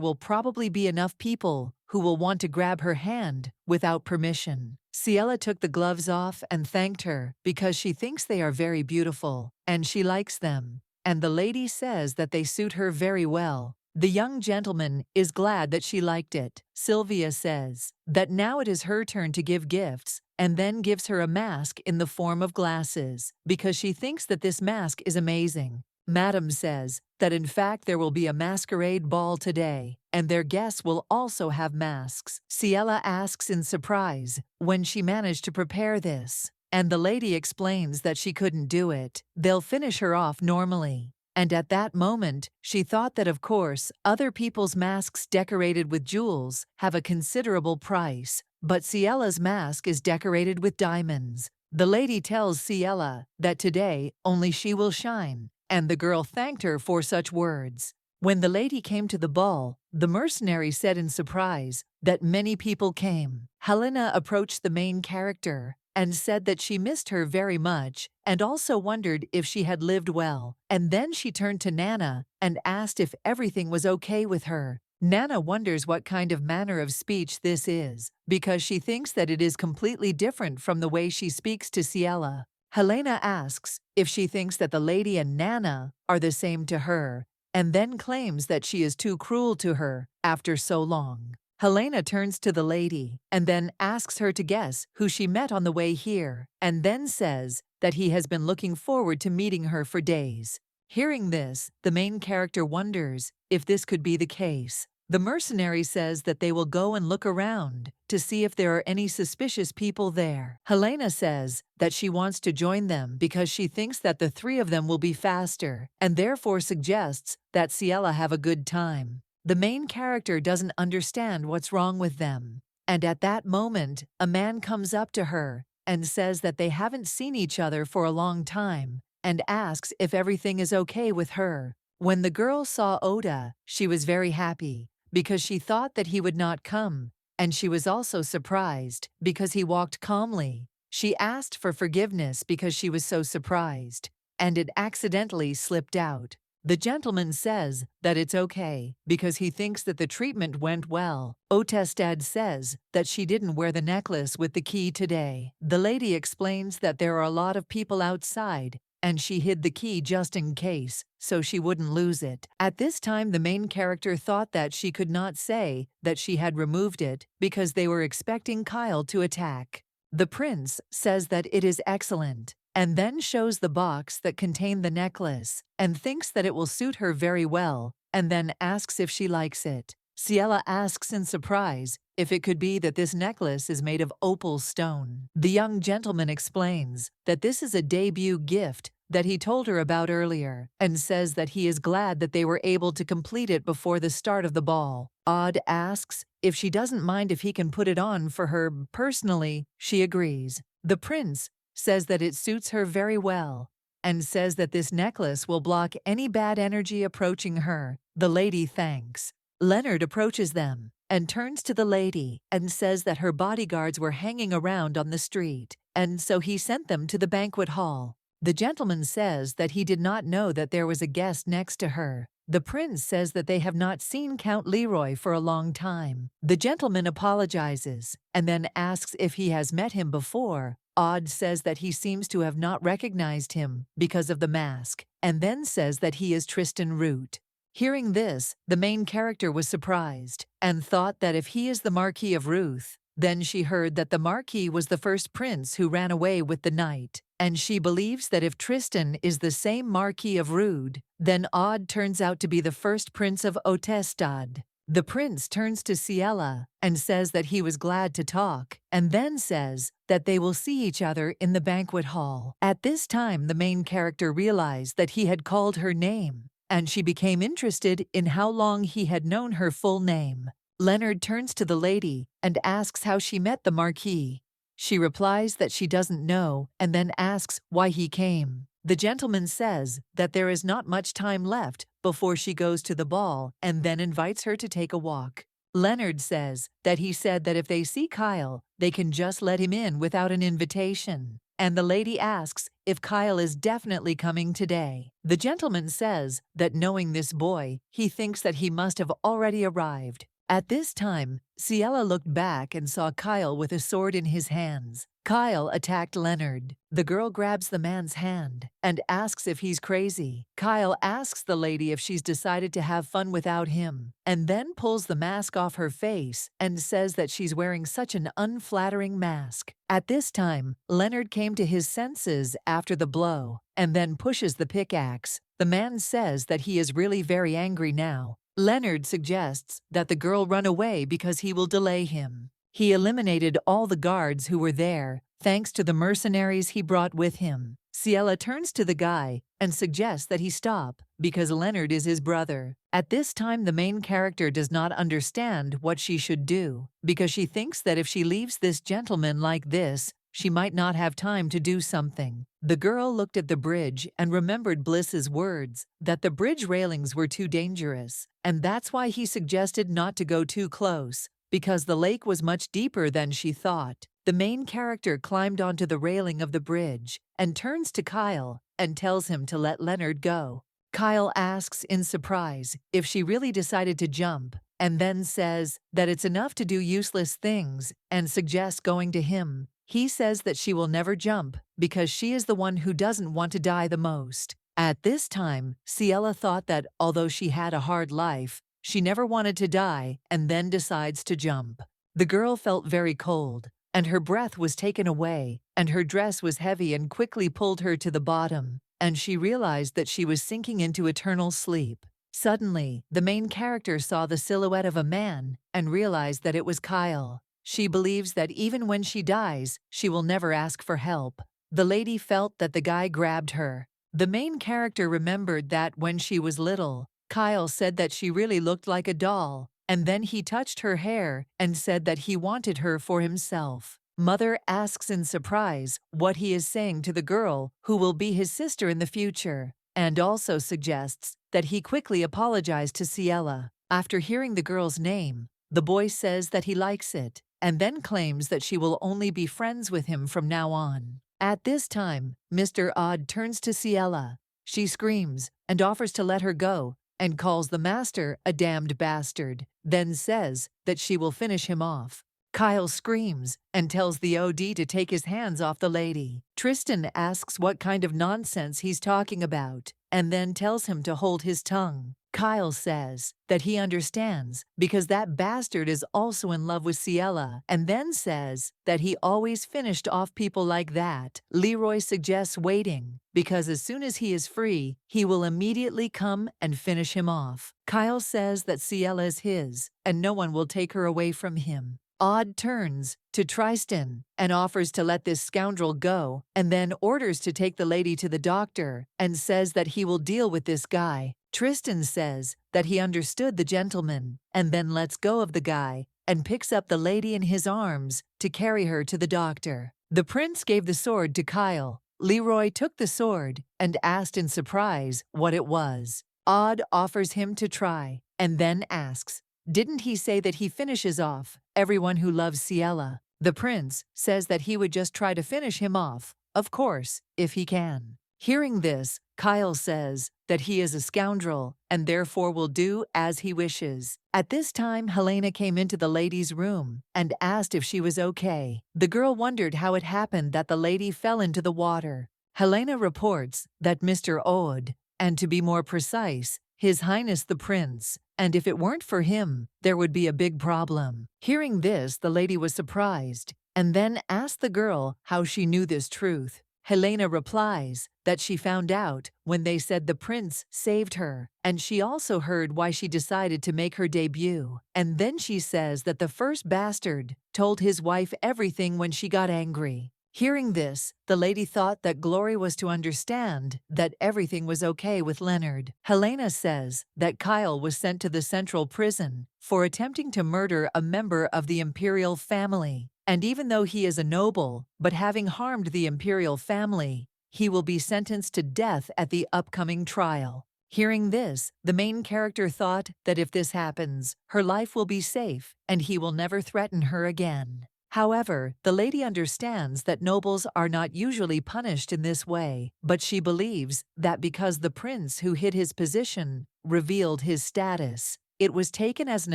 will probably be enough people who will want to grab her hand without permission. Ciela took the gloves off and thanked her because she thinks they are very beautiful and she likes them, and the lady says that they suit her very well. The young gentleman is glad that she liked it. Sylvia says that now it is her turn to give gifts and then gives her a mask in the form of glasses because she thinks that this mask is amazing. Madame says that in fact there will be a masquerade ball today and their guests will also have masks. Ciela asks in surprise when she managed to prepare this, and the lady explains that she couldn't do it. They'll finish her off normally. And at that moment, she thought that of course, other people's masks decorated with jewels have a considerable price, but Ciela's mask is decorated with diamonds. The lady tells Ciela that today only she will shine, and the girl thanked her for such words. When the lady came to the ball, the mercenary said in surprise that many people came. Helena approached the main character and said that she missed her very much and also wondered if she had lived well. And then she turned to Nana and asked if everything was okay with her. Nana wonders what kind of manner of speech this is because she thinks that it is completely different from the way she speaks to Ciela. Helena asks if she thinks that the lady and Nana are the same to her and then claims that she is too cruel to her after so long. Helena turns to the lady and then asks her to guess who she met on the way here, and then says that he has been looking forward to meeting her for days. Hearing this, the main character wonders if this could be the case. The mercenary says that they will go and look around to see if there are any suspicious people there. Helena says that she wants to join them because she thinks that the 3 of them will be faster and therefore suggests that Ciela have a good time. The main character doesn't understand what's wrong with them, and at that moment, a man comes up to her and says that they haven't seen each other for a long time and asks if everything is okay with her. When the girl saw Oda, she was very happy because she thought that he would not come and she was also surprised because he walked calmly. She asked for forgiveness because she was so surprised, and it accidentally slipped out. The gentleman says that it's okay because he thinks that the treatment went well. Otestad says that she didn't wear the necklace with the key today. The lady explains that there are a lot of people outside and she hid the key just in case, so she wouldn't lose it. At this time, the main character thought that she could not say that she had removed it because they were expecting Kyle to attack. The prince says that it is excellent, and then shows the box that contained the necklace, and thinks that it will suit her very well, and then asks if she likes it. Ciela asks in surprise if it could be that this necklace is made of opal stone. The young gentleman explains that this is a debut gift that he told her about earlier, and says that he is glad that they were able to complete it before the start of the ball. Odd asks if she doesn't mind if he can put it on for her personally. She agrees. The prince says that it suits her very well, and says that this necklace will block any bad energy approaching her. The lady thanks. Leonard approaches them and turns to the lady and says that her bodyguards were hanging around on the street, and so he sent them to the banquet hall. The gentleman says that he did not know that there was a guest next to her. The prince says that they have not seen Count Leroy for a long time. The gentleman apologizes and then asks if he has met him before. Odd says that he seems to have not recognized him because of the mask, and then says that he is Tristan Root. Hearing this, the main character was surprised and thought that if he is the Marquis of Ruth, then she heard that the Marquis was the first prince who ran away with the knight, and she believes that if Tristan is the same Marquis of Rude, then Odd turns out to be the first prince of Otestad. The prince turns to Ciela and says that he was glad to talk, and then says that they will see each other in the banquet hall. At this time, the main character realized that he had called her name, and she became interested in how long he had known her full name. Leonard turns to the lady and asks how she met the Marquis. She replies that she doesn't know and then asks why he came. The gentleman says that there is not much time left before she goes to the ball and then invites her to take a walk. Leonard says that he said that if they see Kyle, they can just let him in without an invitation. And the lady asks if Kyle is definitely coming today. The gentleman says that knowing this boy, he thinks that he must have already arrived. At this time, Ciela looked back and saw Kyle with a sword in his hands. Kyle attacked Leonard. The girl grabs the man's hand and asks if he's crazy. Kyle asks the lady if she's decided to have fun without him, and then pulls the mask off her face and says that she's wearing such an unflattering mask. At this time, Leonard came to his senses after the blow and then pushes the pickaxe. The man says that he is really very angry now. Leonard suggests that the girl run away because he will delay him. He eliminated all the guards who were there, thanks to the mercenaries he brought with him. Ciela turns to the guy and suggests that he stop because Leonard is his brother. At this time, the main character does not understand what she should do because she thinks that if she leaves this gentleman like this, she might not have time to do something. The girl looked at the bridge and remembered Bliss's words that the bridge railings were too dangerous, and that's why he suggested not to go too close, because the lake was much deeper than she thought. The main character climbed onto the railing of the bridge and turns to Kyle and tells him to let Leonard go. Kyle asks in surprise if she really decided to jump, and then says that it's enough to do useless things and suggests going to him. He says that she will never jump because she is the one who doesn't want to die the most. At this time, Ciela thought that although she had a hard life, she never wanted to die, and then decides to jump. The girl felt very cold, and her breath was taken away, and her dress was heavy and quickly pulled her to the bottom, and she realized that she was sinking into eternal sleep. Suddenly, the main character saw the silhouette of a man and realized that it was Kyle. She believes that even when she dies, she will never ask for help. The lady felt that the guy grabbed her. The main character remembered that when she was little, Kyle said that she really looked like a doll, and then he touched her hair and said that he wanted her for himself. Mother asks in surprise what he is saying to the girl who will be his sister in the future, and also suggests that he quickly apologized to Ciela. After hearing the girl's name, The boy says that he likes it, and then claims that she will only be friends with him from now on. At this time, Mr. Odd turns to Ciela. She screams and offers to let her go, and calls the master a damned bastard, then says that she will finish him off. Kyle screams and tells the OD to take his hands off the lady. Tristan asks what kind of nonsense he's talking about, and then tells him to hold his tongue. Kyle says that he understands because that bastard is also in love with Ciela, and then says that he always finished off people like that. Leroy suggests waiting because as soon as he is free, he will immediately come and finish him off. Kyle says that Ciela is his, and no one will take her away from him. Odd turns to Tristan and offers to let this scoundrel go, and then orders to take the lady to the doctor and says that he will deal with this guy. Tristan says that he understood the gentleman and then lets go of the guy and picks up the lady in his arms to carry her to the doctor. The prince gave the sword to Kyle. Leroy took the sword and asked in surprise what it was. Odd offers him to try and then asks, "Didn't he say that he finishes off everyone who loves Ciela?" The prince says that he would just try to finish him off, of course, if he can. Hearing this, Kyle says that he is a scoundrel and therefore will do as he wishes. At this time, Helena came into the lady's room and asked if she was okay. The girl wondered how it happened that the lady fell into the water. Helena reports that Mr. Odd, and to be more precise, His Highness the Prince, and if it weren't for him, there would be a big problem. Hearing this, the lady was surprised, and then asked the girl how she knew this truth. Helena replies that she found out when they said the prince saved her, and she also heard why she decided to make her debut. And then she says that the first bastard told his wife everything when she got angry. Hearing this, the lady thought that Glory was to understand that everything was okay with Leonard. Helena says that Kyle was sent to the central prison for attempting to murder a member of the imperial family. And even though he is a noble, but having harmed the imperial family, he will be sentenced to death at the upcoming trial. Hearing this, the main character thought that if this happens, her life will be safe and he will never threaten her again. However, the lady understands that nobles are not usually punished in this way, but she believes that because the prince who hid his position revealed his status, it was taken as an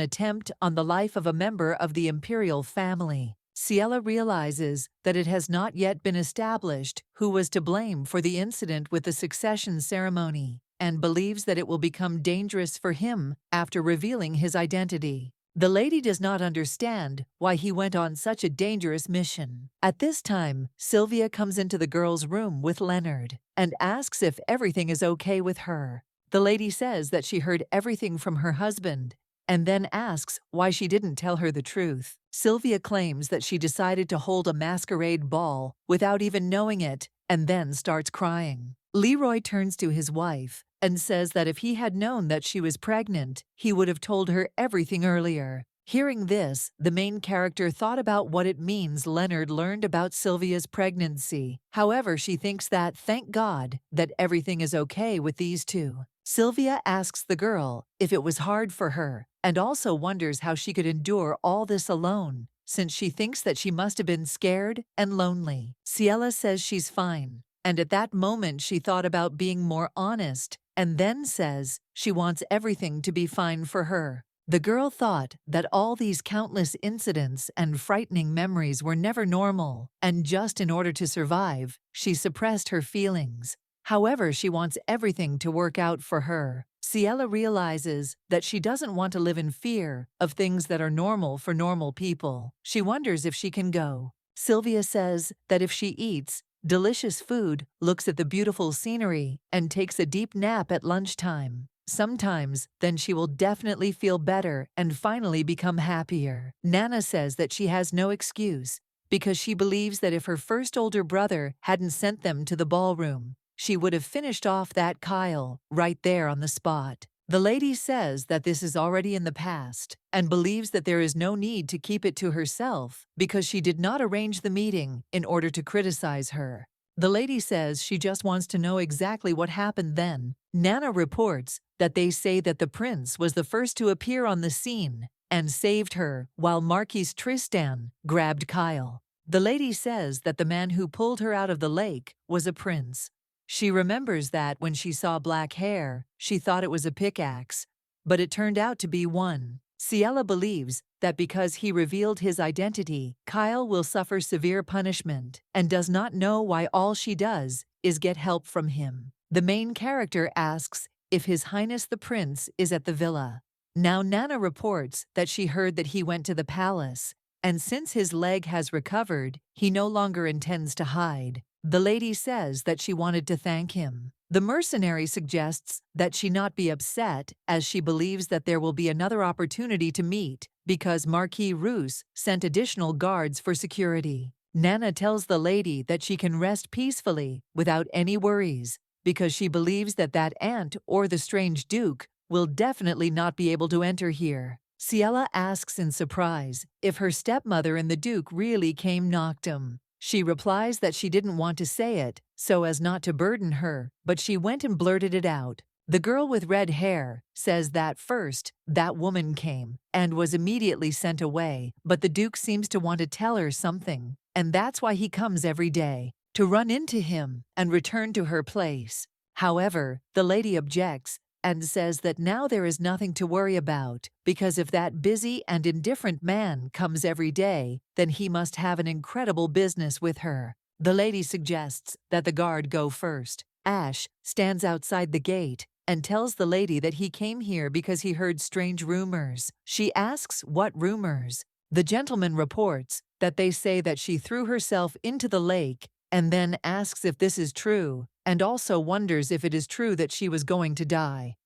attempt on the life of a member of the imperial family. Ciela realizes that it has not yet been established who was to blame for the incident with the succession ceremony, and believes that it will become dangerous for him after revealing his identity. The lady does not understand why he went on such a dangerous mission. At this time, Sylvia comes into the girl's room with Leonard and asks if everything is okay with her. The lady says that she heard everything from her husband and then asks why she didn't tell her the truth. Sylvia claims that she decided to hold a masquerade ball without even knowing it and then starts crying. Leroy turns to his wife and says that if he had known that she was pregnant, he would have told her everything earlier. Hearing this, the main character thought about what it means Leonard learned about Sylvia's pregnancy. However, she thinks that, thank God, that everything is okay with these two. Sylvia asks the girl if it was hard for her, and also wonders how she could endure all this alone, since she thinks that she must have been scared and lonely. Ciela says she's fine, and at that moment she thought about being more honest, and then says she wants everything to be fine for her. The girl thought that all these countless incidents and frightening memories were never normal, and just in order to survive, she suppressed her feelings. However, she wants everything to work out for her. Ciela realizes that she doesn't want to live in fear of things that are normal for normal people. She wonders if she can go. Sylvia says that if she eats delicious food, looks at the beautiful scenery, and takes a deep nap at lunchtime, sometimes, then she will definitely feel better and finally become happier. Nana says that she has no excuse because she believes that if her first older brother hadn't sent them to the ballroom, she would have finished off that Kyle right there on the spot. The lady says that this is already in the past and believes that there is no need to keep it to herself because she did not arrange the meeting in order to criticize her. The lady says she just wants to know exactly what happened then. Nana reports that they say that the prince was the first to appear on the scene and saved her, while Marquis Tristan grabbed Kyle. The lady says that the man who pulled her out of the lake was a prince. She remembers that when she saw black hair, she thought it was a pickaxe, but it turned out to be one. Ciela believes that because he revealed his identity, Kyle will suffer severe punishment and does not know why all she does is get help from him. The main character asks if His Highness the Prince is at the villa. Now Nana reports that she heard that he went to the palace, and since his leg has recovered, he no longer intends to hide. The lady says that she wanted to thank him. The mercenary suggests that she not be upset, as she believes that there will be another opportunity to meet because Marquis Roos sent additional guards for security. Nana tells the lady that she can rest peacefully without any worries because she believes that that aunt or the strange duke will definitely not be able to enter here. Ciela asks in surprise if her stepmother and the duke really came Noctum. She replies that she didn't want to say it so as not to burden her, but she went and blurted it out. The girl with red hair says that first, that woman came and was immediately sent away, but the duke seems to want to tell her something, and that's why he comes every day, to run into him and return to her place. However, the lady objects and says that now there is nothing to worry about, because if that busy and indifferent man comes every day, then he must have an incredible business with her. The lady suggests that the guard go first. Ash stands outside the gate and tells the lady that he came here because he heard strange rumors. She asks what rumors. The gentleman reports that they say that she threw herself into the lake and then asks if this is true, and also wonders if it is true that she was going to die.